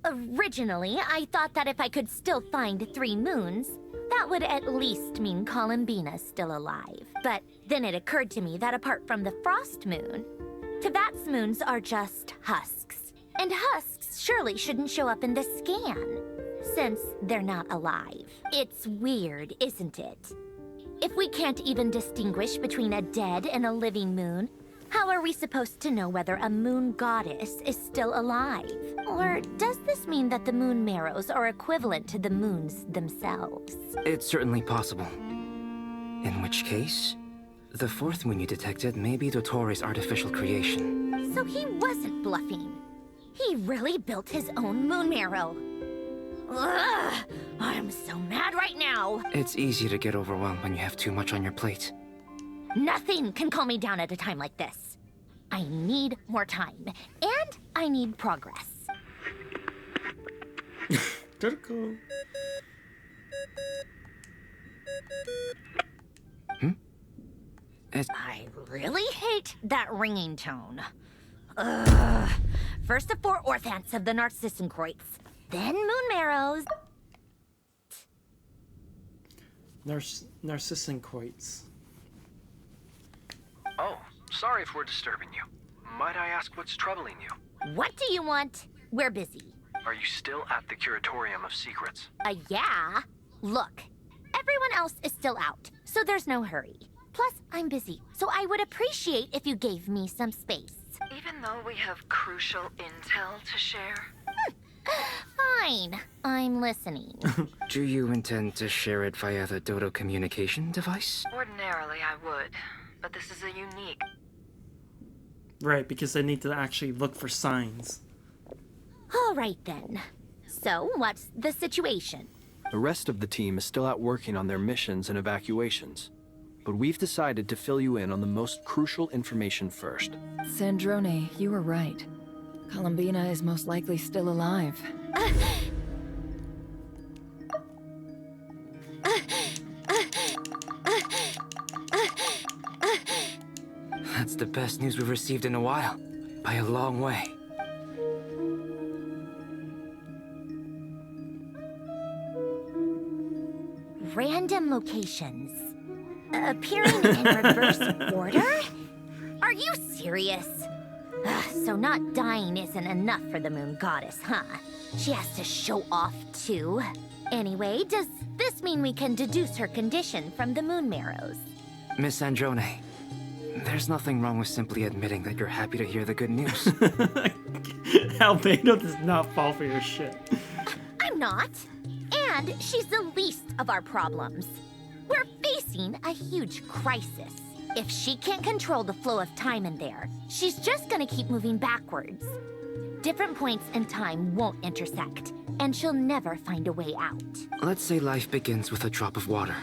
Originally, I thought that if I could still find 3 moons, that would at least mean Columbina's still alive. But then it occurred to me that apart from the frost moon, Teyvat's moons are just husks. And husks surely shouldn't show up in the scan, since they're not alive. It's weird, isn't it? If we can't even distinguish between a dead and a living moon, how are we supposed to know whether a moon goddess is still alive? Or does this mean that the moon marrows are equivalent to the moons themselves? It's certainly possible. In which case, the 4th moon you detected may be Dottore artificial creation. So he wasn't bluffing. He really built his own moon marrow. Ugh! I'm so mad right now! It's easy to get overwhelmed when you have too much on your plate. Nothing can calm me down at a time like this. I need more time, and I need progress. Critical. I really hate that ringing tone. Ugh. First the 4 orthants of the Narcissenkreuz, then moon marrows. Narcissenkreuz. Oh, sorry if we're disturbing you. Might I ask what's troubling you? What do you want? We're busy. Are you still at the Curatorium of Secrets? Yeah. Look, everyone else is still out, so there's no hurry. Plus, I'm busy, so I would appreciate if you gave me some space. Even though we have crucial intel to share? Fine. I'm listening. Do you intend to share it via the Dodo communication device? Ordinarily, I would, but this is a unique... Right, because they need to actually look for signs. All right, then. So, what's the situation? The rest of the team is still out working on their missions and evacuations. But we've decided to fill you in on the most crucial information first. Sandrone, you were right. Columbina is most likely still alive. That's the best news we've received in a while. By a long way. Random locations. Appearing in reverse order? Are you serious? So not dying isn't enough for the moon goddess, huh? She has to show off too. Anyway, does this mean we can deduce her condition from the moon marrows? Miss Sandrone, there's nothing wrong with simply admitting that you're happy to hear the good news. Albedo does not fall for your shit. I'm not. And she's the least of our problems. We're facing a huge crisis. If she can't control the flow of time in there, she's just gonna keep moving backwards. Different points in time won't intersect, and she'll never find a way out. Let's say life begins with a drop of water.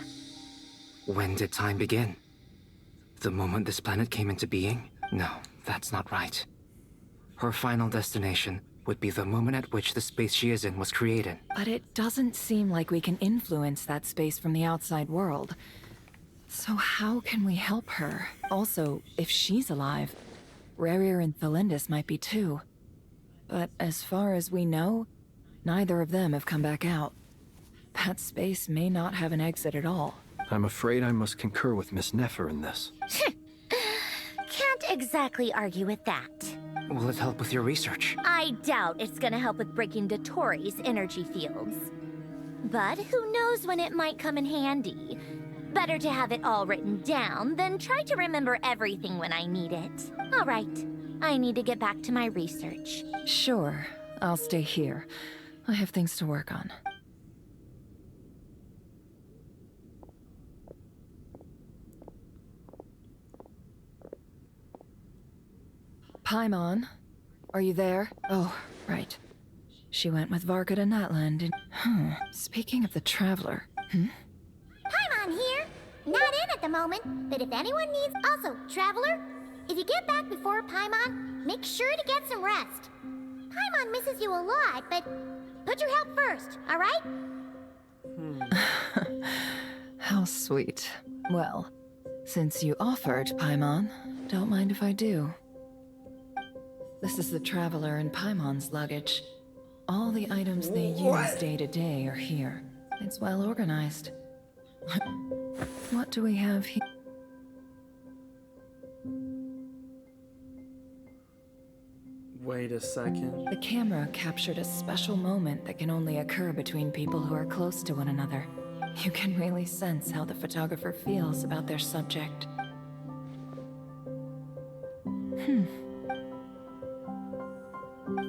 When did time begin? The moment this planet came into being? No, that's not right. Her final destination would be the moment at which the space she is in was created. But it doesn't seem like we can influence that space from the outside world. So how can we help her? Also, if she's alive, Rerir and Thelindis might be too. But as far as we know, neither of them have come back out. That space may not have an exit at all. I'm afraid I must concur with Miss Nefer in this. Can't exactly argue with that. Will it help with your research? I doubt it's gonna help with breaking Dottore energy fields. But who knows when it might come in handy. Better to have it all written down than try to remember everything when I need it. All right, I need to get back to my research. Sure, I'll stay here. I have things to work on. Paimon, are you there? Oh, right. She went with Varka to Natland and... Speaking of the Traveler... Paimon here. Not in at the moment, but if anyone needs... Also, Traveler, if you get back before Paimon, make sure to get some rest. Paimon misses you a lot, but put your health first, alright? How sweet. Well, since you offered, Paimon, don't mind if I do. This is the Traveler and Paimon's luggage. All the items they use day to day are here. It's well organized. What do we have here? Wait a second. The camera captured a special moment that can only occur between people who are close to one another. You can really sense how the photographer feels about their subject.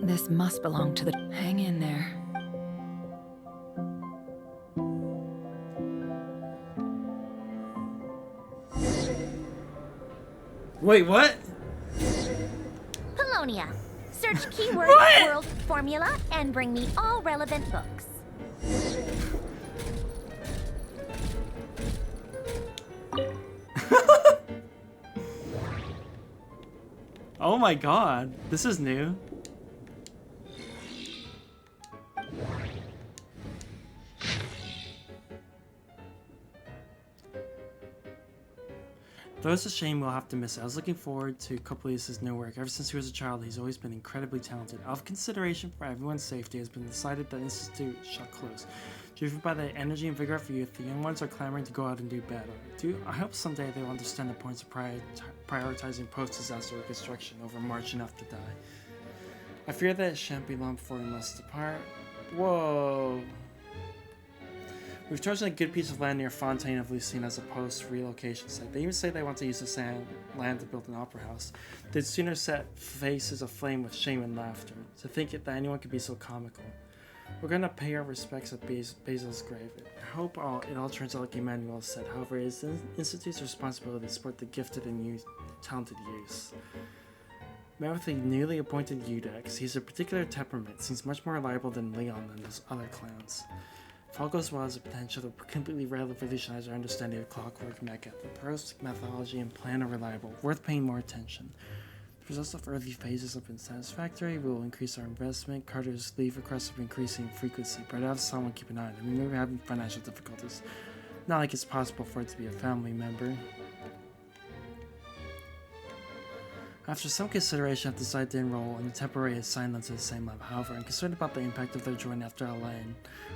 This must belong to the... Hang in there. Wait, what? Polonia. Search keyword world formula and bring me all relevant books. Oh my god, this is new. Though it's a shame we'll have to miss it. I was looking forward to Copulis's new work. Ever since he was a child, he's always been incredibly talented. Out of consideration for everyone's safety, it has been decided that the Institute shall close. Driven by the energy and vigor of youth, the young ones are clamoring to go out and do better. I hope someday they will understand the points of prioritizing post-disaster reconstruction over marching off to die. I fear that it shan't be long before we must depart. Whoa. We've chosen a good piece of land near Fontaine of Lucine as a post-relocation site. They even say they want to use this land to build an opera house. They'd sooner set faces aflame with shame and laughter. To think that anyone could be so comical. We're gonna pay our respects at Basil's grave. I hope it all turns out like Emmanuel said. However, it is the Institute's responsibility to support the gifted and talented youths. Met with a newly appointed UDEX. He's a particular temperament. Seems much more reliable than Leon and his other clowns. If all goes well, has the potential to completely revolutionize our understanding of clockwork mecha. The pros, methodology, and plan are reliable, worth paying more attention. The results of early phases have been satisfactory. We will increase our investment. Carter's leave requests have been increasing frequency, but I have someone keep an eye on him. We may be having financial difficulties. Not like it's possible for it to be a family member. After some consideration, I've decided to enroll and temporarily assign them to the same lab. However, I'm concerned about the impact of their joining after LA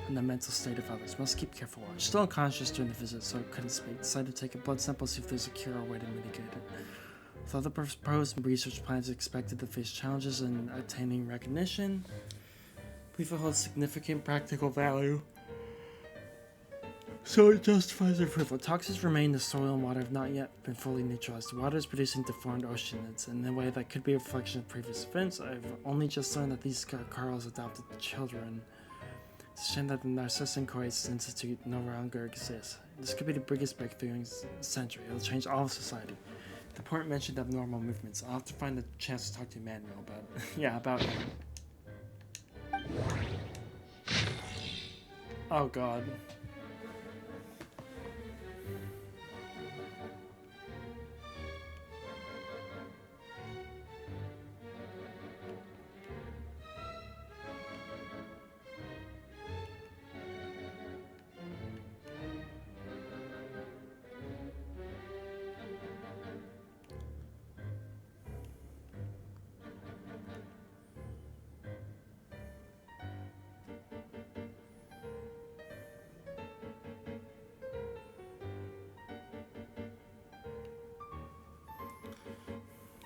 and the mental state of others. Must keep careful watch. Still unconscious during the visit, so I couldn't speak. Decided to take a blood sample, see if there's a cure or way to mitigate it. With other proposed research plans expected to face challenges in attaining recognition, I believe it holds significant practical value. So it justifies their approval. Toxins remain in the soil and water have not yet been fully neutralized. The water is producing deformed oceanids in a way that could be a reflection of previous events. I've only just learned that these Carls adopted children. It's a shame that the Narcissan Coitus Institute no longer exists. This could be the biggest breakthrough in a century. It'll change all of society. The report mentioned abnormal movements. I'll have to find a chance to talk to Emmanuel about it. Yeah, about him. Oh god.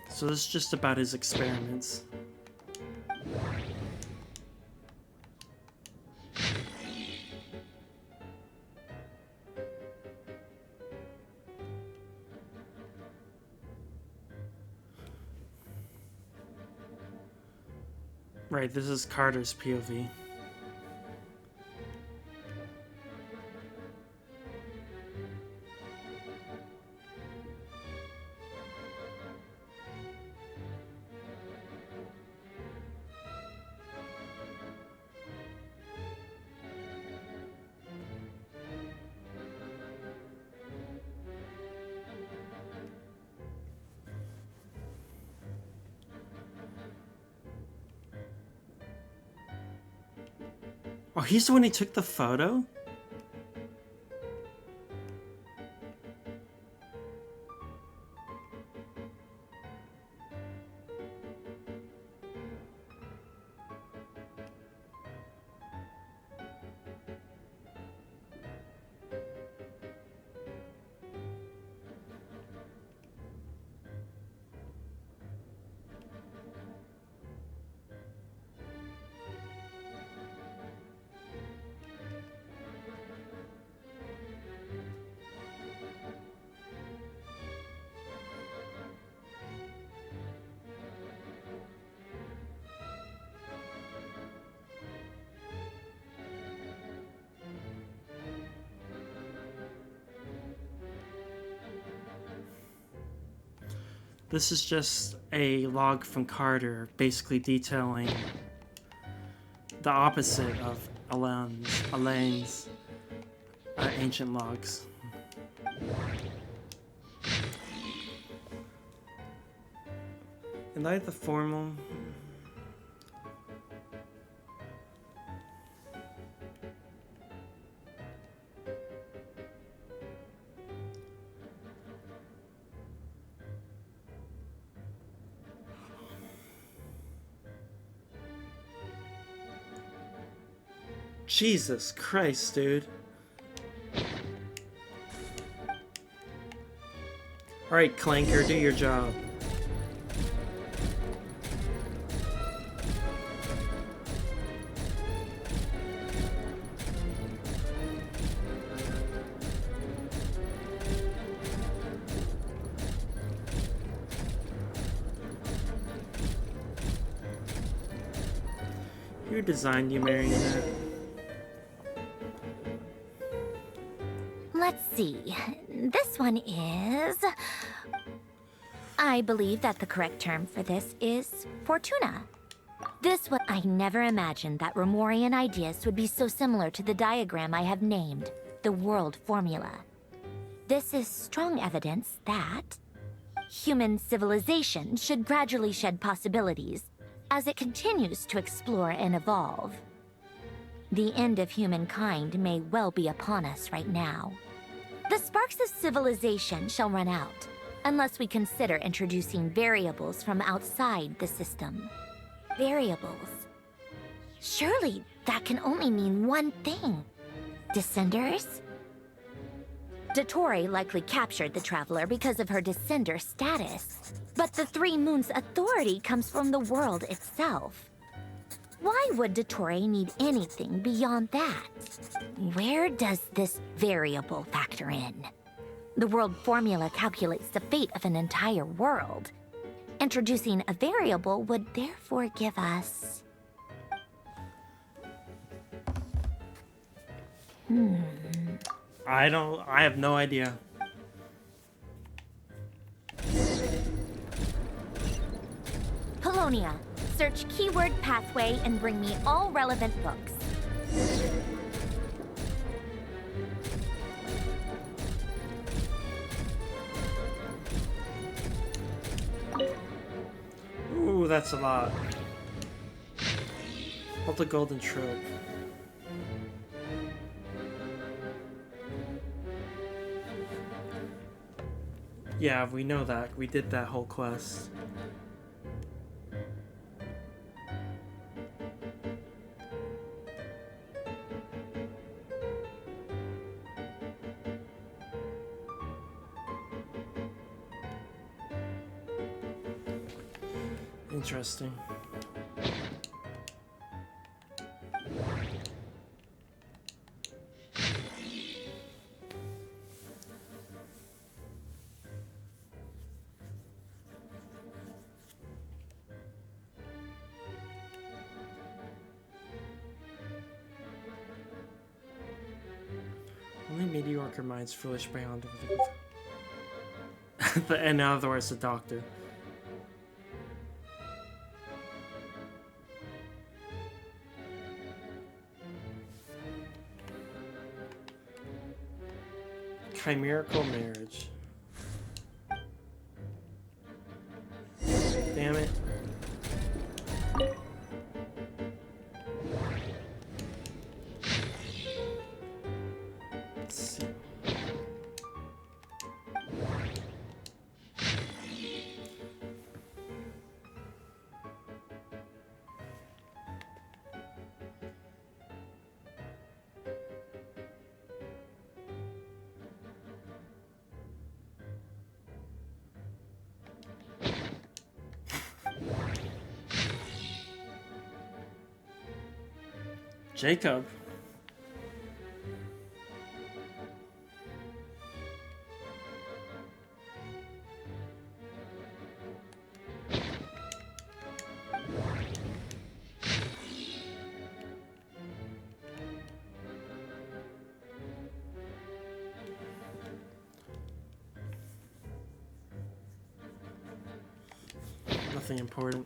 So this is just about his experiments. Right, this is Carter's POV. Oh, he's the one who took the photo? This is just a log from Carter, basically detailing the opposite of Elaine's ancient logs. In light of the formal... Jesus Christ, dude. Alright, Clanker, do your job. Who designed you, Marionette? Let's see. This one is... I believe that the correct term for this is Fortuna. This was... I never imagined that Remorian ideas would be so similar to the diagram I have named, the World Formula. This is strong evidence that human civilization should gradually shed possibilities as it continues to explore and evolve. The end of humankind may well be upon us right now. The sparks of civilization shall run out, unless we consider introducing variables from outside the system. Variables. Surely that can only mean one thing. Descenders? Dottore likely captured the Traveler because of her descender status. But the Three Moons' authority comes from the world itself. Why would Dottore need anything beyond that? Where does this variable factor in? The world formula calculates the fate of an entire world. Introducing a variable would therefore give us... I have no idea. Polonia. Search keyword pathway and bring me all relevant books. Ooh, that's a lot. Hold the golden trope. Yeah, we know that. We did that whole quest. Interesting. Only mediocre minds foolish beyond in other words, the doctor. Chimerical marriage. Damn it. Jacob. Nothing important.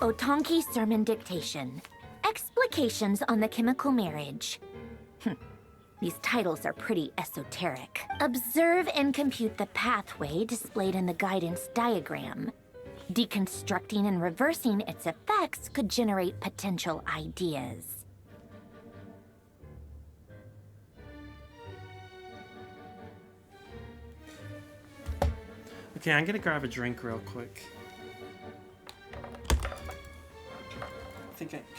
Otonki Sermon Dictation. Explications on the Chemical Marriage. These titles are pretty esoteric. Observe and compute the pathway displayed in the guidance diagram. Deconstructing and reversing its effects could generate potential ideas. Okay, I'm gonna grab a drink real quick.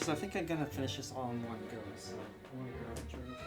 I think I'm gonna finish this all in one go, so I wanna grab a drink.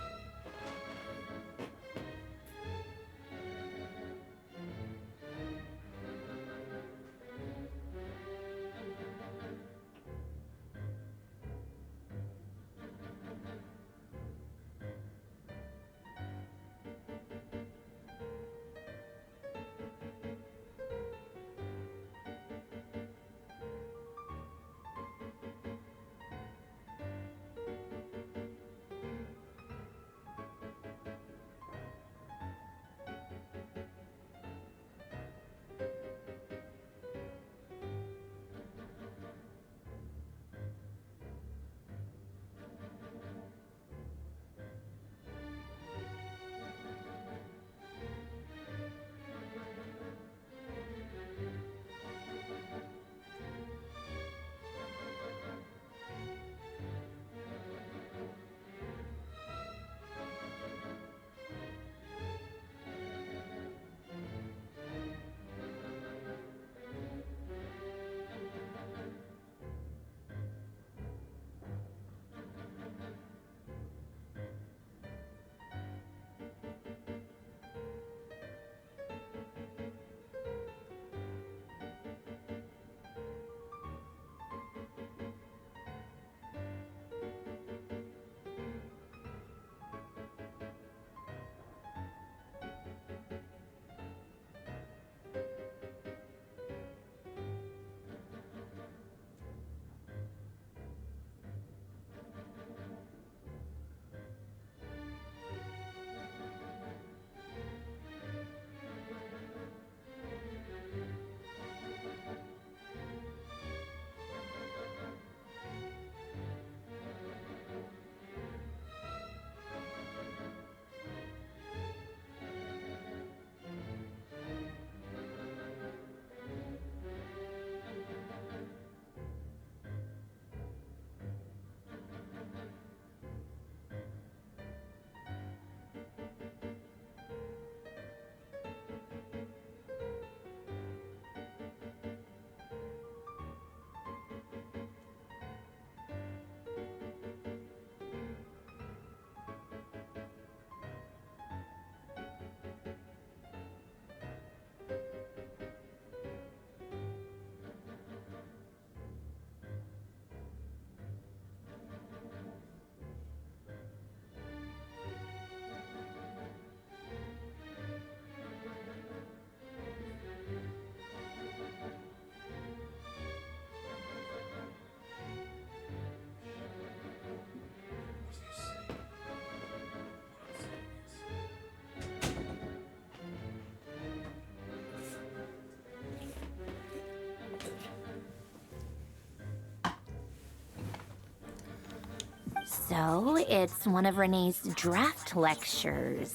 So, it's one of Renee's draft lectures.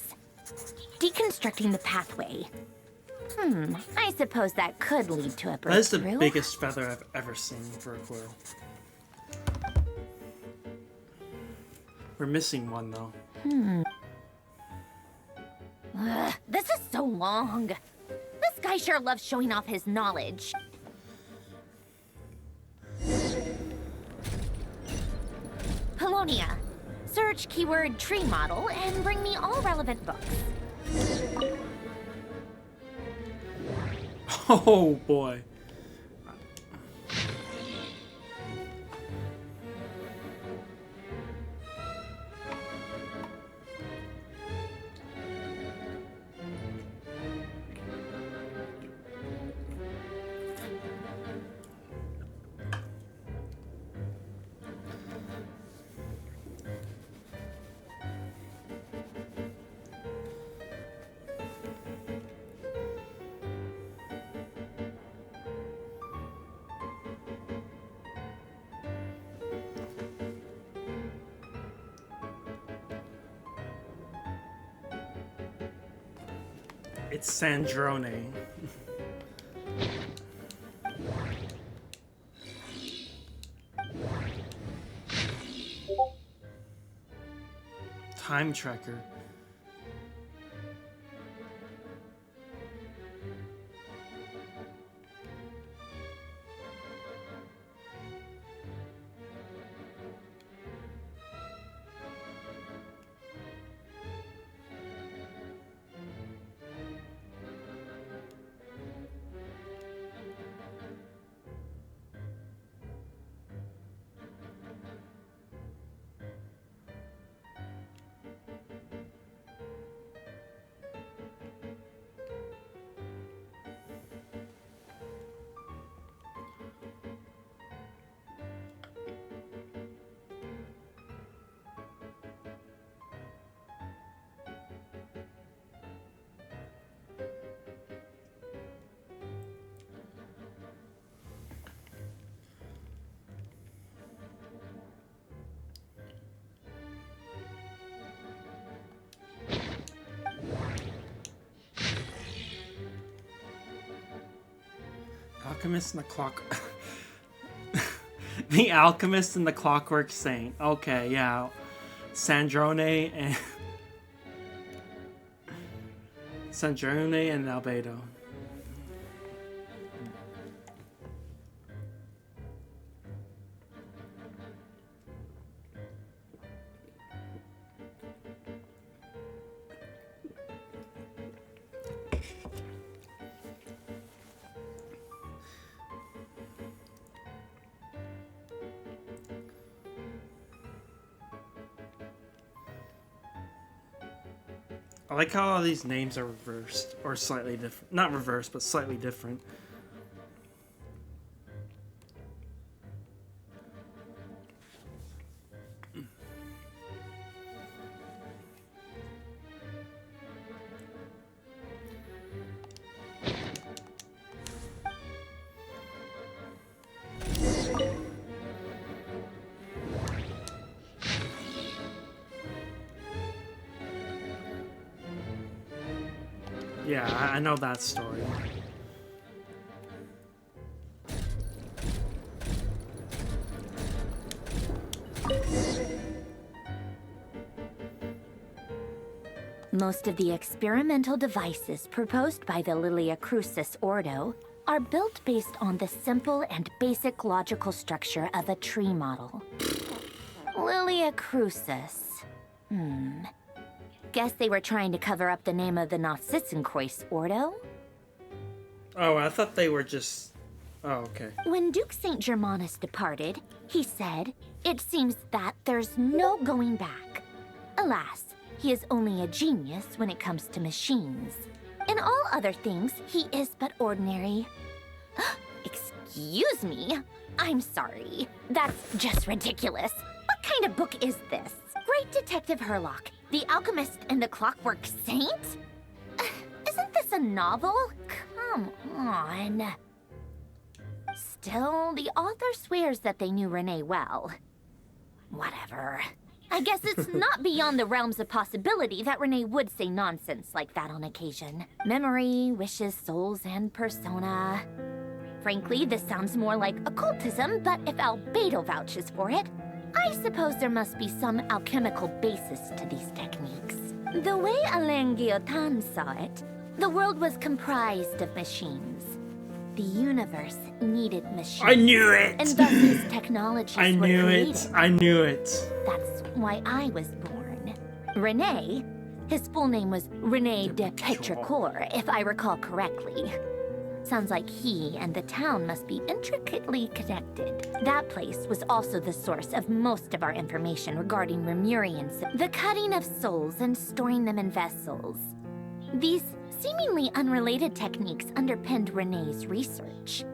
Deconstructing the pathway. I suppose that could lead to a breakthrough. That is the biggest feather I've ever seen for a clue. We're missing one, though. Ugh, this is so long. This guy sure loves showing off his knowledge. Polonia. Search keyword tree model and bring me all relevant books. Oh boy. It's Sandrone. Time tracker. Alchemist and the Clock... The Alchemist and the Clockwork Saint. Okay, yeah. Sandrone and... Sandrone and Albedo. I like how all these names are reversed, or slightly different. Not reversed, but slightly different. Yeah, I know that story. Most of the experimental devices proposed by the Lilia Crucis Ordo are built based on the simple and basic logical structure of a tree model. Lilia Crucis. Guess they were trying to cover up the name of the Narcissenkois Ordo? Oh, I thought they were just... Oh, okay. When Duke St. Germanus departed, he said, "It seems that there's no going back. Alas, he is only a genius when it comes to machines. In all other things, he is but ordinary." Excuse me? I'm sorry. That's just ridiculous. What kind of book is this? Great Detective Herlock, The Alchemist and the Clockwork Saint? Isn't this a novel? Come on. Still, the author swears that they knew Renee well. Whatever. I guess it's not beyond the realms of possibility that Renee would say nonsense like that on occasion. Memory, wishes, souls, and persona. Frankly, this sounds more like occultism, but if Albedo vouches for it, I suppose there must be some alchemical basis to these techniques. The way Alain Guillotin saw it, the world was comprised of machines. The universe needed machines. I knew it! And thus his technologies I were knew created. it! I knew it! That's why I was born. René, his full name was René de Petrichor, if I recall correctly. Sounds like he and the town must be intricately connected. That place was also the source of most of our information regarding Remurians, the cutting of souls and storing them in vessels. These seemingly unrelated techniques underpinned Renee's research.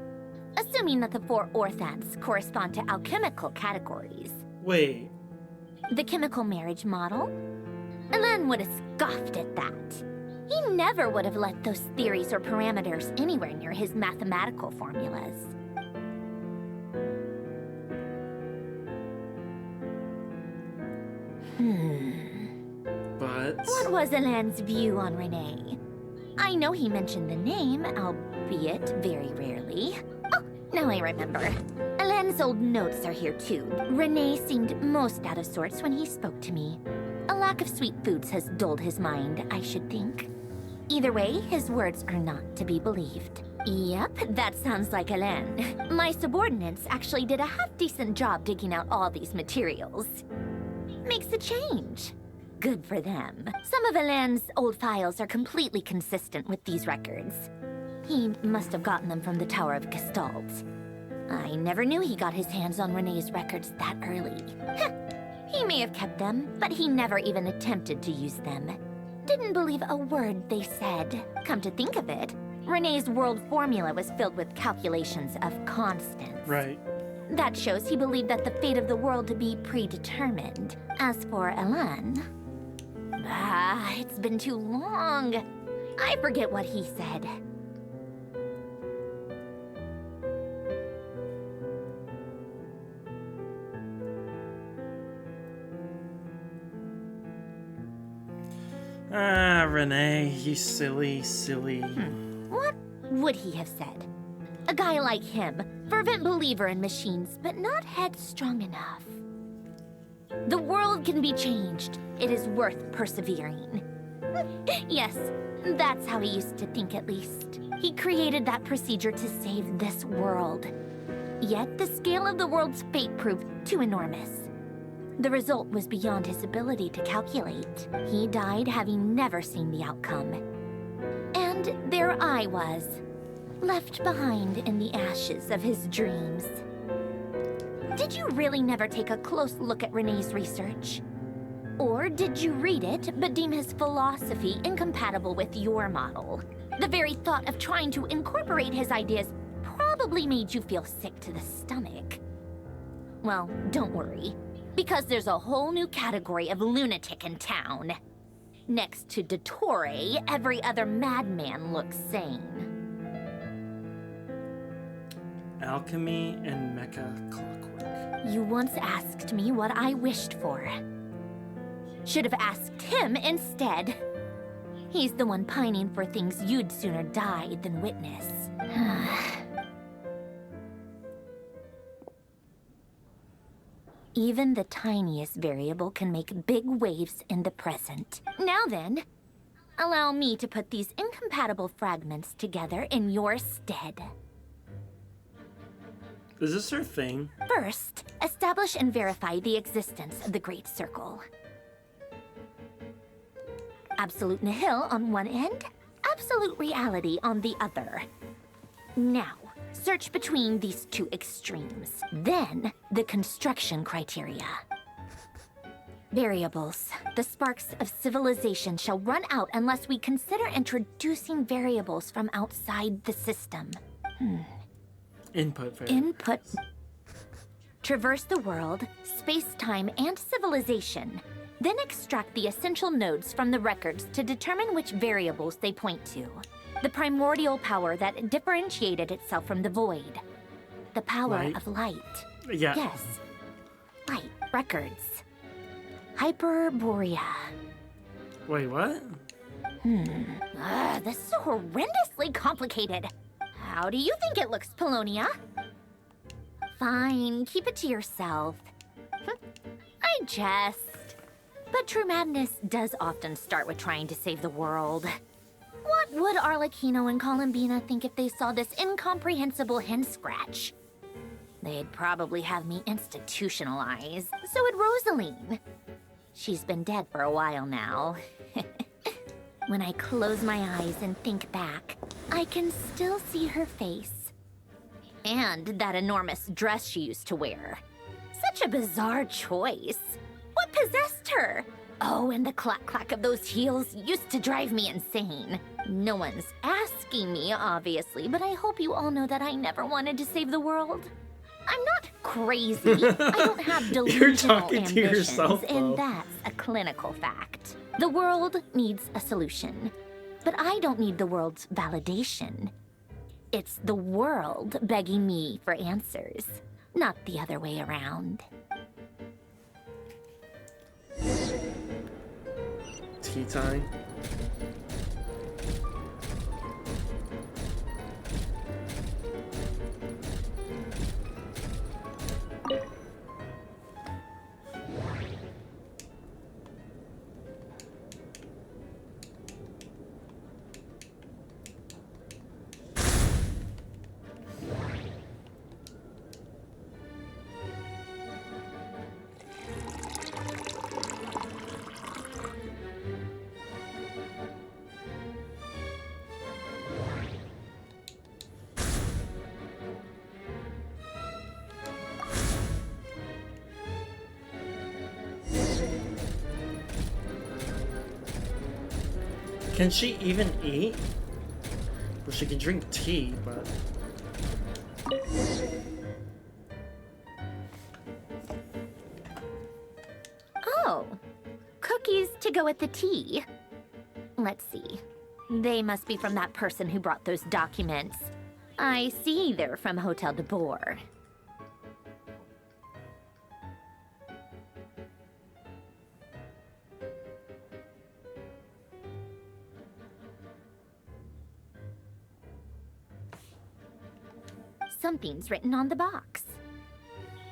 Assuming that the 4 orthants correspond to alchemical categories. Wait. The chemical marriage model? Alan would have scoffed at that. He never would have let those theories or parameters anywhere near his mathematical formulas. But... What was Alan's view on Renee? I know he mentioned the name, albeit very rarely. Oh, now I remember. Alan's old notes are here too. Renee seemed most out of sorts when he spoke to me. A lack of sweet foods has dulled his mind, I should think. Either way, his words are not to be believed. Yep, that sounds like Alan. My subordinates actually did a half-decent job digging out all these materials. Makes a change. Good for them. Some of Alan's old files are completely consistent with these records. He must have gotten them from the Tower of Gestalt. I never knew he got his hands on Renee's records that early. He may have kept them, but he never even attempted to use them. Didn't believe a word they said. Come to think of it, Renee's world formula was filled with calculations of constants. Right. That shows he believed that the fate of the world to be predetermined. As for Alan... it's been too long. I forget what he said. Renee, you silly, silly. What would he have said? A guy like him, fervent believer in machines, but not headstrong enough. The world can be changed. It is worth persevering. Yes, that's how he used to think at least. He created that procedure to save this world. Yet the scale of the world's fate proved too enormous. The result was beyond his ability to calculate. He died having never seen the outcome. And there I was, left behind in the ashes of his dreams. Did you really never take a close look at Renee's research? Or did you read it, but deem his philosophy incompatible with your model? The very thought of trying to incorporate his ideas probably made you feel sick to the stomach. Well, don't worry, because there's a whole new category of lunatic in town. Next to Dottore, every other madman looks sane. Alchemy and mecha clockwork. You once asked me what I wished for. Should have asked him instead. He's the one pining for things you'd sooner die than witness. Even the tiniest variable can make big waves in the present. Now then, allow me to put these incompatible fragments together in your stead. Is this her thing? First, establish and verify the existence of the Great Circle. Absolute nihil on one end, absolute reality on the other. Now, search between these two extremes. Then, the construction criteria. Variables. The sparks of civilization shall run out unless we consider introducing variables from outside the system. Input variables. Input. Traverse the world, space-time, and civilization. Then extract the essential nodes from the records to determine which variables they point to. The primordial power that differentiated itself from the void. The power of light. Yeah. Yes. Light. Records. Hyperborea. Wait, what? This is horrendously complicated. How do you think it looks, Polonia? Fine, keep it to yourself. I jest. But true madness does often start with trying to save the world. What would Arlecchino and Columbina think if they saw this incomprehensible hen scratch? They'd probably have me institutionalized. So would Rosaline. She's been dead for a while now. When I close my eyes and think back, I can still see her face. And that enormous dress she used to wear. Such a bizarre choice. What possessed her? Oh, and the clack-clack of those heels used to drive me insane. No one's asking me, obviously, but I hope you all know that I never wanted to save the world. I'm not crazy. I don't have delusional talking to ambitions, yourself, though. and that's a clinical fact. The world needs a solution, but I don't need the world's validation. It's the world begging me for answers, not the other way around. Tea time. Can she even eat? Well, she can drink tea, but... Oh, cookies to go with the tea. Let's see. They must be from that person who brought those documents. I see they're from Hotel de Boer. Something's written on the box.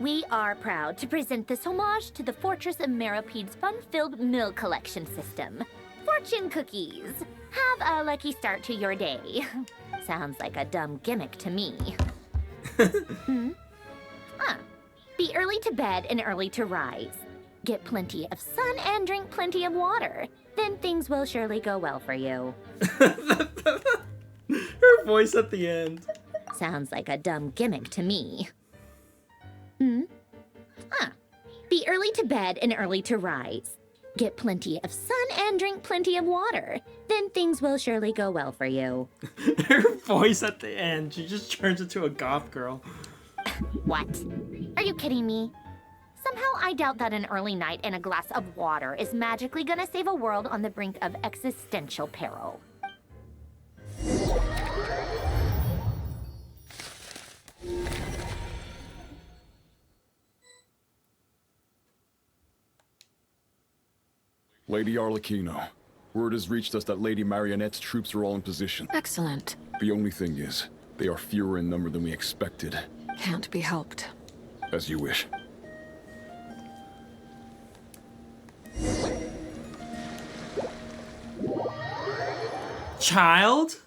We are proud to present this homage to the Fortress of Meropede's fun-filled mill collection system. Fortune cookies. Have a lucky start to your day. Sounds like a dumb gimmick to me. Be early to bed and early to rise. Get plenty of sun and drink plenty of water. Then things will surely go well for you. Her voice at the end. Sounds like a dumb gimmick to me. Be early to bed and early to rise. Get plenty of sun and drink plenty of water. Then things will surely go well for you. Her voice at the end. She just turns into a goth girl. What? Are you kidding me? Somehow I doubt that an early night and a glass of water is magically gonna save a world on the brink of existential peril. Lady Arlecchino, word has reached us that Lady Marionette's troops are all in position. Excellent. The only thing is, they are fewer in number than we expected. Can't be helped. As you wish. Child?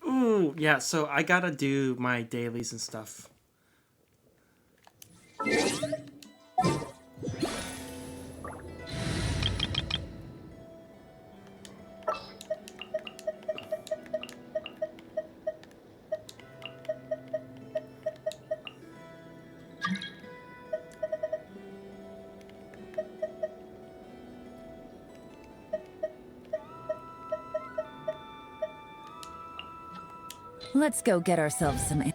Ooh, yeah, so I gotta do my dailies and stuff. Let's go get ourselves some...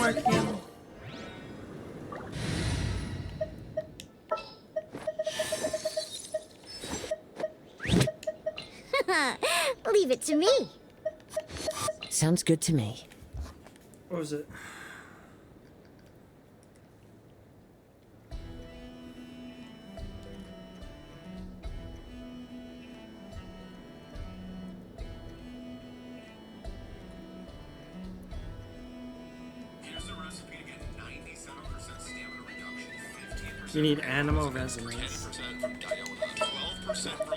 work again? Leave it to me. Sounds good to me. What was it? You need animal resonance. 10% from Diona, 12% from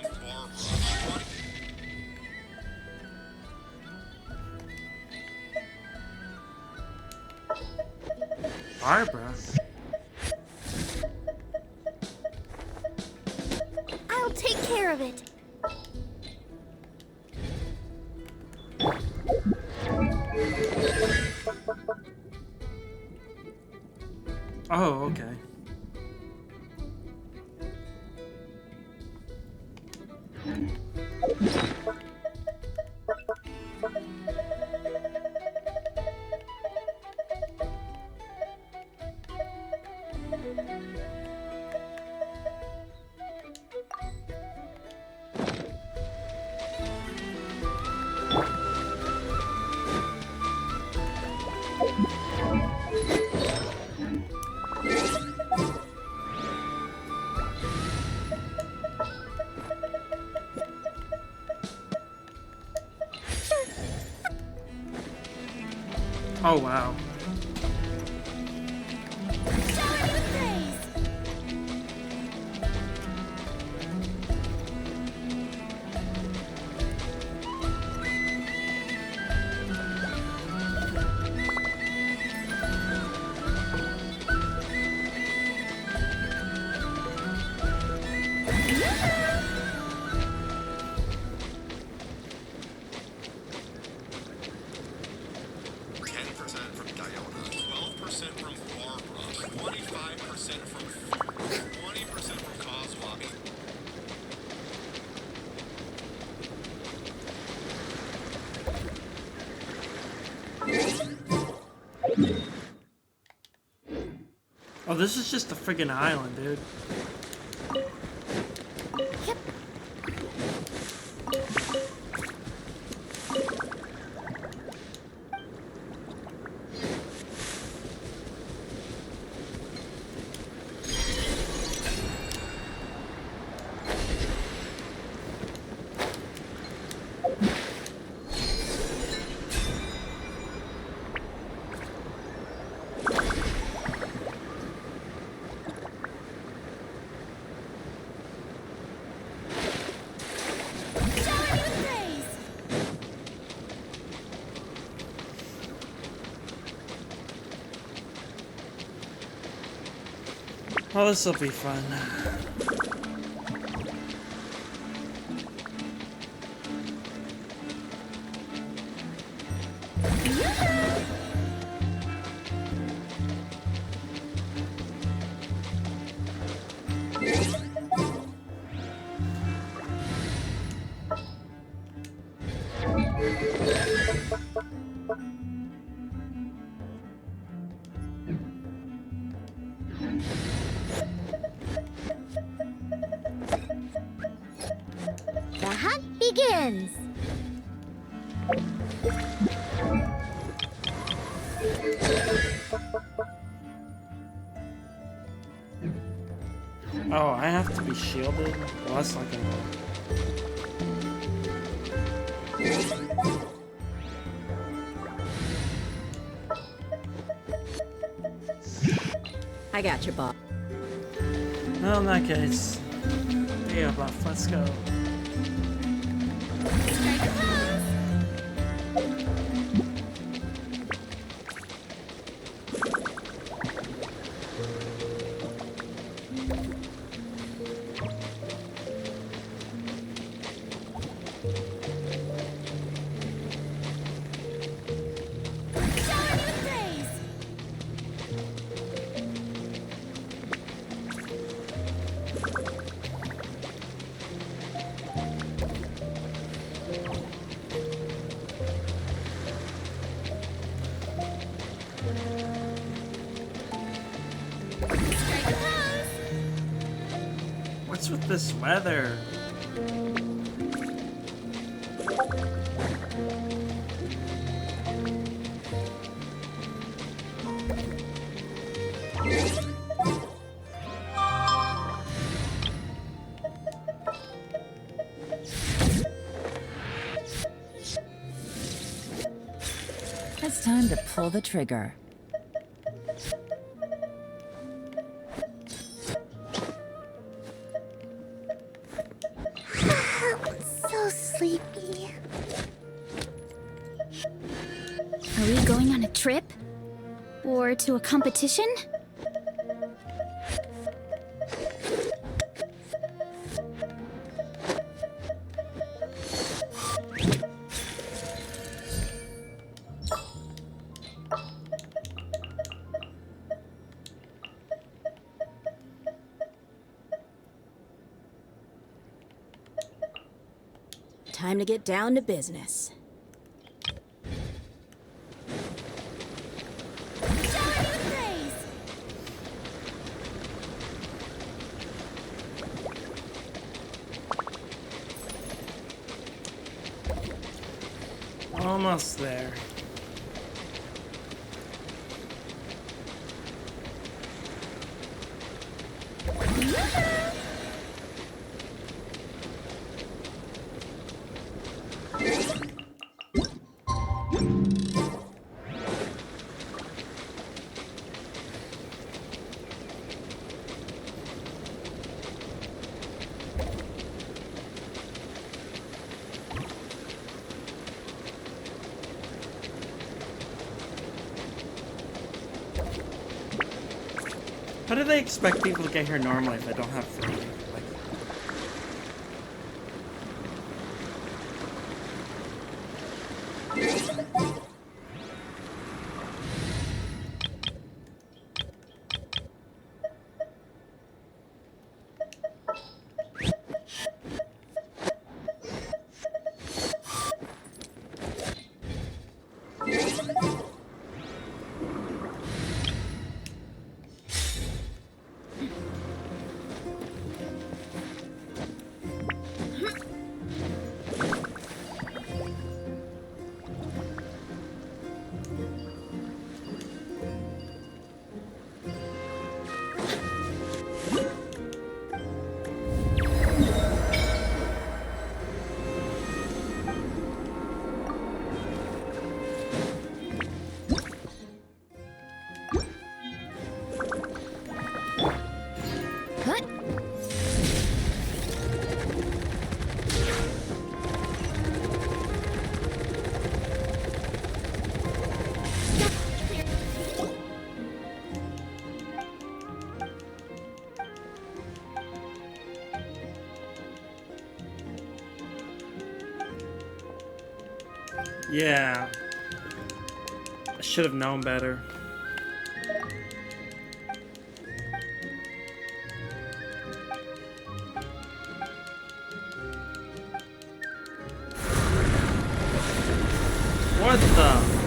Barbara? I'll take care of it. Oh, okay. Oh, wow. Oh, this is just a friggin' island, dude. Oh, this will be fun. The hunt begins. Oh, I have to be shielded? Well, that's not gonna work. I got you, Bob. Well, in that case, yeah, buff, let's go. this weather. It's time to pull the trigger. So sleepy. Are we going on a trip? Or to a competition? Time to get down to business. Almost there. How do they expect people to get here normally if they don't have food? Like, yeah. I should have known better. What the?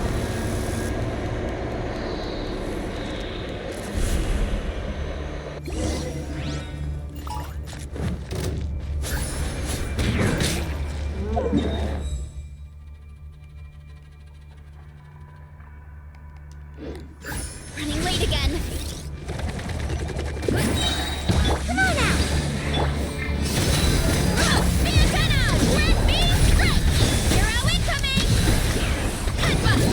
Running late again. Come on now! The antenna! We're being stripped! Hero incoming! Headbutt!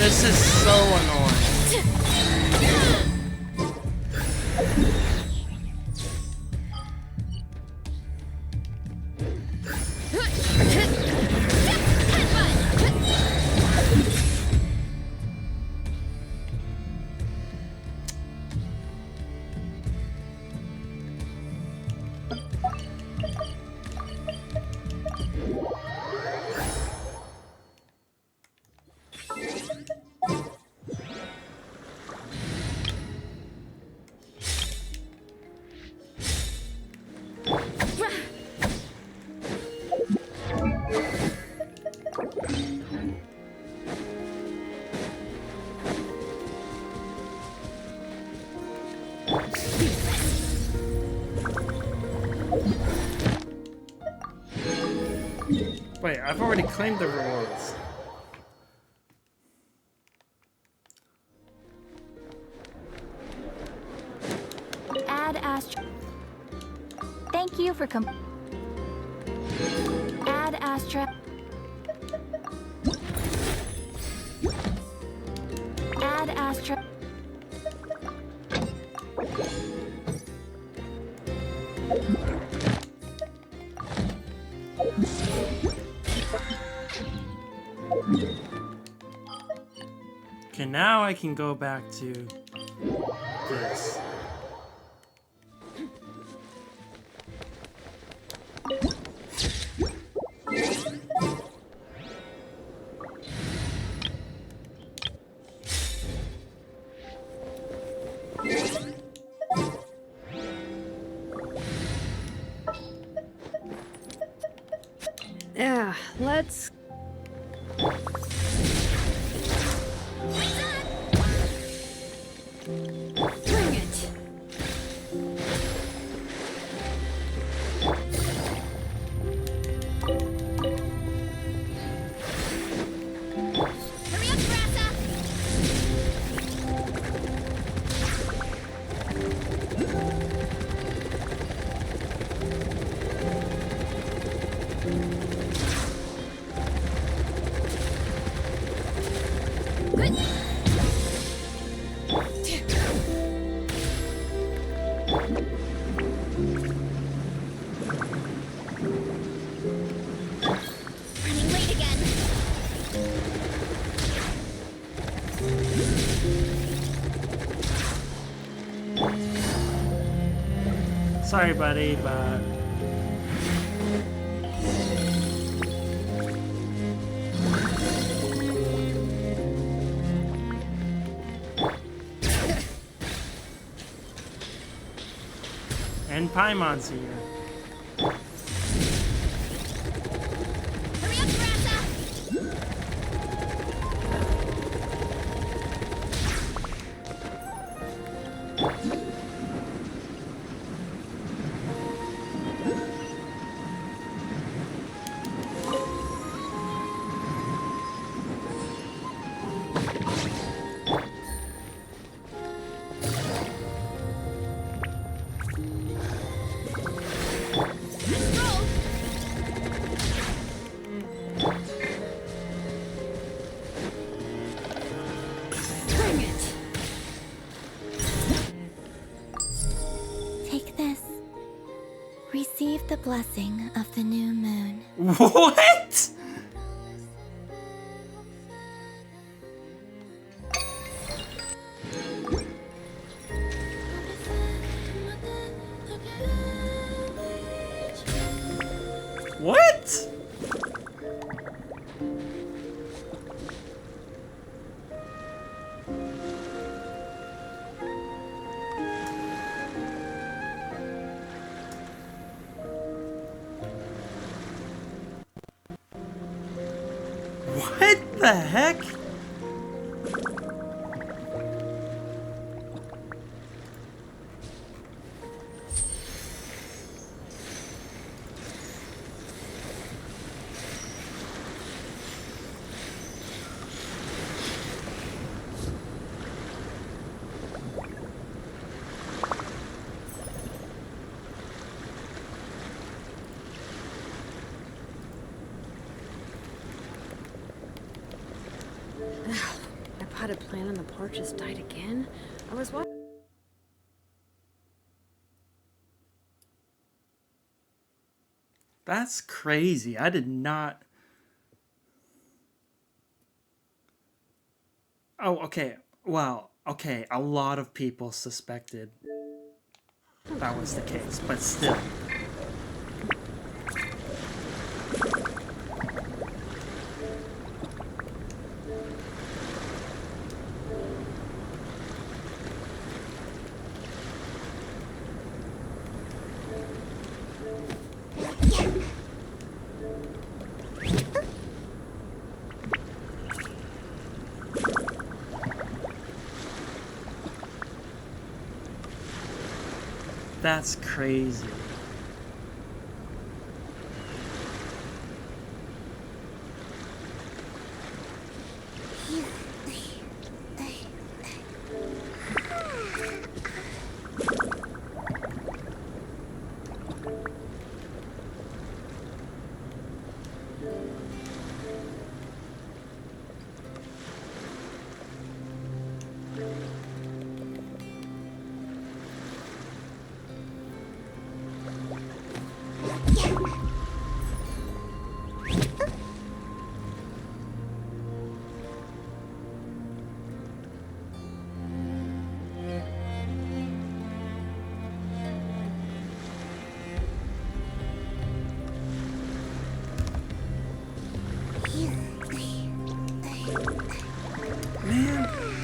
This is so annoying. Wait, I've already claimed the rewards. Add Astra. Thank you for Add Astra. Add Astra. Okay, now I can go back to this. Yeah, let's... Bring it. Hurry up, Grassa! Running late again. Sorry, buddy, but... And Paimon's here. Hurry up, Grassa! Let's roll! Bring it. Take this. Receive the blessing of the new moon. What? What? What the heck? potted plant on the porch just died again? I was watching. That's crazy. I did not... Oh, okay. Well, okay. A lot of people suspected that was the case, but still. That's crazy. Man.